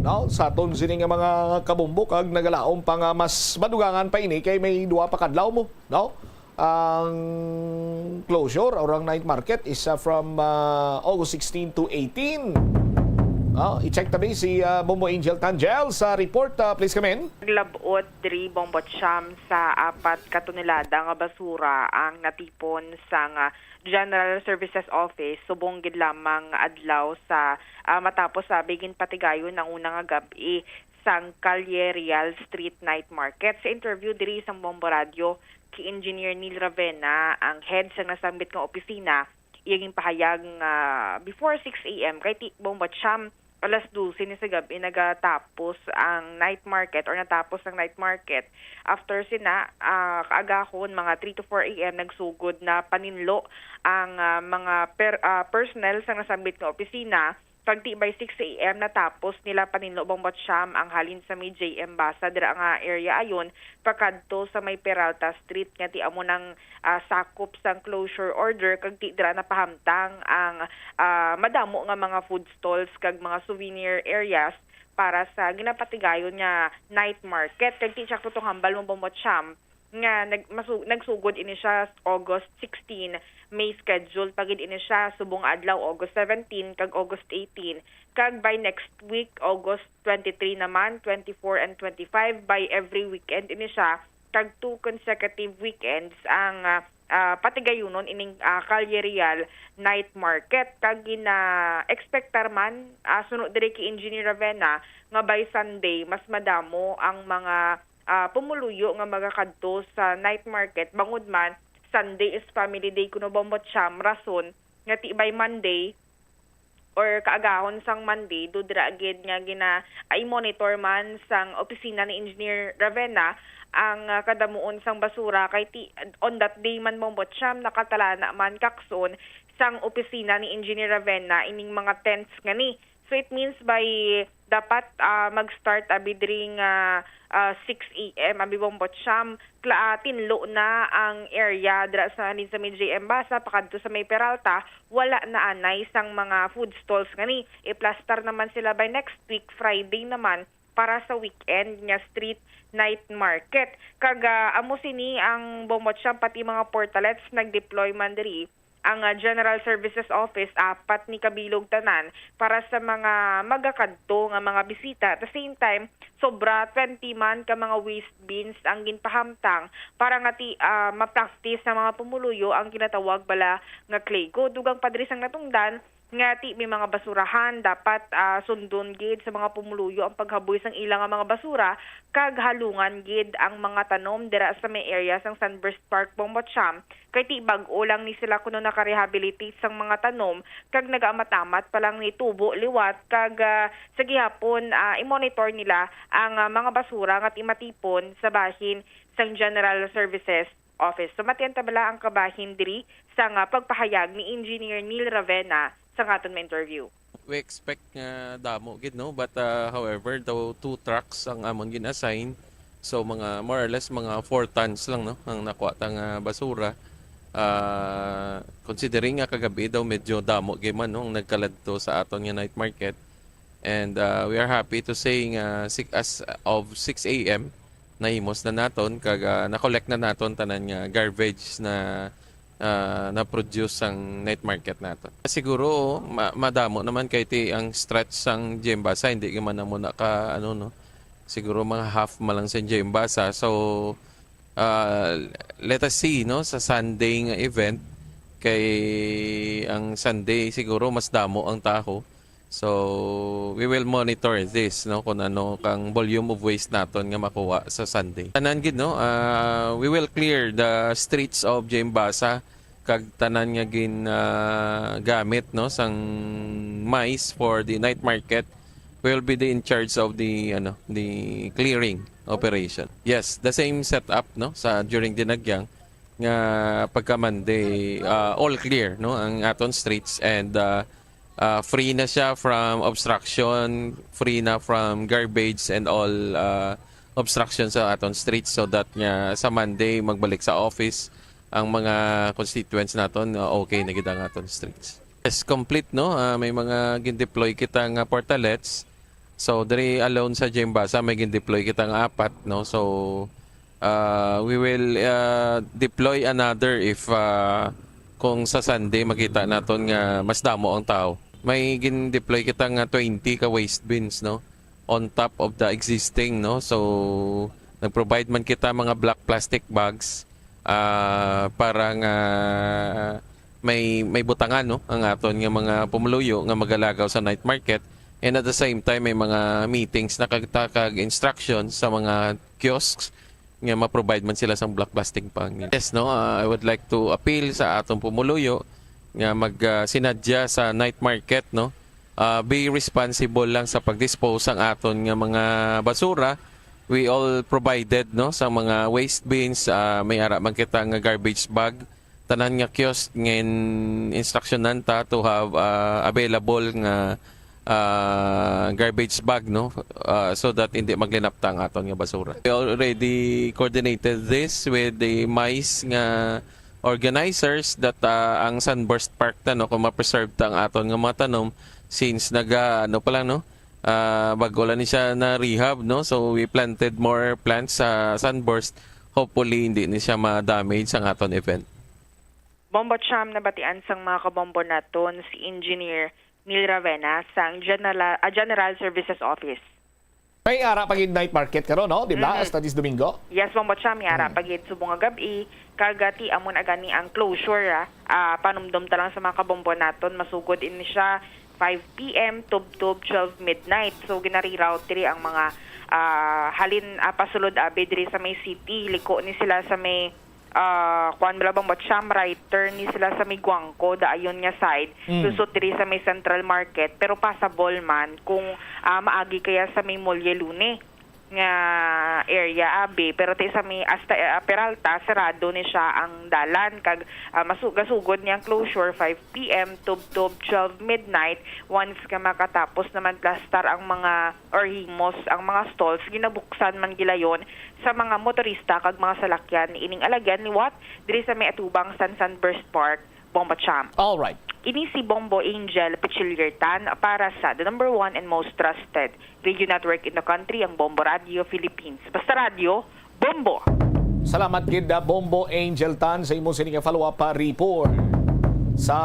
No, sa aton sining mga kabombo kag nagalaom pa nga mas madugangan pa ini kay may duha pa kadlaw mo, no? Ang closure or ang night market is from August 16 to 18. I-check tabi si Bombo Angel Tangel sa report. Please come in. Naglabot diri Bombo Cham sa 4 katonelada nga basura ang natipon sa General Services Office subong gid lamang adlaw sa matapos sa bigin patigayon ng unang gabi sang Calle Real Street Night Market. Sa interview diri sa Bombo Radio kay Engineer Neil Ravena, ang head sa nasambit nga opisina, iyang pahayag before 6 a.m. kay Bombo Cham alas 12 ni sa gabi nagatapos ang night market or natapos ang night market. After sina, kaagahon mga 3 to 4 a.m. nagsugod na paninlo ang mga personnel sa nasambit ng opisina. Pagti by 6 a.m. natapos nila paninlo Bombo Cham ang halin sa may JM Basa dira nga area ayon pakadto sa may Peralta Street nga ti amo nang sakop sang closure order kag ti dira napahamtang ang madamo nga mga food stalls kag mga souvenir areas para sa ginapatigayon nga night market. Kag ti siya tutong hambal mo Bombo Cham nga nagsugod ini siya August 16, may schedule pagid ini siya subong adlaw August 17 kag August 18, kag by next week August 23 naman, 24 and 25 by every weekend ini siya, kag 2 consecutive weekends ang patigayunon ining Calle Real night market, kag gina-expectar man sunod diri ki Engineer Ravenna nga by Sunday mas madamo ang mga pumuluyo nga magakadto sa night market, bangod man Sunday is family day kuno Bombot Siam, rason nga ti by Monday or kaagahon sang Monday dudra agid nga i-monitor man sang opisina ni Engineer Ravenna ang kadamuon sang basura, kay on that day man Bombot Siam nakatalana man kakson sang opisina ni Engineer Ravenna ining mga tents nga ni. So it means by dapat mag-start abidring 6 a.m. abi Bombot Siam, tinlo na ang area dra sa JM Basa pakadto sa May Peralta, wala na anay sang mga food stalls ngani. I-plaster naman sila by next week Friday naman para sa weekend nga street night market. Kag amo sini ang Bombot Siam pati mga portalets nag-deploy man diri ang General Services Office, 4 ni kabilog tanan para sa mga magakadto nga mga bisita. At the same time, sobra 20 man ka mga waste bins ang ginpahamtang para nga ma-practice sa mga pumuluyo ang kinatawag bala nga Clayco. Dugang padri sang natungdan nga may mga basurahan dapat sundon gid sa mga pumuluyo ang paghaboy sang ilang mga basura, kag halungan gid ang mga tanom dira sa may area sang Sunburst Park Bombot Siam, kay bag-o lang ni sila kuno naka-rehabilitate sang mga tanom, kag nagaamatamat pa lang ni tubo liwat, kag sa gihapon i-monitor nila ang mga basura nga matipon sa bahin sang General Services Office. So matiyanta bala ang kabahin diri sa pagpahayag ni Engineer Neil Ravenna sa aton interview. We expect nga damo gid no, but however the 2 trucks ang amon gin-assign, so mga more or less mga 4 tons lang no ang nakuha tang basura. Considering nga kagabi daw medyo damo gid man no ang nagkaladto sa aton nga night market, and we are happy to say nga as of 6 a.m. nahimos na naton kag na-collect na naton tanan nga garbage na na-produce ang night market nato. Siguro madamo naman kay ang stretch sang JM Basa, hindi man na muna ka no. Siguro mga half malang sa JM Basa. So let us see no sa Sunday nga event, kay ang Sunday siguro mas damo ang taho. So we will monitor this no kung ano kang volume of waste naton nga makuha sa Sunday. Tanan gid no, we will clear the streets of JM Basa kag tanan nga gin gamit no sang mais for the night market. We will be in charge of the clearing operation. Yes, the same setup no sa during dinagyang nga pagka Monday, all clear no ang aton streets, and free na siya from obstruction, free na from garbage and all obstructions sa aton streets, so that nga sa Monday magbalik sa office ang mga constituents naton okay na gid ang aton streets. Yes, complete no. May mga gin-deploy kita nga portalets. So diri alone sa JM Basa may gin-deploy kita nga 4 no. So we will deploy another if kung sa Sunday makita naton nga mas damo ang tao. May gin-deploy kita nga 20 ka waste bins no on top of the existing no. So nag-provide man kita mga black plastic bags para nga may butangan no ang aton nga mga pumuluyo nga magalagaw sa night market, and at the same time may mga meetings na kag instructions sa mga kiosks nga ma-provide man sila sang black plastic pang. Yes no, I would like to appeal sa atong pumuluyo nga sinadya sa night market no, be responsible lang sa pag-dispose ang aton nga mga basura. We all provided no sa mga waste bins, may ara man kita nga garbage bag, tanan nga kiosk ngin instructionan ta to have available nga garbage bag no, so that hindi maglinapta ang aton nga basura. We already coordinated this with the mais nga organizers that ang Sunburst Park no kung ma-preserve ta ang aton nga mga tanom, since pa lang no, bago lang ni siya na rehab no, so we planted more plants sa Sunburst hopefully hindi ni siya ma-damage ang aton event. Bombo Cham nabatian sang mga kabombo naton si Engineer Neil Ravena sang General Services Office. May ara pagid night market karon, no? Di ba? Hasta this Domingo. Yes, Bombo Cham, yara pagid subong nga gabi, kagati amon agani ang closure, panumdum ta lang sa mga kabombo naton, masugod ini siya 5 p.m. tub 12 midnight. So ginari-route diri ang mga halin pasulod abi diri sa may city, liko ni sila sa may kuan bang Botcham, right turn ni sila sa may Guangco, daayon nga side, lusot diri sa may Central Market, pero passable man kung maagi kaya sa may Molye Lune nga area abi, pero ti sa may hasta Peralta sarado ni siya ang dalan kag gasugod niyang closure 5 p.m. tub 12 midnight. Once ka makatapos naman plastar ang mga or himos ang mga stalls, ginabuksan man gilayon sa mga motorista kag mga salakyan ining alagyan liwat diri sa may atubang San Burst Park, Bombo Cham. All right. Ini si Bombo Angel Pichiliertan para sa the number 1 and most trusted radio network in the country, ang Bombo Radio Philippines. Basta radio, Bombo! Salamat gid Bombo Angel Tan sa imong sining follow-up report. Sa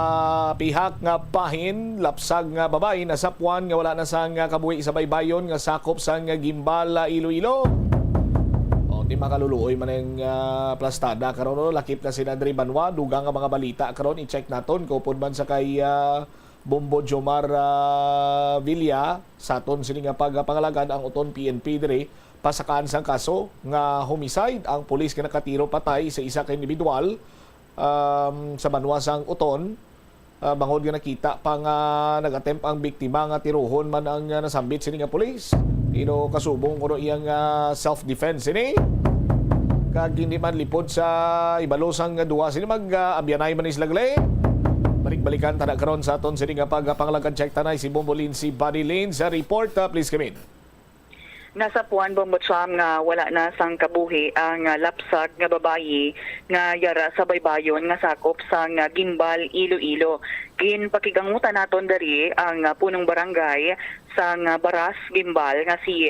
pihak nga pahin, lapsag nga babay nasapwan nga wala na sang kabuhi sa baybayon nga sakop sang Gimbal, Iloilo. Di makaluluoy man ang plastada karon, lakip na si Andre Banwa, dugang nga mga balita karon, i-check naton kupod man sa kay Bombo Jomar Villa sa aton sini nga pagpangalagan ang uton PNP diri pasakaan sang kaso nga homicide. Ang pulis nga nakatiro patay sa isa ka individual sa Banwa sang uton. Bangod nga nakita pa nga nag-attempt ang biktima nga tiruhon man ang nasambit sini nga pulis. Ino kasubong kuno iyang self-defense ini. Kag hindi man lipod sa ibalosang duwa sini mag-abyanay man islagle. Balik-balikan tada karon sa aton sini nga pagpangalagan, check tanay si Bombo Lindsay Buddy Lane sa report. Please come in. Nasa Puan, Bombo Cham, nga wala na sang kabuhi ang lapsag nga babayi nga yara sa baybayon nga sakop sang Gimbal, Iloilo. Ginpakigangutan naton dari ang punong barangay sang Baras, Gimbal nga si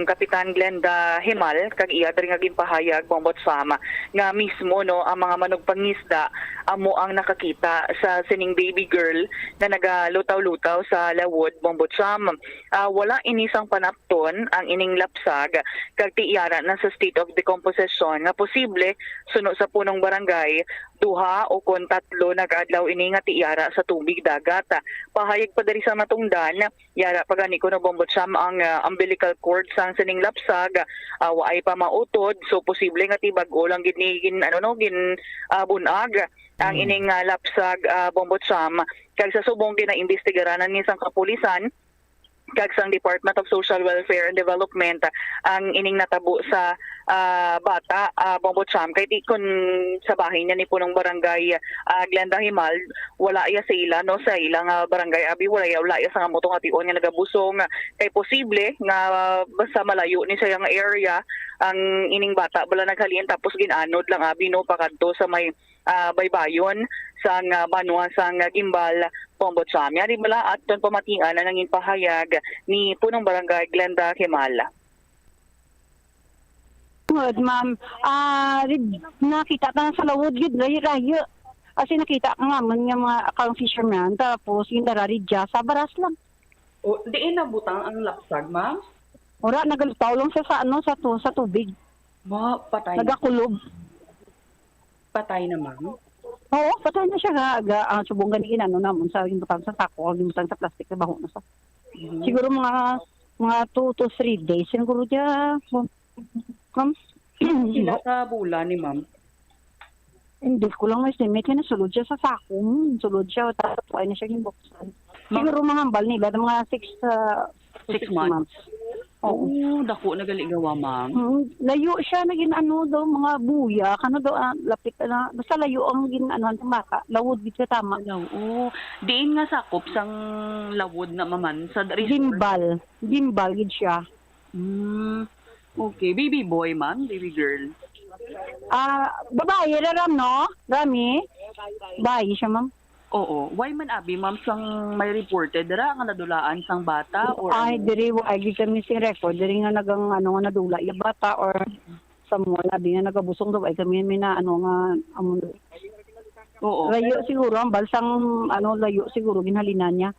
Kapitan Glenda Himal kag iya dari nga ginpahayag, Bombo Cham, nga mismo no ang mga manugpangisda amo ang nakakita sa sining baby girl na nagalutaw-lutaw sa lawod, Bombo Cham. Wala inisang panapton ang ining lapsag kag tiiyara na sa state of decomposition nga posible suno sa punong barangay duha o kon tatlo nag-adlaw ini nga tiiyara sa tubig dagat. Pahayag pa diri sa matungdan, yara pagani ko na, Bombo Cham, ang umbilical cord sang sining lapsag waay pa mautod, so posible nga tibag-o lang gin bunag ang ining lapsag, Bombo Cham. Kag sa subong ginaimbestigaranan ni sang kapulisan kag sang Department of Social Welfare and Development ang ining natabo sa bata, Bombo Cham. Kay di kun sa bahay niya ni punong barangay Glenda Himal, wala iya sa ila no sa ilang barangay abi, wala iya sa motong ation nga nagabusong. Kay posible nga basta malayo ni sa yang area ang ining bata bala naghalin tapos ginanod lang abi no pakadto sa may baybayon sang Banwa sang Gimbal, Bombo Cham. Yari bala at ton pamatingan na nanging pahayag ni punong barangay Glenda Himal. Good, ma'am. Nakita ta sa lawod gid rayo. Kasi nakita ka nga man nga mga akang fisherman, tapos yung dararidya sa baras lang. O, diin na butang ang lapsag, ma'am? Ora, nagalutaw lang siya sa tubig. Patay. Nagakulob. Patay na, ma'am? Oo, patay na siya nga. Subong ganiin namon sa butang sa sako, butang sa plastic na baho na sa. Siguro mga 2 to 3 days. Siguro dya. Ma'am? Sila sa bula ni ma'am? Hindi ko lang ma-estimate na sulod siya sa sako. Sulod siya, tapos ay na siya ginbuksan. Siguro mga hambal nila, mga 6 months. Oo, dako nagaligawa, ma'am. Layo siya, mga buya, lapit na, basta layo ang ng bata. Lawod, dito tama. Oo, diin nga sakop sang lawod na maman sa resort. Gimbal, gid siya. Okay, baby boy, ma'am, baby girl. Babae, no? Rami? Babae siya, ma'am. Oo. Why man abi, ma'am, sang may reported dira nga nadulaan sang bata or diri wa agi kami si record diri nga nagang nga nadula yung bata or sa mo labi nga nagabusong daw ay kami may na ano nga Oo. layo siguro ang balsang layo siguro ginhalinan niya.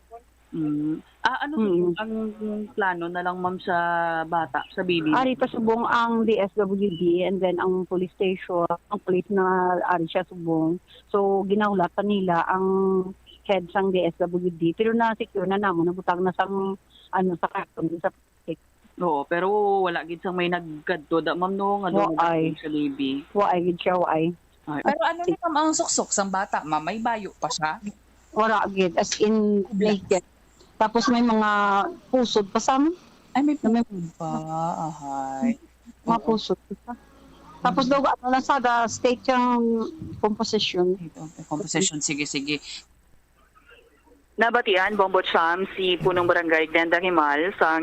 Ang plano na lang ma'am sa bata, sa baby? Ari pasubong ang DSWD and then ang police station, ang police na ari siya subong. So ginahulatan nila ang head sang DSWD pero na secure na namo nabutang na sang sa karton sa plastic. Oo, pero wala gid sang may nagkadto da ma'am no nga sa baby. Waay gid siya waay. Pero ano ni ma'am ang suksok sang bata, ma'am? May bayo pa siya? Wala gid as in naked. Tapos may mga pusod pa sa amin. Ay, may pusod pa. Ahay. Mga pusod pa. Tapos daw lang sa state yung composition. Composition, sige. Nabatian, Bombo Cham, si Punong Barangay Glenda Himal sa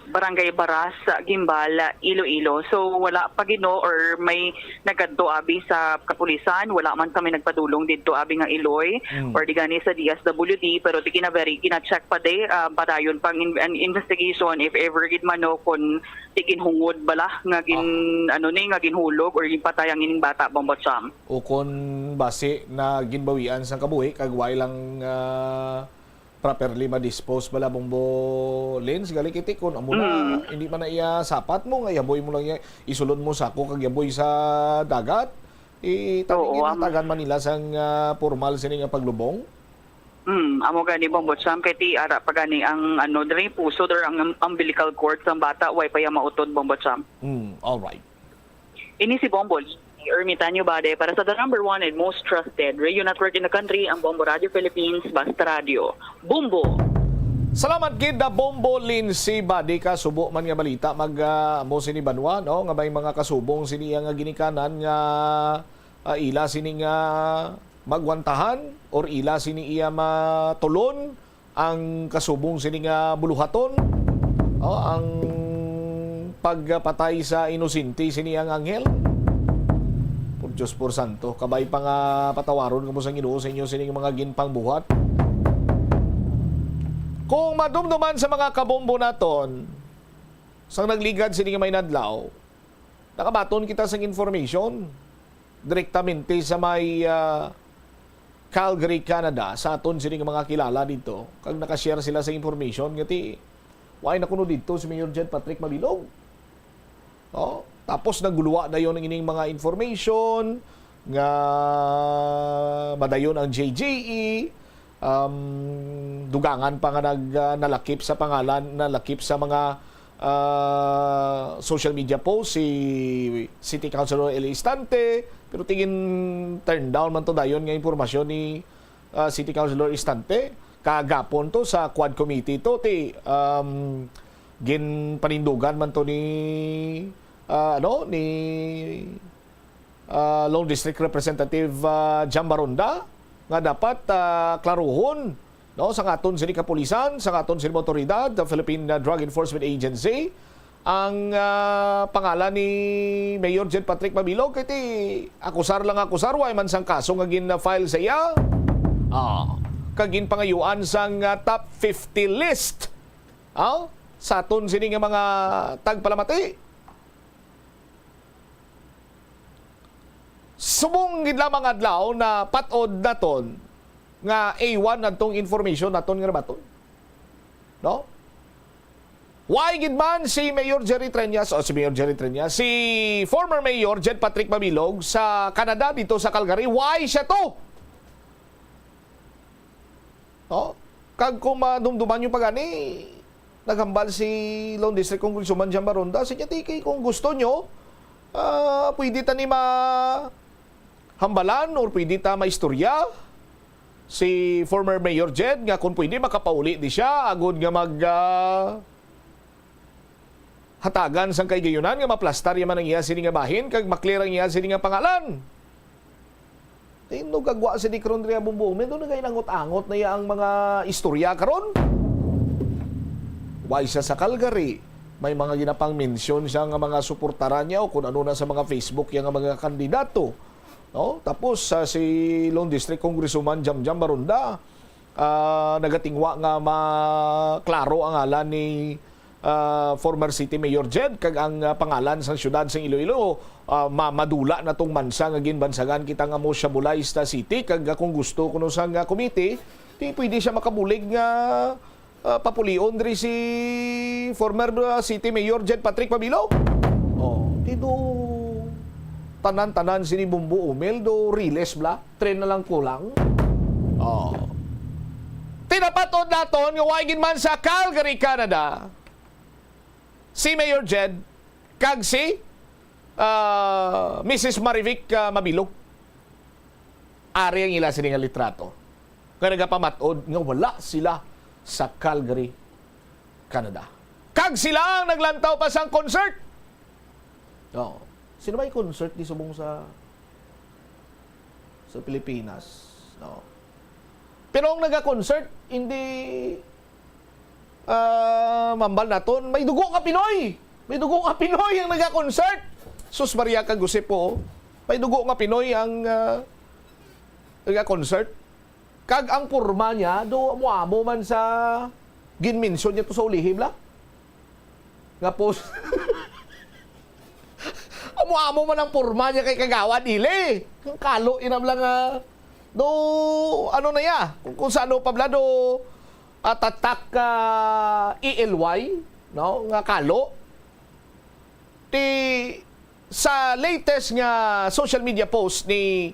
Barangay Baras, Gimbal, Iloilo. So wala pa gino or may nagkadto abi sa kapulisan, wala man kami nagpadulong dito abi nga Iloy or di gani sa DSWD pero di kina-check pa day padayon pang investigation if ever gid man no kun tikin hungod bala nga nga ginhulog or gipatayang ining bata, Bombo Cham. O kon base na ginbawian sa kabuhi kagway lang properly ma-dispose bala Bombo Lens gali kiti kun amo na hindi man na iya sapat mo nga yaboy mo lang iya isulod mo sako kag yaboy sa dagat tagaan man nila sang formal sini nga paglubong. Amo gani Bombo Cham kay ti ara pagani ang diri puso or ang umbilical cord sa bata way pa ya mautod, Bombo Cham. All right. Ini si Bombo Ermitanyo Bade para sa the number one and most trusted radio network in the country, ang Bombo Radio Philippines, Basta Radio. Bombo! Salamat kid da Bombo Lindsay Bade ka subo man nga balita mo sini Banwa no nga may mga kasubong sini nga ginikanan nga ila sini nga magwantahan or ila sini iya matulon ang kasubong sini nga buluhaton ang pagpatay sa inosente sini ang anghel. Diyos por santo, kabay pa nga patawaron kamo sa Ginoo sa inyo sining mga ginpang buhat. Kung madumduman sa mga kabombo naton, sang nagligad sining may nadlaw, nakabaton kita sa information direktamente sa may Calgary, Canada, sa aton sining mga kilala dito. Kag nakashare sila sa information, ngati, why nakuno dito si Mayor Jed Patrick Mabilog. Tapos naguluwa na yon ng ining mga information nga madayon ang JJE dugangan pa nga nalakip sa pangalan, nalakip sa mga social media post si City Councilor Eli Istante pero tingin turn down man to dayon nga impormasyon ni City Councilor Istante kagapon to sa Quad Committee to gin panindugan man to ni Lone District Representative Jambaronda nga dapat klaruhon sa aton sini kapulisan, sa aton sini otoridad, the Philippine Drug Enforcement Agency ang pangalan ni Mayor Jed Patrick Mabilog kay akusar way man sang kaso nga gin-file sa iya kagin pangayuan sang top 50 list sa aton sini nga mga tagpalamati. Subong gid lamang adlaw na patod naton nga A1 adtong information naton nga baton. No? Why gid man si Mayor Jerry Treñas si former Mayor Jed Patrick Mabilog sa Canada dito sa Calgary, why siya to? No? Kag kung madumduman yung pagani naghambal si Lone District Congresswoman Jambaronda sa kay kung gusto nyo pwede ta ni hambalan or pwede ta maistorya si former Mayor Jed nga kung pwede makapauli di siya agud nga mag hatagan sang kaygayunan nga maplastar yaman ang iya sini nga bahin kag maklear ang iya sini nga pangalan. Tino gagwa si di karon riya bumbong mendo na kay nangot-angot na iya ang mga istorya karon. Why siya sa Calgary? May mga ginapang mention siya nga mga suportaran niya o kung ano na sa mga Facebook yang mga kandidato. No? Tapos si Lone District Congresswoman Jambaronda nagatingwa nga maklaro ang ngalan ni former City Mayor Jed kag ang pangalan sa syudad sa Iloilo madula na tong mansa nga ginbansagan kita nga mo siya bulay sa city kag kung gusto kuno sang committee di pwede siya makabulig nga papulion diri si former City Mayor Jed Patrick Mabilog. Dito tanan-tanan sini Bumbo Umel do riles bla tren na lang kulang. Tinapatod naton nga waigin man sa Calgary, Canada si Mayor Jed kag si Mrs. Marivic Mabilog. Ari ang ila sini nga litrato. Kaya nagapamatod nga wala sila sa Calgary, Canada. Kag sila ang naglantaw pa sang concert. Sino ba yung concert di subong sa Pilipinas? Pero ang naga-concert, hindi mambal naton. May dugo ka Pinoy! May dugo ka Pinoy ang naga-concert! Sus Maria Kagusip po. May dugo nga Pinoy ang naga-concert. Kag ang purma niya, do muamo man sa ginmensyon niya to sa ulihim la. Nga po, muamo man ang purma niya kay Kagawan Ile. Ang kalo, inam lang do, ano na ya, kung sa ano pa bla, do, tatak ELY, no, nga kalo. Sa latest nga social media post ni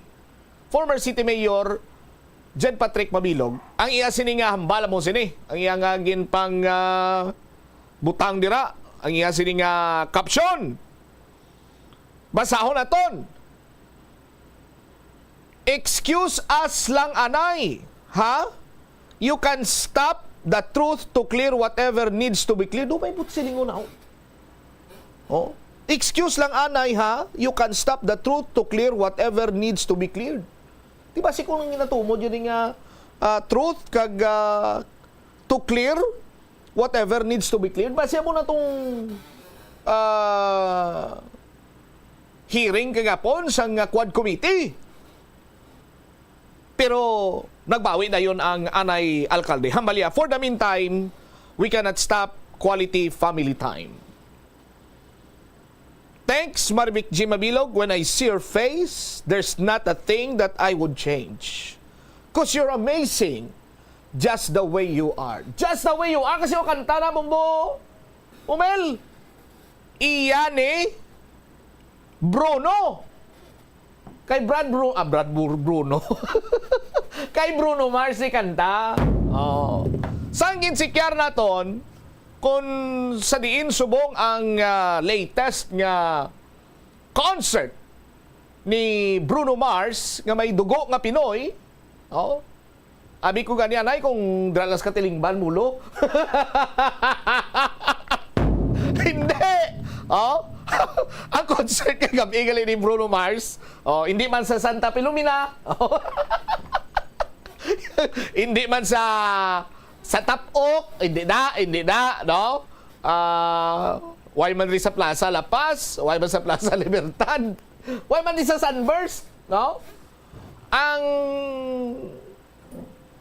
former City Mayor Jed Patrick Mabilog, ang iya sini nga hambala mo sini, ang iya nga ginpang butang dira, ang iya sini nga caption. Basahon naton. Excuse us lang anay, ha? You can stop the truth to clear whatever needs to be cleared. Do may silingon na. Excuse lang anay, ha? You can stop the truth to clear whatever needs to be cleared. Diba si kung ginatumo dyan nga truth kag to clear whatever needs to be cleared. Basiya mo na itong hearing kagapon sa Quad Committee. Pero nagbawi na yon ang anay alkalde. Hambalya, for the meantime, we cannot stop quality family time. Thanks, Marivic G. Mabilog. When I see your face, there's not a thing that I would change. Because you're amazing. Just the way you are. Just the way you are. Kasi yung kanta na, Bumbo Umel. Iyan Bruno. Kay Bruno. Kay Bruno Mars si kanta. Sangin sikyar naton kung sa diin subong ang latest nga concert ni Bruno Mars nga may dugo nga Pinoy. Abi ko ganyan ay kung dralas ka tilingban mulo. Hindi. Ang concert kagabi gali ni Bruno Mars, hindi man sa Santa Pilumina. Hindi man sa Tapok, hindi na, no? Why man rin sa Plaza La Paz, why man sa Plaza Libertad, why man rin sa Sunburst, no? Ang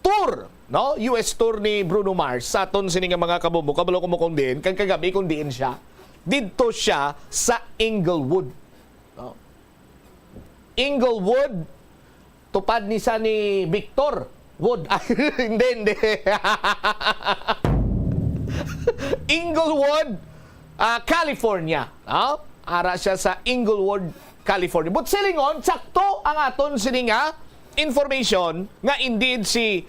tour, no? US tour ni Bruno Mars sa aton sining mga kabumbo, kabalo kumukong din, kang kagabi kung diin siya. Dito siya sa Inglewood. No? Inglewood, tupad ni sa ni Victor Wood. Hindi. Inglewood, California. No? Ara siya sa Inglewood, California. But silingon, sakto ang aton sininga information nga indeed si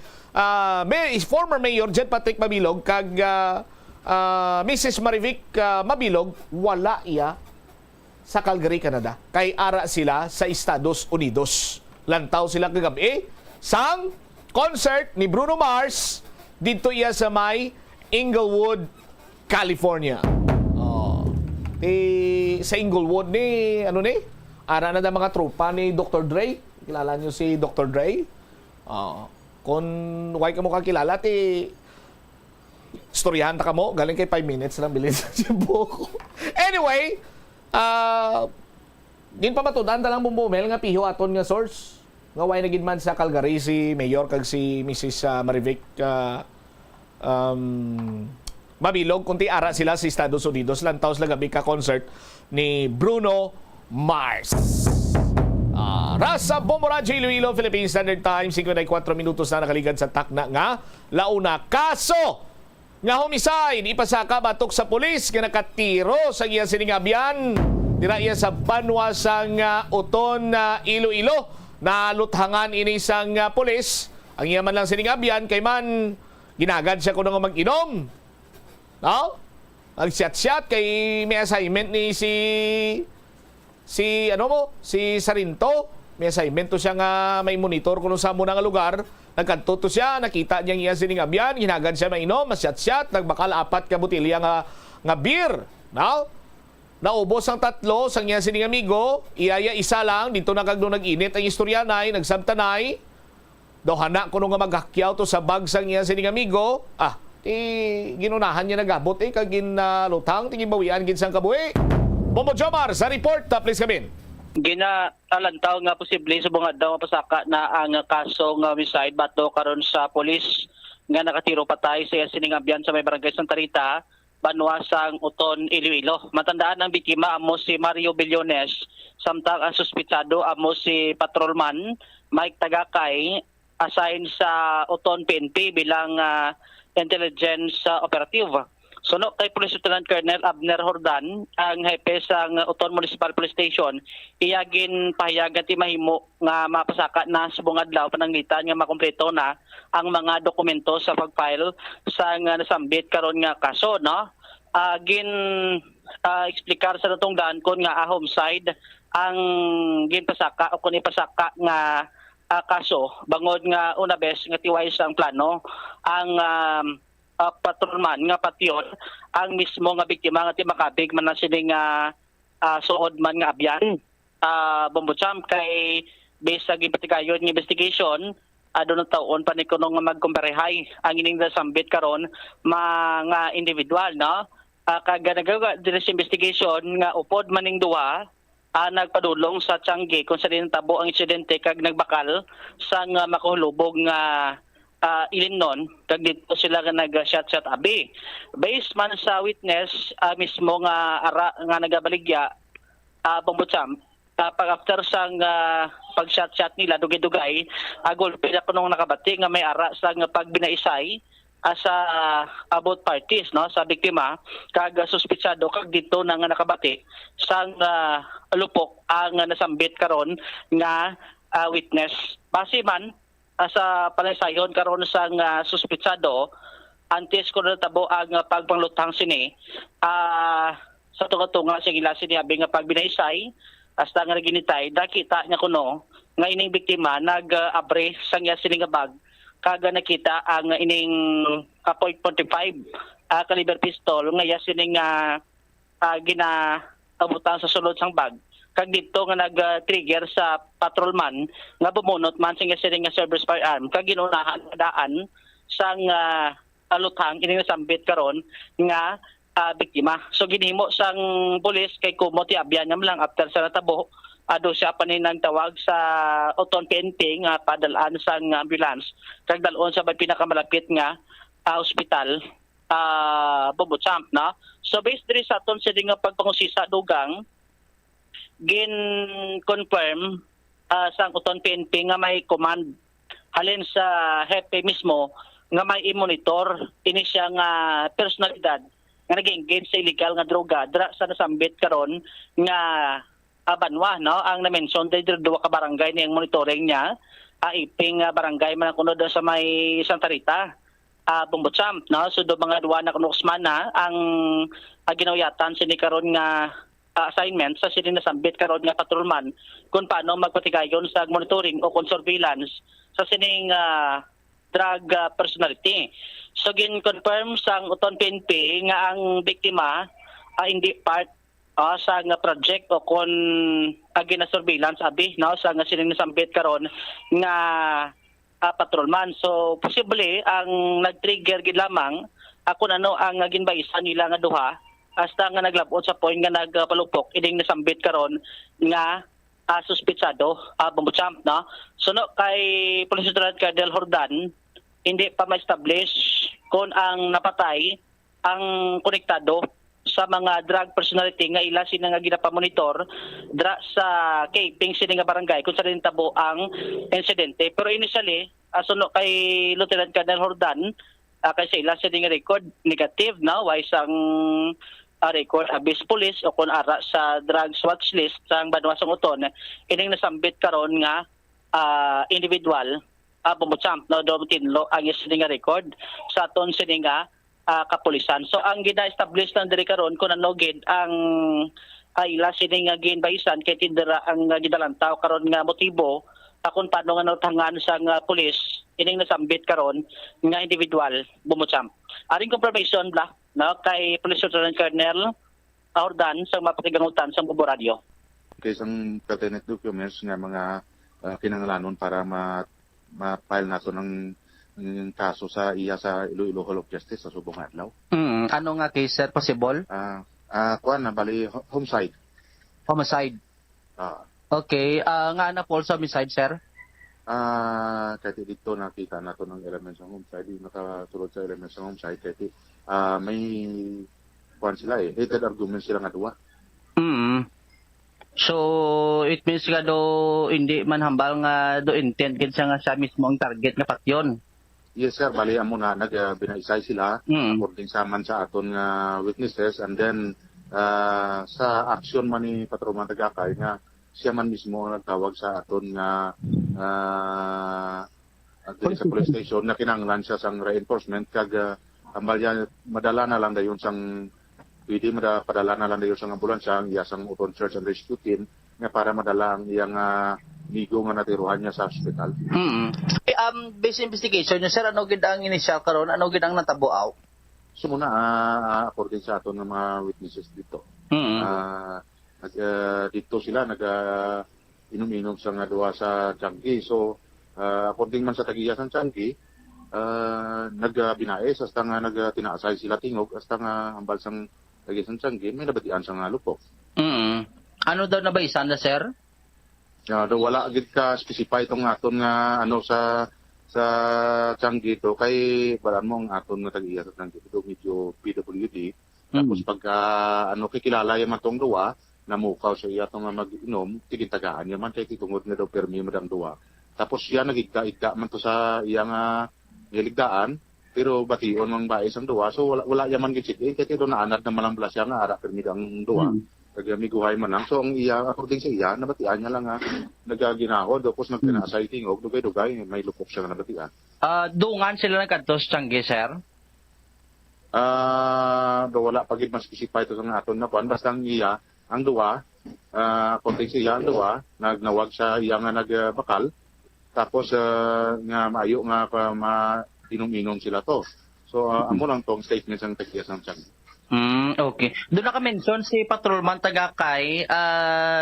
former Mayor Jed Patrick Mabilog kag Mrs. Marivic Mabilog wala iya sa Calgary, Canada. Kay ara sila sa Estados Unidos. Lantaw sila kagabi sang concert ni Bruno Mars dito iya sa may Inglewood, California. Sa Inglewood ni ara na mga tropa ni Dr. Dre. Kilala niyo si Dr. Dre? Kung why ka mo kakilala storyahan ta ka mo, galing kay 5 minutes lang bilhin sa buko. Anyway, din pa matudan ta lang Bumumel nga piho aton nga source. Nga why nagid man sa Calgary si Mayor kag si Mrs. Marivic mabilog kunti ara sila sa Estados Unidos lantaw sila gabi ka concert ni Bruno Mars. Rasa Bombo Radio Iloilo, Philippine Standard Time, 54 minutos na nakaligad sa takna nga launa kaso nga homicide ipasaka batok sa pulis nga nakatiro sa iya siningabyan dira iya sa Banwa sang Uton Iloilo na luthangan ini sang pulis. Ang iya man lang siningabyan kay man ginagad siya kuno nga mag-inom. No? Nag-shot kay may assignment ni si Sarinto. May assignment to siya nga may monitor kung sa muna nga lugar. Nagkanto to siya, nakita niya iya siningabyan, hinagad siya mainom, masyat-syat, nagbakal 4 ka botilya nga beer. No? Naubos ang 3 sang iya siningamigo, iyaya isa lang, dito nagagno nag-init ang istoryanay, nagsabtanay. Dohana kuno nga maghakyaw to sa bag sang iya siningamigo. Ginunahan niya nagabot kag ginalutang, tingin-bawian gin sang kabuhi. Bombo Jomar, sa report, please come in. Ginaalantaw nga posible sa mga daw pasaka na ang kaso nga homicide bato karon sa pulis nga nakatiro patay sa siningabyan sa may barangay Santa Rita, Banwa sang Uton, Iloilo. Matandaan ang biktima amo si Mario Billones, samtang ang suspitsado amo si Patrolman Mike Tagakay, assigned sa Uton PNP bilang intelligence operative. Suno kay Police Lieutenant Colonel Abner Hordan, ang hepe sa Uton Municipal Police Station, iyagin pahayagan ti mahimo nga mapasaka na subong adlaw pananglitan nga makumpleto na ang mga dokumento sa pagfile sa nasambit karon nga kaso, no? Explicar sa natong daan kon nga homicide ang ginpasaka o kun ipasaka nga kaso bangod nga una bes nga tiway sang plano ang patrolman nga patyon ang mismo nga biktima nga timakabig man na sining suod man nga abyan. Bombocham kay based sa gipatikayon ng investigation adto na taon pa ni kuno nga magkumbarehay ang ining nasambit karon mga individual, no? Kaga nagawa din sa investigation nga upod maning duwa nagpadulong sa Tiangge kung sa tabo ang insidente kag nagbakal sa nga makahulubog nga ilinon kag dito sila nga nag-shot abi. Based man sa witness mismo nga ara nga nagabaligya Bombocham pag after sang pag-shot nila dugay-dugay gulpe na kunong nakabati nga may ara sa nga pagbinaisay sa both parties, no, sa biktima kag suspitsado kag dito na nga nakabati sang lupok ang nasambit karon nga witness. Base man sa panaysayon karon sang suspitsado antes ko na tabo ang pagpanglutang sini sa tunga-tunga sa ila sinabi nga pagbinaysay hasta nga ginitay nakita niya kuno nga ining biktima nag-abre sang iya sini nga bag kaga nakita ang ining .45 caliber pistol nga iya sini nga ginaabutan sa sulod sang bag kag dito nga nag-trigger sa patrolman nga bumunot man sa sini nga service firearm kag ginunahan daan sang alutang ini nasambit karon nga biktima. So ginhimo sang pulis kay kumo ti abyan niya lang after sa natabo ado siya paninang tawag sa Uton PNP nga padalaan sang ambulance kag dalon sa pinakamalapit nga ospital Bombocham, na. So based diri sa aton sa nga pagpangusisa dugang gin-confirm sa Uton PNP nga may command halin sa hepe mismo nga may i-monitor ini siya nga personalidad nga nag-engage sa illegal nga droga dra sa nasambit karon nga Banwa, no, ang na-mention dahil duwa ka barangay niyang monitoring niya iping barangay man kuno sa may Santa Rita Bombocham, no. So do mga duwa na kunusman na ang ginawatan sini karon nga assignment sa sini nasambit karon nga patrolman kung paano magpatigayon sa monitoring o surveillance sa sining drug personality. So gin-confirm sang Uton PNP nga ang biktima hindi part sa nga project o kon gina-surveillance abi, no, sa nga sining nasambit karon nga patrolman. So posible ang nag-trigger gid lamang kung ano ang ginbaysa nila nga duha hasta nga naglabot sa point nga nagpalupok ining nasambit karon nga suspitsado Bombocham, no. So no, kay Police Lieutenant Colonel Hordan hindi pa ma-establish kung ang napatay ang konektado sa mga drug personality nga ila sila nga ginapamonitor dra sa caping sila nga barangay kung saan tabo ang insidente. Pero initially, asuno kay Lieutenant Colonel Hordan, kay sila sila nga record negative na why isang record abis police o kung ara sa drugs watch list sa Banwasang Uton, ining nasambit karon nga individual bumutsamp na domitinlo ang sila nga record sa aton sila nga kapulisan. So ang gina-establish ng diri karon kung ano gid ang ila sini nga ginbahisan kay tindera ang gidalantaw karon nga motibo kung paano nga natangan sa nga pulis ining nasambit karon nga individual bumutsamp. Aring confirmation bla no kay Police Lieutenant Colonel Hordan sa mapakigangutan sa Bombo Radio. Okay, isang pertinent documents nga mga kinahanglanon para ma-file nato ng kaso sa iya sa Iloilo Hall of Justice sa Subong Adlaw. Ano nga case, sir? Possible? Kuan na bali homicide. Homicide? Okay. Nga na Paul sa homicide, sir? Kahit dito nakita nato ng elements ng homicide, nakasulod sa elements ng homicide, kahit may kuan sila heated arguments sila nga duwa. So, it means nga do hindi man hambal nga do intent gid nga siya mismo ang target nga patyon. Yes sir, bali amo na binaisay sila according sa man sa aton nga witnesses, and then sa action man ni Patrol Tagakay nga siya man mismo nagtawag sa aton nga sa police station na kinahanglan siya sang reinforcement kag ambal yan madala na lang dayon sang pwede padala na lang dayon sang ambulansya ang iyasang Uton Search and Rescue Team nga para madala ang iyang migo nga natiruhan niya sa hospital. Based investigation niya, sir, ano gid ang initial karon? Ano gid ang natabuaw? So muna, according sa aton ng mga witnesses dito, dito sila inom-inom sa nga duwa sa Changi. So, according man sa tagiya sa Changi, nagbinae, hasta nga tinaasay sila tingog, hasta nga hambal sang tagiya sa Changi, may nabatian sa nga lupok. Ano daw nabaisan na, sir? Wala agad ka specify itong aton nga ano sa Changi to kay balan mo ang aton nga tagiya sa Changi to medyo PWD. Tapos pagka kikilala yaman tong duwa namukaw sa iya tong mag-inom tigintagaan yaman kay titungod nga daw permi madang duwa. Tapos siya nagigda man to sa iya nga niligdaan pero bation mang bae sang duwa so wala yaman gid kay do naanad na malamblas siya nga ara permi dang duwa. Kaya may guhay man lang. So, ang iya, according sa iya, nabatian niya lang nagaginahod. Tapos nagpinasay tingog, dugay-dugay, may lupok siya na nabatian. Dungan sila nagkanto sa Changi, sir? Wala pagid mas specify ito sa aton na kuan. Basta ang iya, ang duwa, according sa iya, ang duwa, nagnawag sa iya nga nagbakal. Tapos, nga maayo nga inom-inom sila to. So, amo lang tong statement ng tagiya sa Changi. Okay. Doon naka-mention si Patrolman Tagakay,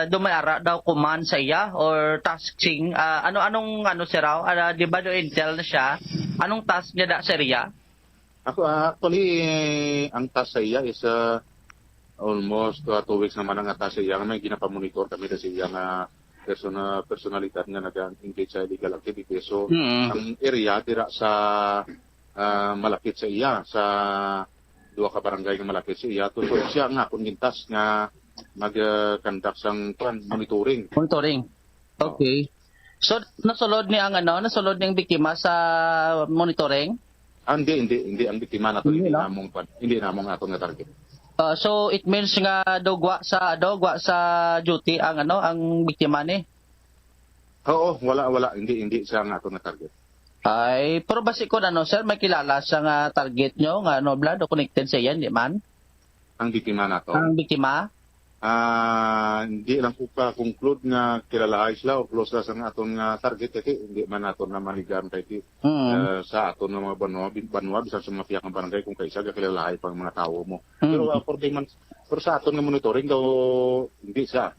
dumayara daw kuman sa iya or tasking. Anong si Raw? Di ba do intel na siya? Anong task niya da sa iya? Actually, ang task sa iya is almost 2 weeks naman ang task sa iya. May ginapamonitor kami na sa iya nga personalidad nga nag-engage sa illegal activity. So, ang area dira sa malapit sa iya, sa duwa ka barangay nga malapit sa iya. So, siya nga kung gintas nga mag-conduct sang monitoring. Monitoring. Okay. So, nasulod ni ang nasulod ni ang biktima sa monitoring? Hindi ang biktima nato hindi namong ato nga target. So it means nga dogwa sa duty ang ang biktima ni. Oo, wala hindi siya nga ato nga target. Ay, pero basi ko sir, may kilala sa nga target nyo nga blood o connected sa iyan, di man? Ang biktima nato. Ang biktima? Hindi lang ko ka-conclude nga kilalahay sila o close na sa aton nga target kasi hindi man aton na manigan kay sa aton nga mga banwa bisan sa mga piyak ng barangay kung kaisa kilalahay pang mga tao mo. Pero pero sa aton nga monitoring daw hindi sa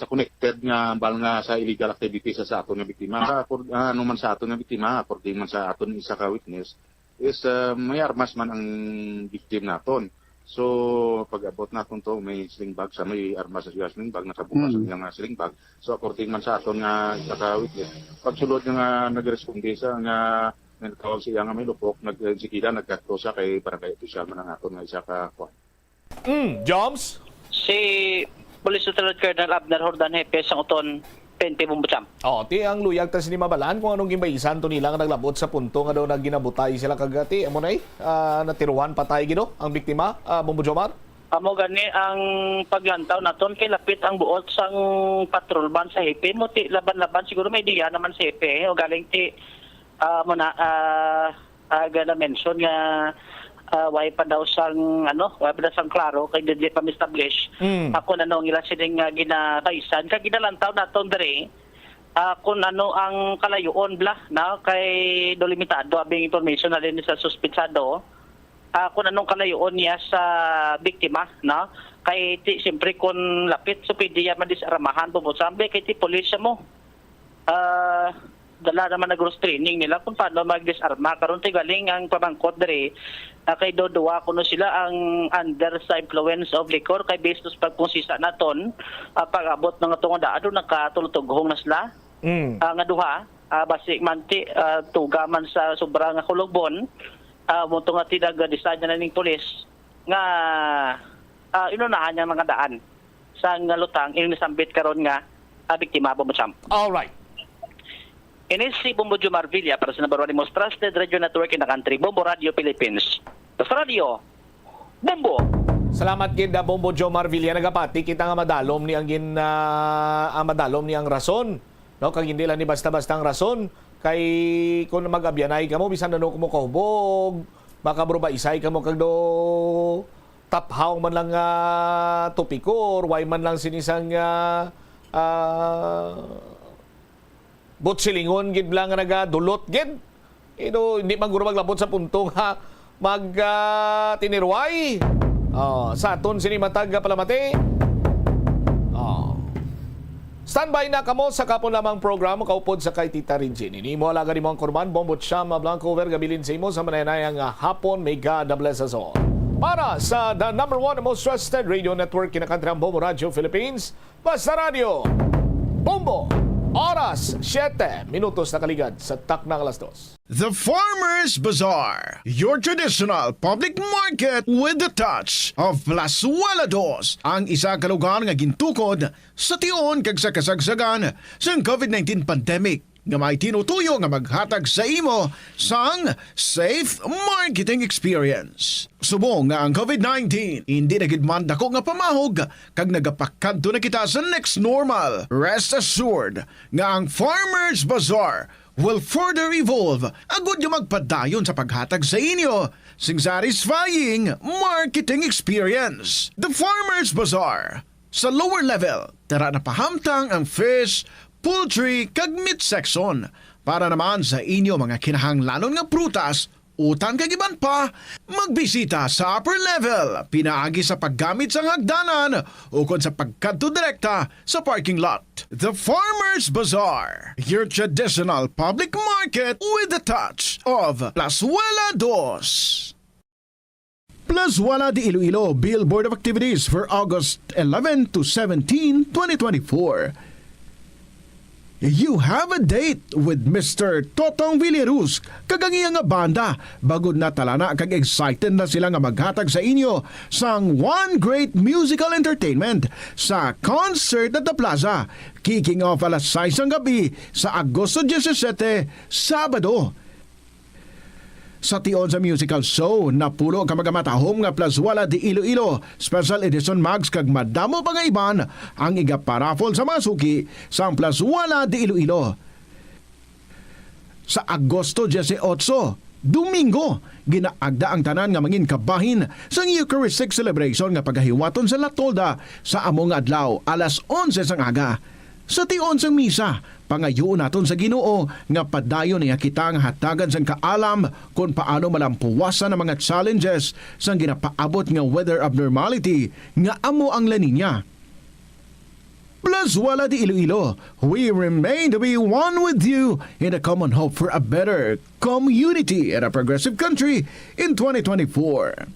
connected nga bal nga sa illegal activity sa aton nga biktima. Man sa aton nga biktima, according man sa aton isa ka witness is may armas man ang victim naton. So, pag-abot natin to, may sling bag sa may armas sa sling bag, nakabukas ang nga sling bag. So, according man sa aton nga witness, pagsulod nga nag-responde sa nga tawag siya nga may lupok, nagsikida, nagkatlo siya kay barangay official man ang aton nga isa ka kuan. Joms? Si Police Lieutenant Colonel Abner Hordan Hepes ang uton PNP Bumbucham. Ti ang luyag ta ni mabalaan kung anong gimbayisan to nila nga naglabot sa punto nga daw nagginabutay sila kagati. Amo nay natiruan patay gido ang biktima, Bombo Jomar. Amo gani ang paglantaw naton kay lapit ang buot sang patrolman sa Hepe mo ti laban-laban siguro may diya naman sa Hepe o galing ti gana mention nga way pa daw sang klaro kay di pa establish ako nanong ila sining ginataysan kay ginalantaw naton dere kung ano ang kalayoon na kay dolimitado abing information na din sa suspitsado kung anong kalayoon niya sa biktima na kay ti siyempre kung lapit so pwede yan madisaramahan bumusambi kay ti pulisya mo dala naman na gross training nila kung paano mag-disarma karon ti galing ang pamangkot dere kay dodowa kuno sila ang under sa influence of liquor kay based sa pagpungsisa naton pag-abot ng tungod ado nakatulutughong na sila nga duha basi man ti tuga man sa sobra nga kulugbon mo nga tinag-design na ning pulis nga inunahan niya mga daan sa nga lutang inisambit karon nga biktima Bumbucham. All right. Ini si Bombo Jomar Villa para sa number 1 most trusted radio network in the country, Bombo Radio Philippines. Sa radio, Bombo! Salamat gid Bombo Jomar Villa nagapati kita nga madalom ni ang madalom ni ang rason. No kag hindi lang ni basta-basta ang rason kay kung mag-abyanay ka mo bisan ano mo kahubog makabro ba isay ka mo kag do taphaw man lang tupikor way man lang sinisang butsilingon gid lang nga nagadulot gid. Hindi man guro maglabot sa puntong tinirway. Sa aton sini matag palamati. Standby na kamo sa kapon lamang programa kaupod sa kay Tita Regine. Ini mo alaga ni Mong Corman, Bombo Cham, Blanco Over, gabilin sa imo sa manayang hapon. May God bless us all. Para sa the number 1 most trusted radio network kinakantri ang Bombo Radio Philippines, Basta Radio, Bombo! Oras, 7 minutos na kaligad sa taknang alas 2. The Farmers Bazaar, your traditional public market with the touch of Plazuela Dos, ang isa ka lugar nga gintukod sa tion kag sa kasagsagan sa COVID-19 pandemic nga may tinutuyo nga maghatag sa imo sang safe marketing experience. Subong nga ang COVID-19 hindi na gid man dako nga pamahog kag nagapakadto na kita sa next normal. Rest assured nga ang Farmers Bazaar will further evolve agud nga magpadayon sa paghatag sa inyo sing satisfying marketing experience. The Farmers Bazaar sa lower level tara na pahamtang ang fish, poultry kag meat section para naman sa inyo mga kinahanglanon nga prutas, utan kag iban pa, magbisita sa upper level pinaagi sa paggamit sa hagdanan o kon sa pagkadto direkta sa parking lot. The Farmers Bazaar, your traditional public market with a touch of Plazuela Dos. Plazuela de Iloilo Billboard of Activities for August 11 to 17, 2024. You have a date with Mr. Totong Villaruz kagangiya nga banda bagod na talana kag excited na sila nga maghatag sa inyo sang one great musical entertainment sa concert at the plaza kicking off alas 6 ang gabi sa Agosto 17, Sabado. Sa tion sa musical show, napulo ka magamatahom nga Plazuela de Iloilo Special Edition Mags kag madamo pa nga iban ang igaparafol sa mga suki sa Plazuela de Iloilo. Sa Agosto 18, Domingo, ginaagda ang tanan nga mangin kabahin sa Eucharistic celebration nga pagahiwaton sa Latolda sa among adlaw alas 11 sang aga. Sa tion sang misa, pangayoon naton sa Ginoo nga padayon niya kita nga hatagan sang kaalam kung paano malampuwasan ang mga challenges sang ginapaabot nga weather abnormality nga amo ang La Nina. Plazuela de Iloilo, we remain to be one with you in a common hope for a better community and a progressive country in 2024.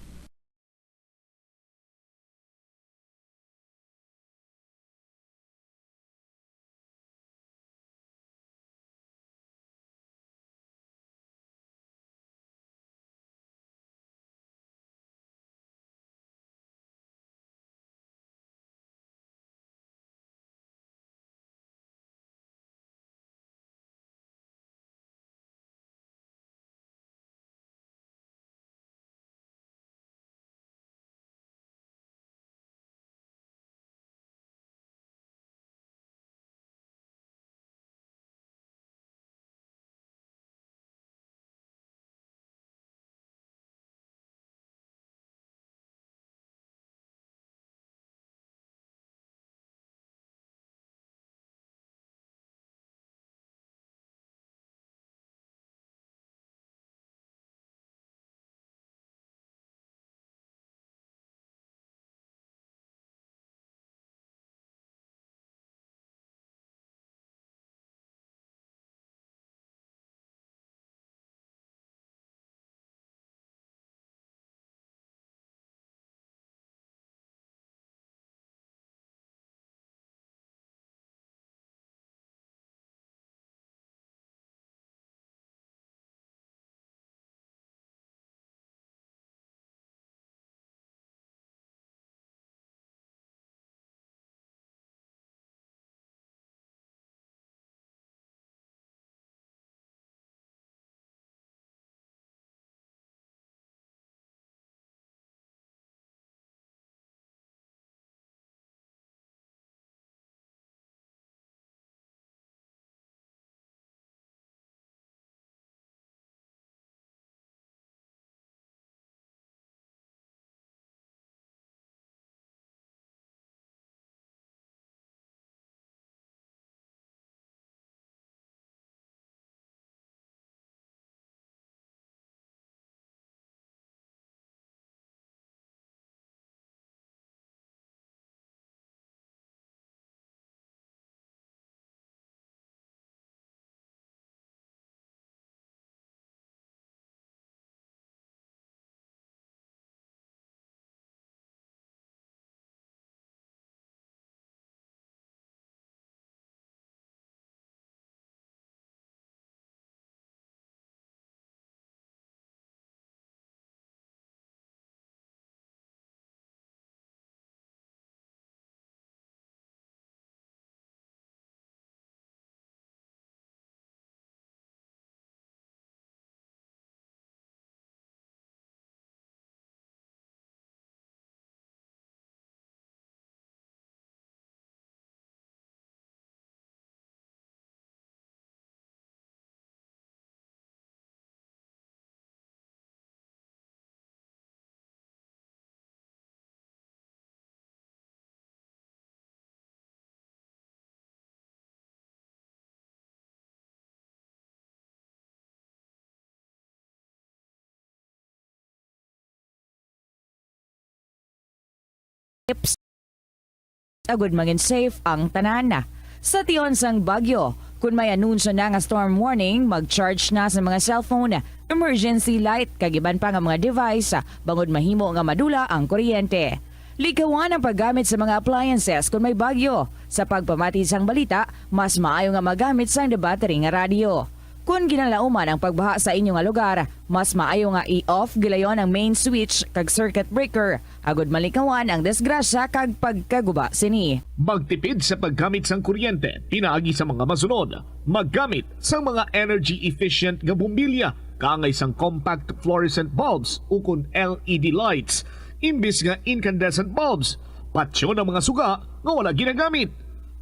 agud mangin safe ang tanan. Sa tiyon sang bagyo, kung may anunsyo na nga storm warning, mag-charge na sa mga cellphone, emergency light, kagiban pa nga mga device, bangod mahimo nga madula ang kuryente. Likawan ang paggamit sa mga appliances kung may bagyo. Sa pagpamati sang balita, mas maayo nga magamit sang debattery nga radio. Kung ginalauman ang pagbaha sa inyong nga lugar, mas maayo nga i-off gilayon ang main switch kag circuit breaker. Agud malikawan ang disgrasya kag pagkaguba sini. Magtipid sa paggamit sang kuryente, pinaagi sa mga masunod. Maggamit sa mga energy-efficient nga bumbilya, kaangay sang compact fluorescent bulbs ukon LED lights, imbis nga incandescent bulbs. Patsyo ng mga suga nga wala ginagamit.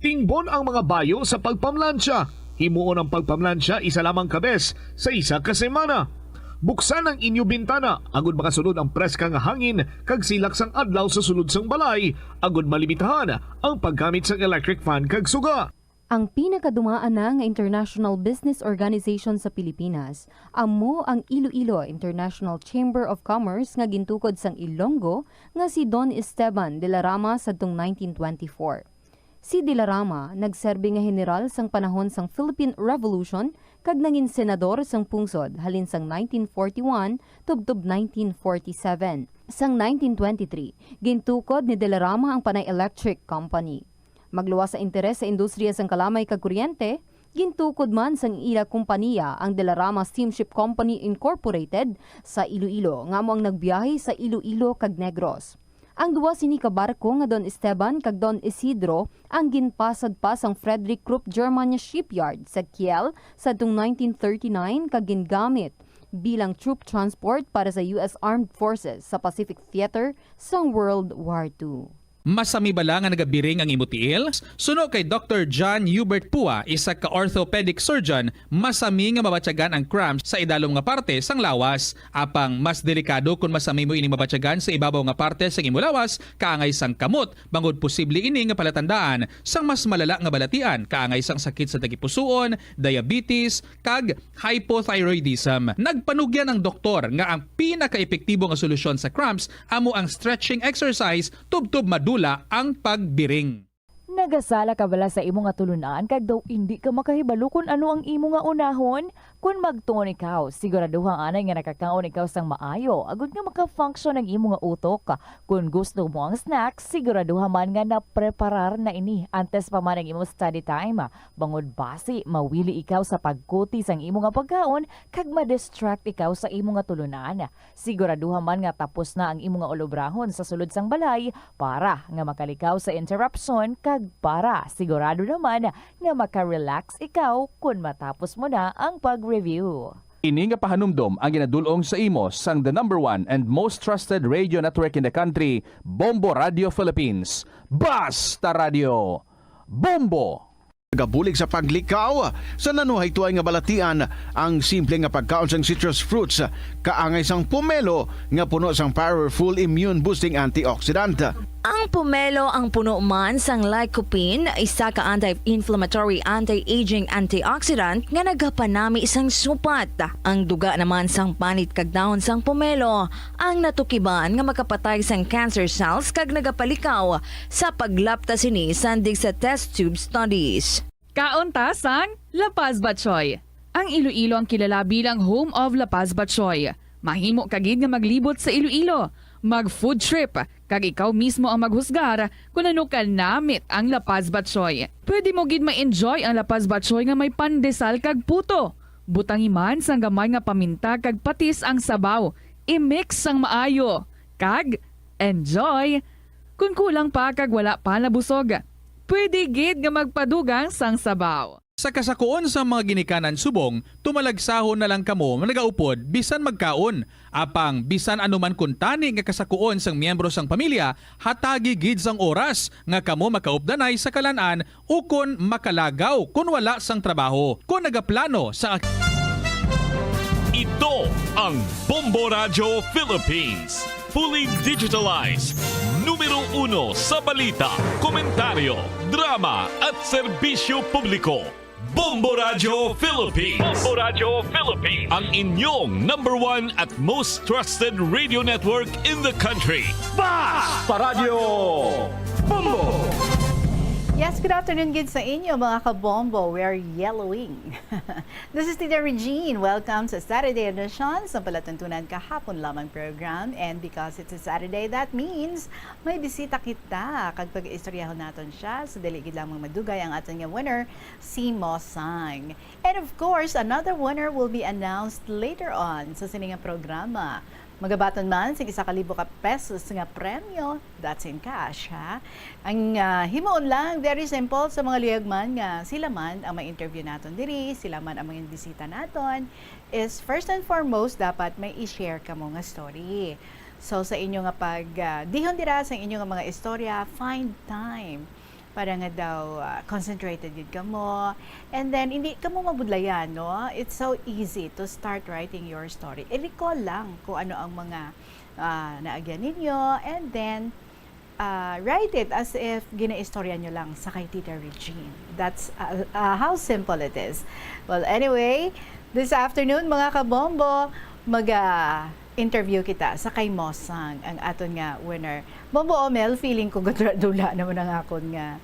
Tingbon ang mga bayo sa pagpamlansya. Himuon ang pagpamlansya isa lamang kabes sa isa ka semana. Buksan ang inyo bintana, agud makasunod ang preska nga hangin kag silak sang adlaw sa sulod sang balay, agud malimitahan ang paggamit sang electric fan kag suga. Ang pinakadumaan na nga international business organization sa Pilipinas, amo ang Iloilo International Chamber of Commerce nga gintukod sang Ilonggo nga si Don Esteban de la Rama sadtong 1924. Si De La Rama nagserbi nga general sang panahon sang Philippine Revolution kag nangin senador sang pungsod halin sang 1941 tubtob 1947. Sang 1923, gintukod ni De La Rama ang Panay Electric Company. Magluwas sa interes sa industriya sang kalamay kag kuryente, gintukod man sang ila kompanya ang De La Rama Steamship Company Incorporated sa Iloilo nga mo ang nagbiyahe sa Iloilo kag Negros. Ang duwa sini ka barko nga Don Esteban kag Don Isidro ang ginpasad pa sang Frederick Krupp Germania Shipyard sa Kiel sa 1939 kag gingamit bilang troop transport para sa US Armed Forces sa Pacific Theater sang World War II. Masami bala nga nagabiring ang imutiil? Suno kay Dr. John Hubert Pua, isa ka orthopedic surgeon, masami nga mabatyagan ang cramps sa idalom nga parte sang lawas. Apang mas delikado kung masami mo ini mabatyagan sa ibabaw nga parte sang imo lawas, kaangay sang kamot, bangod posible ini nga palatandaan sang mas malala nga balatian, kaangay sang sakit sa tagipusoon, diabetes, kag hypothyroidism. Nagpanugyan ang doktor nga ang pinaka-epektibo nga solusyon sa cramps amo ang stretching exercise tubtob madula ang pagbiring. Nagasala ka bala sa imo nga tulunan kag daw hindi ka makahibalo kung ano ang imo nga unahon? Kung magtuon ikaw, siguraduhang anay nga nakakaon ikaw sang maayo, agud nga maka-function ang imo nga utok. Kung gusto mo ang snacks, siguraduhan man nga napreparar na ini antes pa man ang imo study time. Bangod basi, mawili ikaw sa pagkuti sang imo nga pagkaon kag ma-distract ikaw sa imo nga tulunan. Siguraduhan man nga tapos na ang imo nga olobrahon sa sulod sang balay para nga makalikaw sa interruption kag para sigurado naman nga maka-relax ikaw kung matapos mo na ang pag-review. Ini nga pahanumdom ang ginadulong sa imo sang the #1 and most trusted radio network in the country, Bombo Radio Philippines. Basta Radio! Bombo! Gabulig sa paglikaw sa nanuhay tuay nga balatian ang simple nga pagkaon sang citrus fruits kaangay sang pomelo nga puno sang powerful immune boosting antioxidant. Ang pomelo ang puno man sang lycopene, isa ka anti-inflammatory, anti-aging antioxidant nga nagapanami isang supat. Ang duga naman sang panit kag dahon sang pomelo ang natukiban nga makapatay sang cancer cells kag nagapalikaw sa paglapta sini sandig sa test tube studies. Kaunta sang La Paz Batchoy. Ang Iloilo ang kilala bilang home of La Paz Batchoy. Mahimo kagid nga maglibot sa Iloilo, mag-food trip, kag ikaw mismo ang maghusgar kung ano ka namit ang La Paz Batchoy. Pwede mo gid ma-enjoy ang La Paz Batchoy nga may pandesal kag puto. Butangi man sang gamay nga paminta kag patis ang sabaw. I-mix sang maayo. Kag enjoy. Kung kulang pa kag wala pa nabusog, pwede gid nga magpadugang sang sabaw. Sa kasakuon sa mga ginikanan subong, tumalagsahon na lang kamo nagaupod bisan magkaon. Apang bisan anuman kun tani nga kasakuon sang miyembro sang pamilya, hatagi gid sang oras nga kamo makaupdanay sa kalan-an o kon makalagaw kun wala sang trabaho. Kung nagaplano sa Ito ang Bombo Radio Philippines. Fully digitalized. Numero 1 sa balita, komentaryo, drama at serbisyo publiko. Bombo Radio Philippines. Bombo Radio Philippines. Ang inyong #1 at most trusted radio network in the country. Basta Radio Bombo! Yes, good afternoon good sa inyo mga kabombo. We are yellowing. This is Tita Regine. Welcome sa Saturday edition sa palatuntunan kahapon lamang program. And because it's a Saturday, that means may bisita kita. Kagpag istoryahon natin siya, sa daligid lamang madugay ang ating winner, si Mosang. And of course, another winner will be announced later on sa siningang programa. Magabaton man sa 1,000 ka pesos nga premyo, that's in cash, ha? Ang himuon lang, very simple sa mga liyagman nga sila man ang ma-interview naton diri, sila man ang mga bisita naton, is first and foremost, dapat may i-share ka mo nga story. So sa inyo nga pag dihon dira sa inyo nga mga istorya, find time para nga daw concentrated yun ka mo. And then, hindi ka mo mabudlayan, no? It's so easy to start writing your story. I-recall lang kung ano ang mga naagyan ninyo, and then, write it as if gina-istorya nyo lang sa kay Tita Regine. That's how simple it is. Well, anyway, this afternoon, mga kabombo, interview kita sa kay Mosang, ang aton nga winner. Bombo Omel, feeling ko dula naman ang akon nga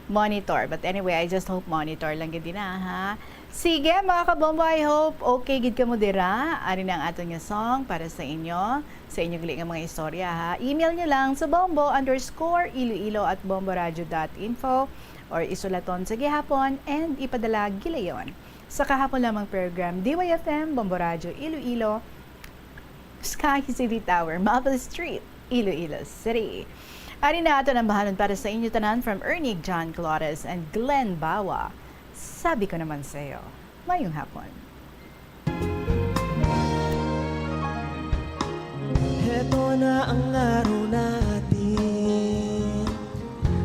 monitor. But anyway, I just hope monitor lang gid na, ha. Sige, mga kabombo, I hope okay gid ka mo dira. Ari na ang aton nga song para sa inyo gali nga mga istorya, ha. Email nyo lang sa bombo_iloilo@bomboradio.info or isulaton sa gihapon and ipadala gilayon sa kahapon lamang program DYFM Bombo Radio Iloilo, Sky City Tower, Maple Street, Iloilo City. Ari na ato ang bahanon para sa inyo tanan from Ernie John Clores and Glenn Bawa. Sabi ko naman sa iyo, mayong hapon. Heto na ang araw natin,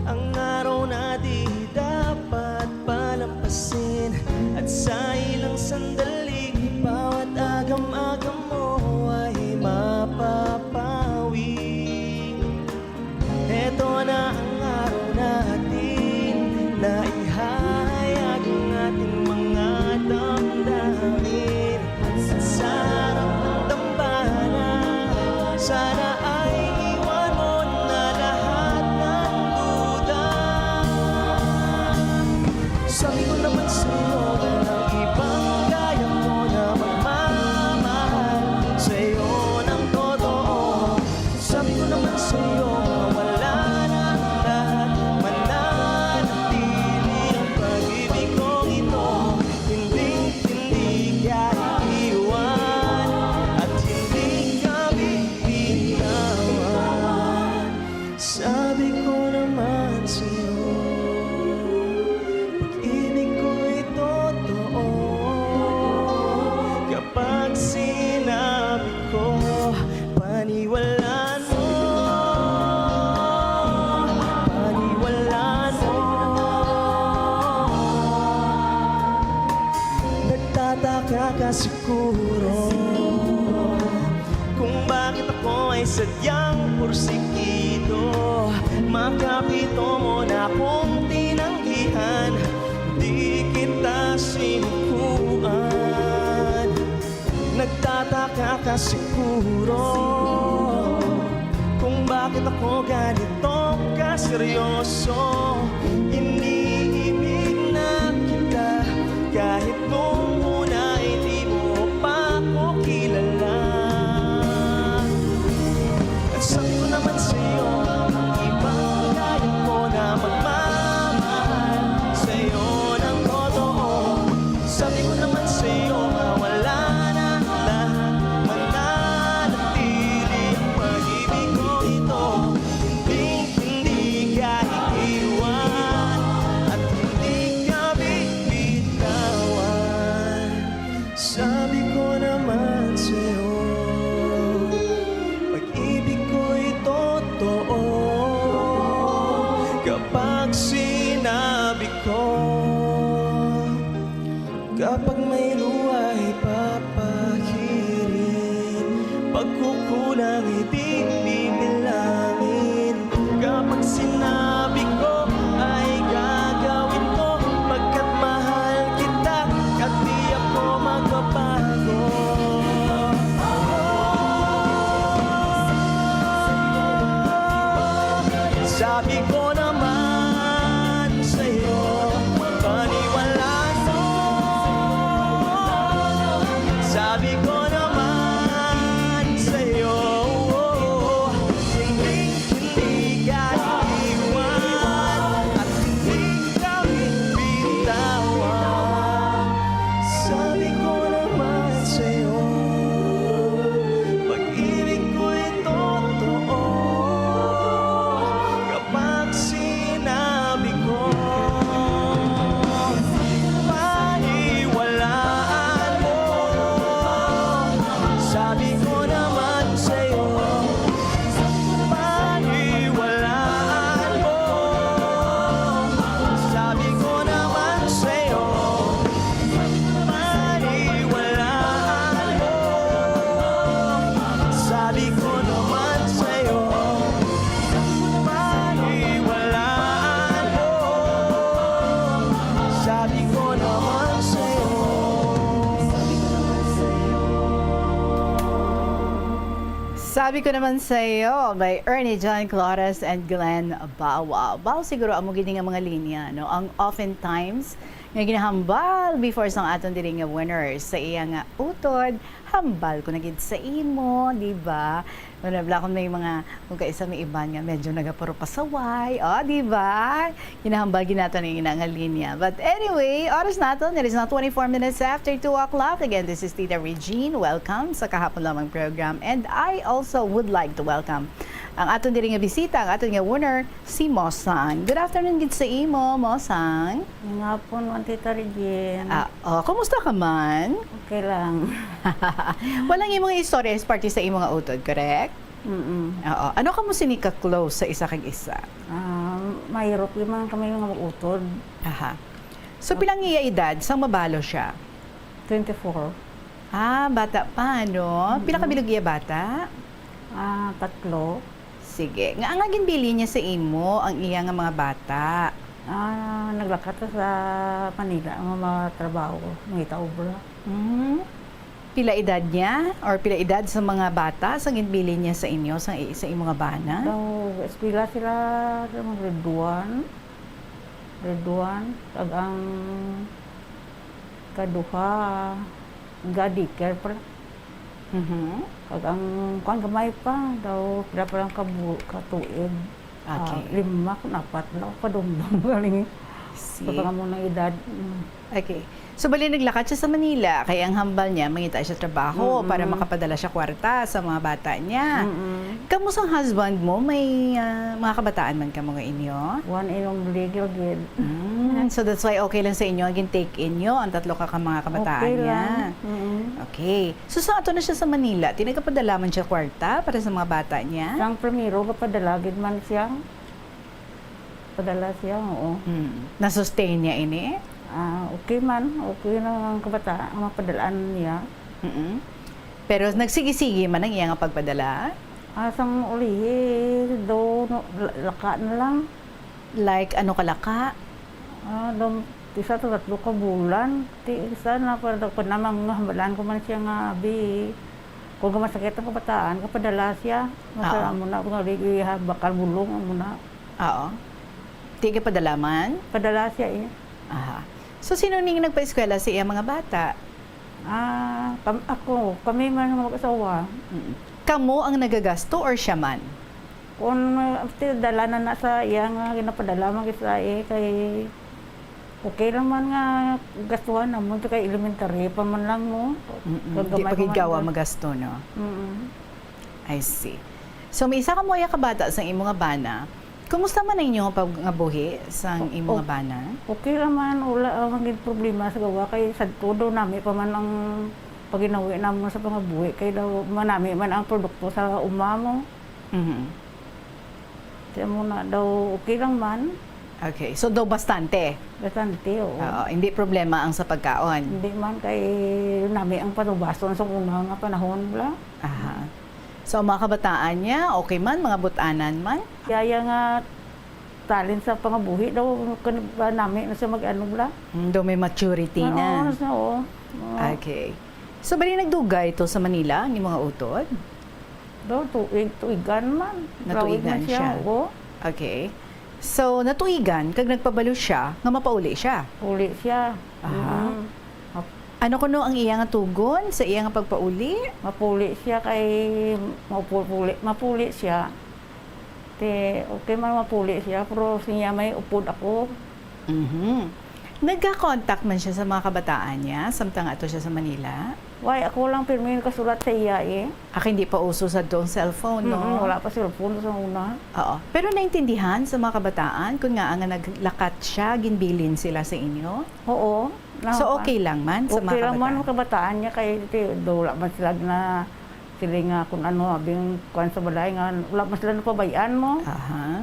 ang araw na di dapat palampasin, at sa ilang sandali bawat agam-agam mo ay mapapawi. Heto na ang araw natin na ihahayag ang ating mga damdamin, at sa harap ng dambana sana ay iwan mo na lahat ng duda. Sabi ko naman sa'yo, walang ibang kaya mo na magmamahal sa'yo ng totoo. Sabi ko naman sa'yo, wala na ang lahat, mananatili ang pag-ibig kong ito. Hindi ka iiwan at hindi ka bibitawan. Sabi ko naman sa'yo, pag-ibig ko'y totoo. Kapag sinabi ko, paniwalaan mo, paniwalaan mo. Nagtataka ka siguro kung bakit ako ay sadyang porsigido. Makapito mo na akong tinanggihan, di kita sinukuan. Nagtataka ka siguro kung bakit ako ganito kaseryoso. Iniibig na kita kahit nung una ay di mo pa ako kilala. At sabi ko naman sa'yo, ang ibang kaya ko na magmamahal sa'yo ng totoo. Sabi ko naman sa'yo, mawala na lahat, mananatili ang pag-ibig ko ito. Hindi ka iiwan at hindi ka bibitawan. Sabi ko naman sa'yo, pag-ibig ko'y totoo. Kapag sinabi ko, kapag may luwa'y papahirin, pagkukulang hindi bibilangin. Kapag sinabi ko ay gagawin ko, pagkat mahal kita. Sabi ko naman sa'yo, paniwalaan mo. Sabi ko naman sa'yo, hindi ka iwan at hindi ka bitawan. Sabi ko naman sa'yo, pag-ibig ko'y totoo kapag sinabi ko. Paniwalaan mo. Sabi ko naman sa'yo, paniwalaan mo. Sabi ko naman sa'yo, paniwalaan mo. Sabi ko naman sa'yo, paniwalaan mo. Sabi ko naman sa'yo. Sabi ko naman sa iyo by Ernie John Cloras and Glenn Bawa. Bawa siguro amo gini nga mga linya, no? Ang oftentimes nga ginahambal before sang aton diri nga winners sa iya nga utod, hambal ko na gid sa imo, di ba? Wala kung may mga kung kaisa may iban nga medyo nagapuro pasaway, di ba? Ginahambal ginato ni nga linya. But anyway, oras naton, it is now 24 minutes after 2 o'clock. Again, this is Tita Regine. Welcome sa Kahapon Lamang program. And I also would like to welcome ang aton diri nga bisita, ang aton nga winner, si Mosang. Good afternoon gid sa imo, Mosang. Nga po, Tita Regine. Kumusta ka man? Okay lang. Walang imong istorya is party sa imo nga utod, correct? Oo. Ano ka mo sini ka-close sa isa kag isa? Mahirap naman kami mga utod. Aha. So, pilang iya edad? Sang mabalo siya? 24. Bata pa, no? Pila ka bilog iya bata? 3. Sige. Nga ang ginbili niya sa imo, ang iya nga mga bata. Naglakat sa Manila, ang mga trabaho, mga obra. Pila edad niya? Or pila edad sa mga bata? Sa ginbili niya sa inyo, sa imo nga bana? Eskwela sila sa mga grade 1. Tag ang kaduha, daycare pa. Kag ang kuan gamay pa daw pila pa lang katuig. Okay. 5 kung 4 lang padumdum galing. Sa pangamon ng edad. Okay. So, bali naglakad siya sa Manila, kaya ang hambal niya, mangita siya trabaho para makapadala siya kwarta sa mga bata niya. Kamusta ang husband mo? May mga kabataan man ka mga inyo? One inom legal gid. So, that's why okay lang sa inyo, aging take inyo, ang 3 ka mga kabataan Okay niya. lang. Okay. So, saan ato na siya sa Manila? Tinagapadala man siya kwarta para sa mga bata niya? Sang primero, kapadala gid man siya. Padala siya, oo. Na-sustain niya ini? Okay man. Okay na ang kabataan, ang mapadalaan niya. Pero nagsigi-sige man ang iyang pagpadala? Sang ulihi, do laka na lang. Like, ano kalaka? Isa to 3 ka bulan. Isa na para ko namang hambalan ko man siya nga abi. Kung masakit ang kabataan, kapadala siya. Masaya mo na, kung bakal bulong mo na. Oo. Tiga padalaman? Padala siya eh. Aha. So, sino ning nagpa-eskwela sa iya mga bata? Kami man mag-asawa. Kamo ang nagagasto or siya man? Kung dala na sa iya nga ginapadala man sa iya kay okay lang man nga gastuhan na mo kay elementary pa man lang mo. Di pagigawa magasto, no? I see. So, may isa ka mo iya kabata sa imo nga bana. Kumusta man ang inyong pag-abuhi sa imo nga bana? Okay naman, wala maging problema sa gawa kay sa todo nami pa man ang paginawi namo sa pangabuhi kay daw manami man ang produkto sa uma mo. Kaya mo na daw okay lang man. Okay, so daw bastante? Bastante, oo. Hindi problema ang sa pagkaon? Hindi man kay nami ang patubason sa una nga panahon bla. Aha. So, mga kabataan niya, okay man, mga butanan man? Kaya nga talent sa pangabuhi daw namin na siya mag-ano bla. Daw may maturity na. Oo. Okay. So, bali nagdugay ito sa Manila, ni mga utod? Daw, tuigan man. Natuigan siya. Oo. Okay. So, natuigan, kag nagpabalo siya, nga mapauli siya. Uli siya. Aha. Ano kuno ang iyang tugon sa iyang pagpauli? Mapuli siya kay mapuli siya. Okay man mapuli siya, pero siya may upod ako. Nagka-contact man siya sa mga kabataan niya, samtang ato siya sa Manila? Why, ako lang pirmi kasulat sa iya eh. Hindi pa uso sa doon cellphone, no? Wala pa cellphone sa una. Oo. Pero naintindihan sa mga kabataan kung nga ang naglakat siya, ginbilin sila sa inyo? Oo. So okay lang man sa mga Okay lang man kabataan? ang kabataan niya kay wala man sila na sila nga kung ano, abing kuan sa balay nga, wala man sila napabayaan mo. Aha.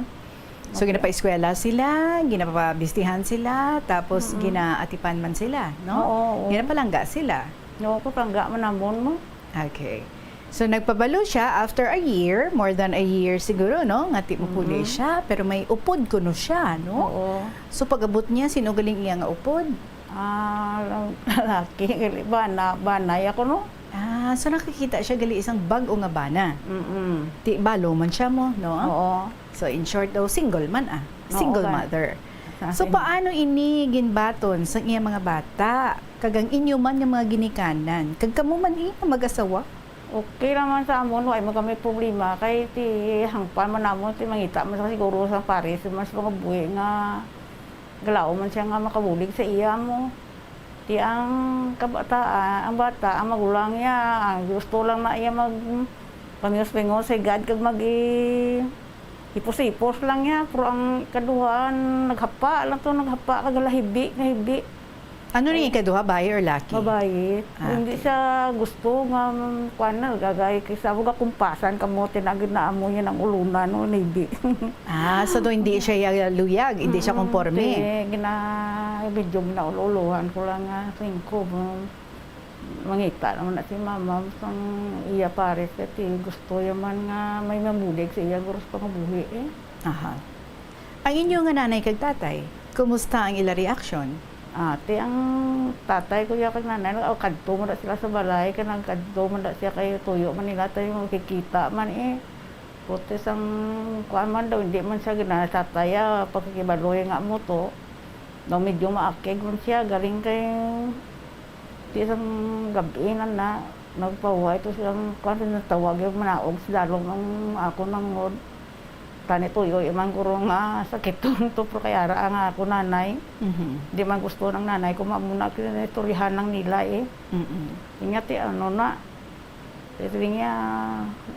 So ginapa-eskwela sila, ginapa-bistihan sila, tapos ginaatipan man sila, no? Oo. Ginapalangga sila. No, palangga man namon mo. Okay. So nagpabalo siya after a year, more than a year siguro, no? Ngati mo puli siya, pero may upod kuno siya, no? Oo. So pag-abot niya, sino galing iya nga upod? Lalaki, banay ako, no? So nakikita siya gali isang bag o nga bana. Ti balo man siya mo, no? Oo. So in short daw, single man Single Oo, mother. So paano ini ginbaton sa iya mga bata? Kagang inyo man yung mga ginikanan. Kag kamo man iya mag-asawa? Okay naman sa amon, wala mo kami problema. Kay ti hangpan man namon, ti mangita man sa siguro sa Paris, mas mga buhi nga galaw man siya nga makabulig sa iya mo. Ti ang kabataan, ang bata, ang magulang niya, ang gusto lang na iya mag pangiyos-pingos sa God kag hipos-hipos lang niya, pero ang kaduhan naghapa kagalahibi, nahibi. Ano rin ikaduha, babae or laki? Babae. Hindi siya gusto nga kuan na gagay kay sa mga kumpasan kamo tinagid na amo niya ng ulunan no nahibi. So do hindi siya luyag, hindi siya konforme. Medyo na ululuhan ko lang nga 5 mangita naman na si mama sang iya pares kasi gusto yaman nga may mamulig sa iya guros pangabuhi eh. Aha. Ang inyo nga nanay kag tatay, kumusta ang ila reaction? Ate ang tatay ko ya kag nanay kadto man sila sa balay kanang kadto man siya kay tuyo man nila tayo makikita man eh. Puti sang kuan man daw hindi man siya ginasatay pagkikibaloy nga mo to. Daw medyo maakig man siya galing kay di isang gabi na nagpahuhay ito silang kung tawag yung manaog sa dalong ang ako nangod tani tuyo iman ko nga sakit to pero kaya ang ako nanay di man gusto ng nanay ko mamuna kiniturihan ng nila eh ingati ano na ito niya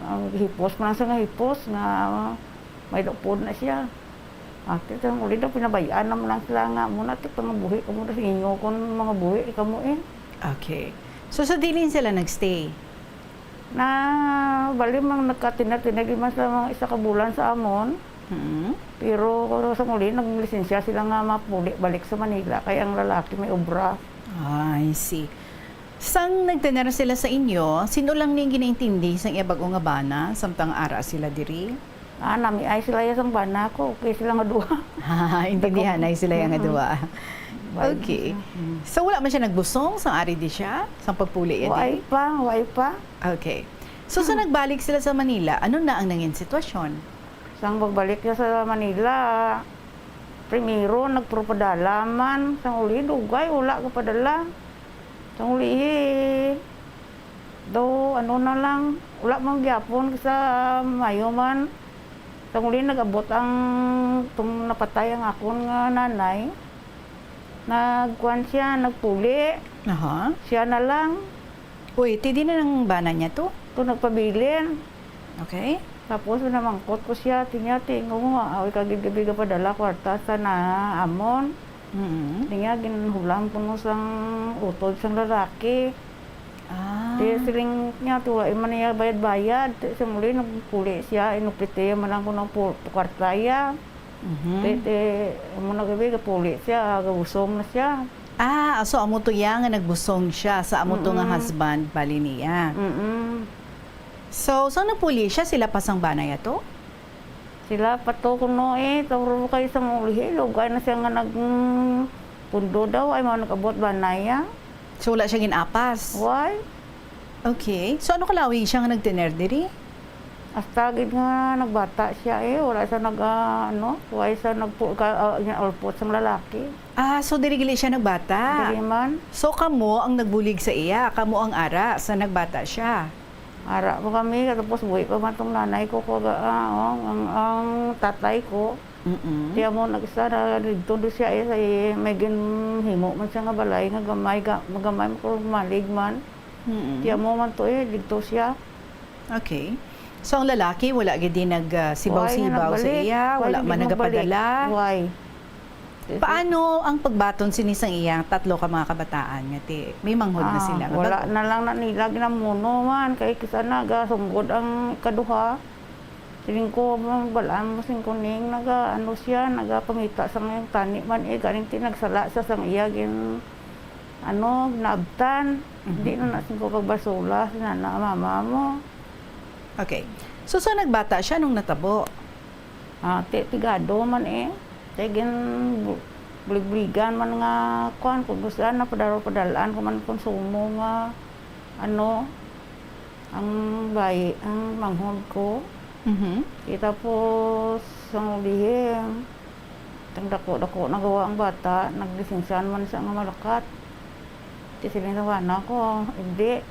ang hipos man sa nga hipos nga may dupod na siya at ito ang uli daw pinabayaan naman lang sila nga muna ito pangabuhi ka muna sa inyo kung mga buhi ka mo eh. Okay. So sa dilin sila nagstay? Bali mang nagkatinag-tinag man sa mga isa ka bulan sa amon. Pero sa muli, nag-lisensya sila nga mapuli balik sa Manila. Kaya ang lalaki may obra. I see. Sang nagtener sila sa inyo, sino lang ning ginaintindi sa iya bagong nga bana, samtang ara sila diri? Nami ay sila yung bana ko. Okay sila nga duha. Intindihan ay sila yung nga duha. Okay. So wala man siya nagbusong sang ari di siya sang pagpuli yan? Way pa. Okay. So sa nagbalik sila sa Manila, ano na ang nangin sitwasyon? Sang pagbalik niya sa Manila, primero nagpropadala man sang uli dugay wala ka padala. Sang uli do ano na lang wala man gyapon sa Mayo man. Sang uli nagabot ang napatay ang akon nga nanay. Nagkuhan siya, nagpuli. Siya na lang. Uy, di na ng bana niya to? Ito nagpabilin. Okay. Tapos namangkot ko siya, tingnan nga, awi kagid-gabi ka padala, kwarta sa na amon. Tingnan, ginhulang po mo sang utod sang lalaki. Siling niya, tuwa, iman niya bayad-bayad. Sa muli, nagpuli siya, inupite, malang ko ng kwarta niya. Muna gabi, kapuli siya, gabusong na siya. So amo to nga nagbusong siya sa amo to nga husband, bali niya. So, saan napuli siya? Sila pasang banay ato? Sila pato kuno tawro kayo sa ulihi, lugay na siya nga nagpundo daw, ay mga nakabot banaya. So, wala siya ginapas? Why? Okay. So, ano kalawin siya nga nagtiner diri? Hasta gid nga nagbata siya wala siya wala siya ulpot sa lalaki. So dirigili siya nagbata. Dili man. So kamo ang nagbulig sa iya, kamo ang ara sa nagbata siya. Ara po kami, tapos buhay pa man tong nanay ko, ang tatay ko. Tiya mo nag-isa na dito do siya sa may ginhimo man siya nga balay, nga gamay mo ko malig man. Tiya mo man to dito siya. Okay. So ang lalaki, wala gid din nagsibaw-sibaw sa iya, wala man nagapadala. Why? Paano ang pagbaton sinisang iyang tatlo ka mga kabataan nga ti? May manghod na sila. Wala na lang na nila ginamuno man, kay kisa nagasumgod ang kaduha. Siling ko, balaan mo sing kuning, siya, nagapamita sa ngayong tani man, galing tinagsala sa sang iya, naabtan. Hindi na nasin ko pagbasula, sinana mama mo. Okay. So, nagbata siya nung natabo? Tigado man Tigin bulig-buligan man nga kung gusto na padalaan ko man konsumo nga ang bayi, ang manghod ko. Tapos ang lihim, dako-dako nagawa ang bata, naglisensyaan man siya nga malakat. Tisilinawan ako, hindi.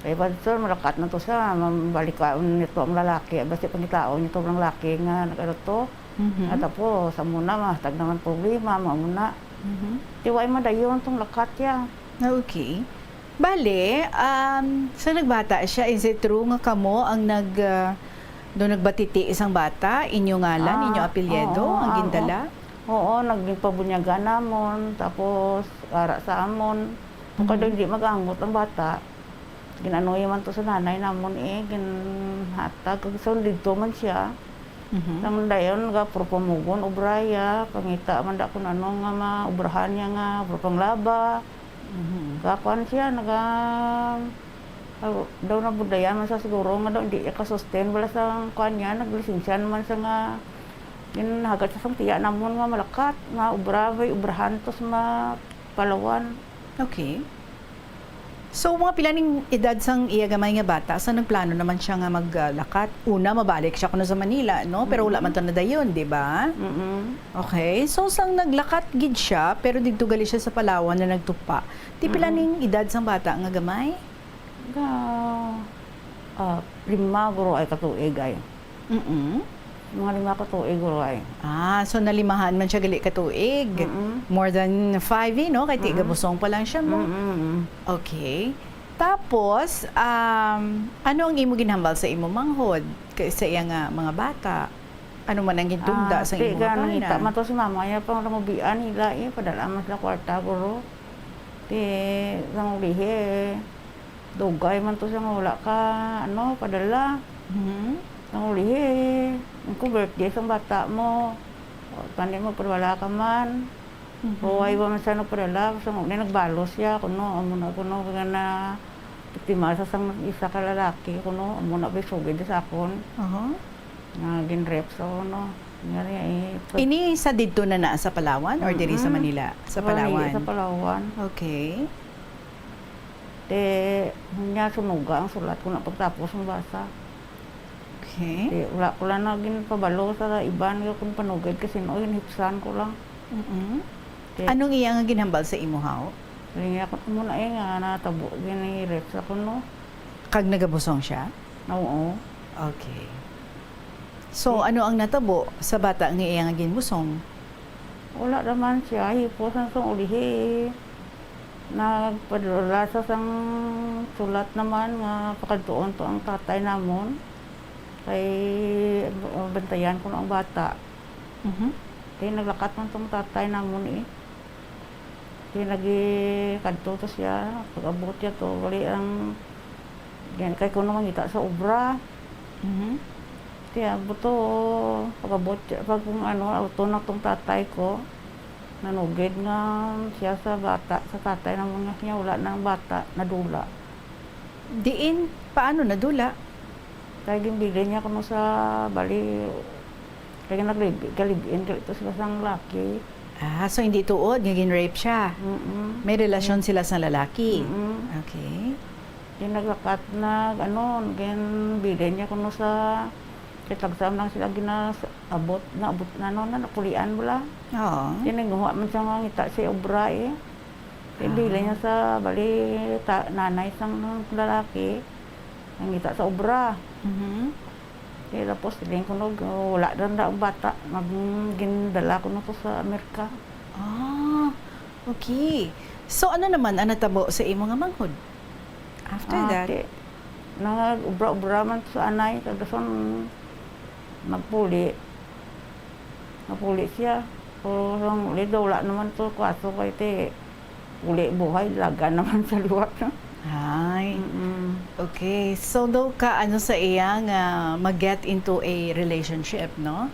Kaya ba sir, malakat na to siya, mabalikaan nito ang lalaki. Basta pangitaon nito ang lalaki nga nagkarato. At tapos, sa muna, matag naman problema, mamuna. Tiwai madayon itong lakat ya. Okay. Bale, sa nagbata siya, is it true nga kamo ang doon nagbatiti isang bata, inyo ngalan, inyo apelyedo, ang gindala? Oo, nagpabunyagan namon, tapos ara sa amon. Kung hindi mag-angot ang bata, ginanoy man to sa nanay namon ginhatag, so dito man siya. Nang dayon nga propumugon ubraya, pangita man da kun nga maubrahan niya nga propanglaba. Kakuan siya daw na budaya man sa siguro nga daw hindi ka-sustain wala sa kuan niya, naglisensiya man sa nga hagat sa tiya namon nga malakat, nga ubrahan tos Palawan. Okay. So, mga pilaning edad sang iya gamay nga bata, sa nagplano naman siya nga maglakat. Una, mabalik siya kuno sa Manila, no? Pero wala man to na dayon, di ba? Okay. So, sang naglakat gid siya, pero dito gali siya sa Palawan na nagtupa. Di pilaning edad sang bata nga gamay? Lima guro ay katuig ay. Mga 5 katuig guro ay. So nalimahan man siya gali katuig. More than 5 no? Kay tiga busong pa lang siya mo. Okay. Tapos, ano ang imo ginhambal sa imo manghod? Sa iya nga mga bata? Ano man ang gintugda sa imo mga kanan? Tiga man to si mama ya pang ramubian nila padala man sila kwarta guro. Sang lihe. Dugay man to siya nga wala ka padala. Ang ulihi, kung birthday sa bata mo, kandi mo wala ka man. Huwag ba man siya nagpadala, sa mga nagbalos siya, kuno kaya na tiktima sa isa ka lalaki, kuno, amuna ba sugid sa akon. Ginrep sa Ini sa dito na sa Palawan or diri sa Manila? Sa Palawan? Sa Palawan. Okay. Niya sunuga ang sulat ko na pagtapos ng basa. Okay. Wala na ginpabalo sa iban kung panugad kasi hinipsan ko lang. Anong iya nga ginhambal sa imo haw? Ringi ako muna nga natabo ginirep sa kuno. Kag nagabusong siya? Oo. Okay. So ano ang natabo sa bata nga iya nga ginbusong? Wala naman siya, hiposan sa ulihi. Nagpadala sa sang sulat naman nga pakadtuon to ang tatay namon. Kay bantayan ko na ang bata. Kaya naglakat man itong tatay namon Kaya nagikadto to siya. Pag-abot niya to, wali ang kaya ko naman kita sa obra. Kaya buto, pag-abot siya, pag kung auto na itong tatay ko, nanugid nga siya sa bata, sa tatay namon nga niya, wala na ang bata, nadula. Diin, paano nadula? Kaya gimbili niya kuno sa bali, kaya naglibin ito sila sang laki. So hindi tuod, nga gin-rape siya? May relasyon sila sa lalaki? Okay. Tinaglakat na bilhin niya kuno sa kitagsam lang sila abot na napulian bula. Oo. Tiniguha man siya nga ngita si obra eh. Bilhin niya sa bali nanay sang lalaki. Ang ngita sa obra. Kaya tapos din ko wala rin ang bata. Gindala ko na to sa Amerika. Okay. So ano naman ang natabo sa imo nga manghod? After that? Nag-ubra-ubra man sa anay. Kagason magpuli. Napuli siya. So, uli daw wala naman to. Kaso kay te uli buhay. Laga naman sa liwat. Ay. Okay. So daw ka ano sa iya nga mag-get into a relationship, no?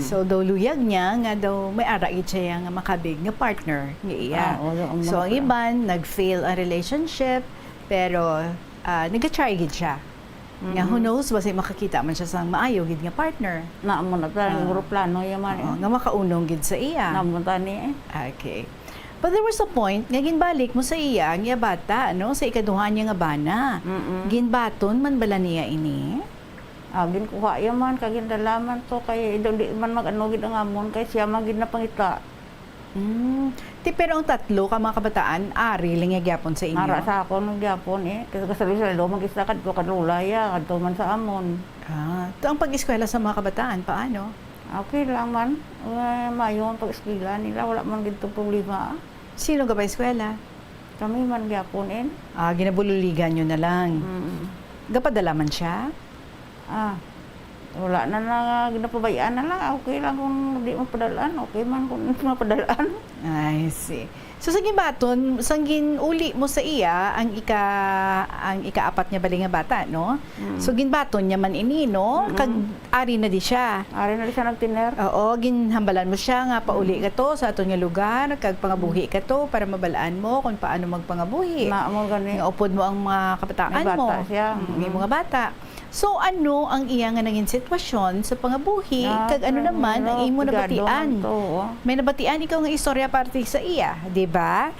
So daw luyag niya nga daw may ara siya nga makabig nga partner nga iya. So ang iban nag-fail ang relationship pero nag-try gid siya. Nga who knows basi makakita man siya sang maayo gid nga partner. Naamo na tayong plano yaman. Nga makaunong gid sa iya. Naamo tani Okay. But there was a point nga ginbalik mo sa iya nga bata, no? Sa ikaduha niya nga bana. Ginbaton man bala niya ini? Ginkuha yaman, kagindalaman to, kay di man mag-ano gid ang amon, kay siya man gid na pangita. Pero ang tatlo ka mga kabataan, ari lang nga gyapon sa inyo? Ara sa ako nung gyapon eh. Kasi kasali sa lalo, mag-isa kadto kadulaya, kadto man sa amon. Ito ang pag-eskwela sa mga kabataan, paano? Okay lang man. Mayo ang pag-eskwela nila, wala man gito problema. Sino ka ba eskwela? Kami man gyapon eh. Ginabululigan nyo na lang. Gapadala man siya? Wala na ginapabayaan na lang. Okay lang kung di mo padalaan. Okay man kung mapadalaan. I see. So sa gibaton, sang ginuli mo sa iya ang ikaapat niya bali nga bata, no? So ginbaton niya man ini, no? Kag ari na di siya. Ari na di siya nagtiner. Oo, ginhambalan mo siya nga pauli ka to sa aton nga lugar, kag pangabuhi ka to para mabalaan mo kung paano magpangabuhi. Mo gani. Nga upod mo ang mga kabataan mo. Bata siya. May mga bata. So ano ang iya nga naging sitwasyon sa pangabuhi kag ano naman ang imo nabatian? May nabatian ikaw nga istorya parte sa iya, di ba?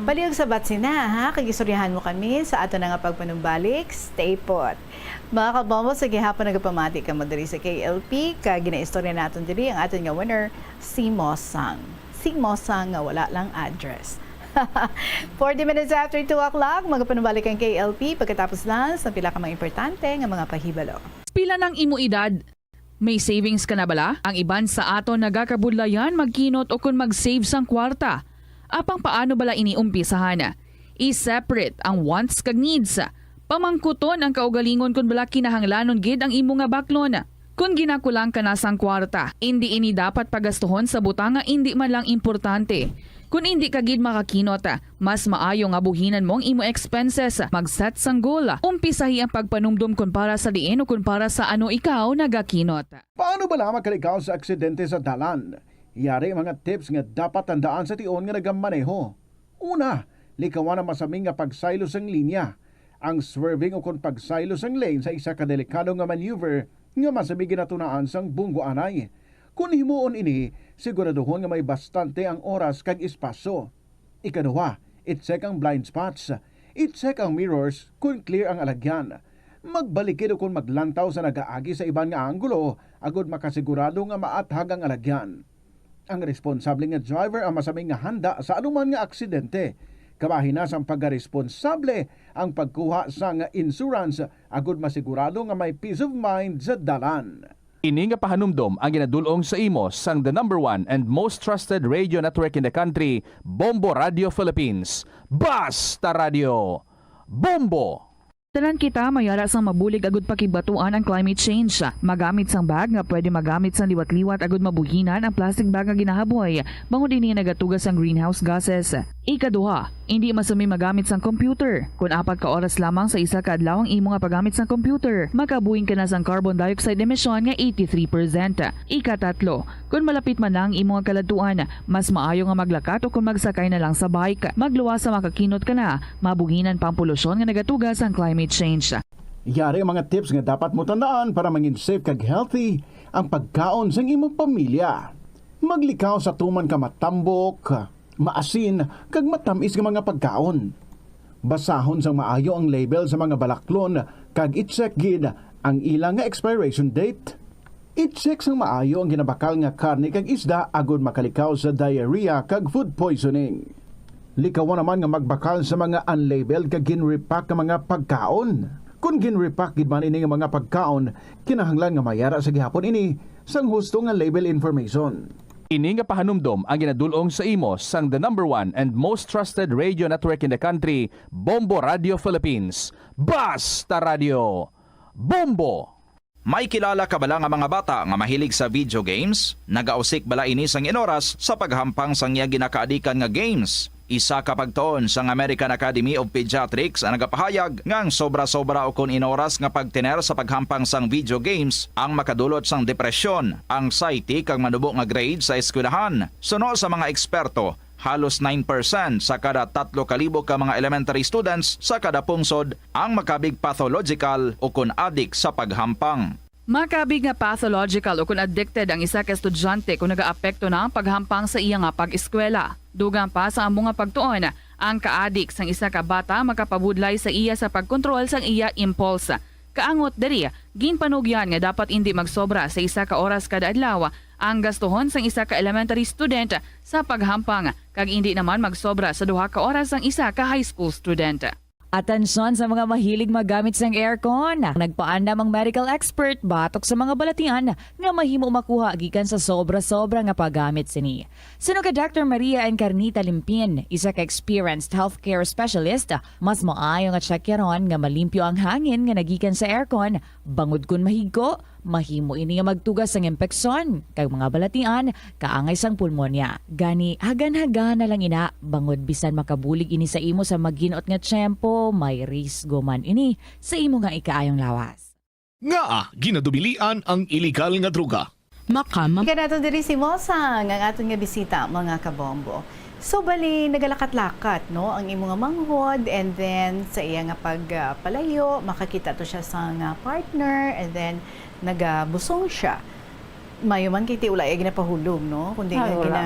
Palihog sabat sina ha, kag istoryahan mo kami sa ato na nga pagpanumbalik. Stay put. Mga kabombo, sa gihapon nagapamati ka mo diri sa KLP kag ginaistorya naton diri ang aton nga winner si Mosang. Si Mosang nga wala lang address. 40 minutes after 2 o'clock, magapanubalik ang KLP pagkatapos lang sa pila ka mga importante nga mga pahibalo. Pila ng imo edad? May savings ka na bala? Ang iban sa aton nagakabudlayan magkinot o kung mag-save sang kwarta. Apang paano bala iniumpisahan? I-separate ang wants kag needs. Pamangkuton ang kaugalingon kung bala kinahanglanon gid ang imo nga baklon. Kung ginakulang ka na sang kwarta, hindi ini dapat pagastuhon sa butanga hindi man lang importante. Kung hindi ka gid makakinot, mas maayo nga buhinan mo ang imo expenses. Mag-set sang goal. Umpisahi ang pagpanumdum kung para sa diin o kung para sa ano ikaw nagakinot. Paano ba lamang kalikaw sa aksidente sa dalan? Yari mga tips nga dapat tandaan sa tion nga nagamaneho. Una, likawan ang masaming nga pagsaylo sang linya. Ang swerving o kung pagsaylo sang lane sa isa ka delikado nga maneuver nga masabi ginatunaan sang bunggo anay. Kung himuon ini, siguraduhon nga may bastante ang oras kag espasyo. Ikaduha, i-check ang blind spots. I-check ang mirrors kung clear ang alagyan. Magbalikid o kung maglantaw sa nagaagi sa ibang nga anggulo, agud makasigurado nga maathag ang alagyan. Ang responsable nga driver ang masaming nga handa sa anuman nga aksidente. Kabahin na sang pagkaresponsable ang pagkuha sa nga insurance, agud masigurado nga may peace of mind sa dalan. Ini nga pahanumdom ang ginadulong sa imo sang the #1 and most trusted radio network in the country, Bombo Radio Philippines. Basta Radio! Bombo! Tanan kita mayara sang mabulig agud pakibatuan ang climate change. Magamit sang bag nga pwede magamit sang liwat-liwat agud mabuhinan ang plastic bag nga ginahaboy. Bangod ini nagatugas ang greenhouse gases. Ikaduha, hindi masumi magamit sang computer. Kung 4 ka oras lamang sa isa ka adlaw ang imo nga paggamit sang computer, makabuhing ka na sang carbon dioxide emission nga 83%. Ikatatlo, kung malapit man lang imo nga kaladuan, mas maayo nga maglakat o kung magsakay na lang sa bike. Magluwas sa makakinot ka na, mabuhinan pang polusyon nga nagatugas ang climate change. Yari ang mga tips nga dapat mo tandaan para mangin safe kag healthy ang pagkaon sa imong pamilya. Maglikaw sa tuman ka matambok, maasin, kag matamis nga mga pagkaon. Basahon sang maayo ang label sa mga balaklon kag i-check gid ang ilang nga expiration date. I-check sang maayo ang ginabakal nga karne kag isda agud makalikaw sa diarrhea kag food poisoning. Likawan naman nga magbakal sa mga unlabeled kag ginrepack nga mga pagkaon. Kung ginrepack gid man ini nga mga pagkaon, kinahanglan nga mayara sa gihapon ini sang husto nga label information. Ini nga pahanumdom ang ginadulong sa imo sang the number 1 and most trusted radio network in the country, Bombo Radio Philippines. Basta Radio! Bombo! May kilala ka bala nga mga bata nga mahilig sa video games? Nagausik bala ini sang inoras sa paghampang sang iya ginakaadikan nga games? Isa ka pagtuon sang American Academy of Pediatrics ang nagapahayag ngang sobra-sobra o kun inoras nga pagtiner sa paghampang sang video games ang makadulot sang depresyon, anxiety kag manubo nga grade sa eskwelahan. Suno sa mga eksperto, halos 9% sa kada 3,000 ka mga elementary students sa kada pungsod ang makabig pathological o kun addict sa paghampang. Makabig nga pathological o kung addicted ang isa ka estudyante kung nagaapekto na ang paghampang sa iya nga pag-eskwela. Dugang pa sa among nga pagtuon, ang ka-addict sang isa ka bata makapabudlay sa iya sa pagkontrol sang iya impulse. Kaangot diri, ginpanugyan nga dapat hindi magsobra sa isa ka oras kada adlaw ang gastuhon sang isa ka elementary student sa paghampang kag hindi naman magsobra sa 2 ka oras ang isa ka high school student. Atensyon sa mga mahilig magamit sang aircon. Nagpaandam ang medical expert batok sa mga balatian nga mahimo makuha gikan sa sobra-sobra nga paggamit sini. Suno ka Dr. Maria Encarnita Limpin, isa ka experienced healthcare specialist, mas maayo nga tsakyaron nga malimpyo ang hangin nga nagikan sa aircon, bangod kun mahigko, mahimo ini nga magtugas sang impeksyon kag mga balatian kaangay sang pulmonya. Gani hagan-hagan na lang ina bangod bisan makabulig ini sa imo sa maginot nga tiyempo, may risgo man ini sa imo nga ikaayong lawas. Nga ginadubilian ang iligal nga droga. Ika nato diri si Mosang ang aton nga bisita mga kabombo. So bali nagalakat-lakat no ang imo nga manghod, and then sa iya nga pagpalayo makakita to siya sa nga partner, and then nagabusong siya. Mayo man kay ti ulay ginapahulog no kundi nga gina.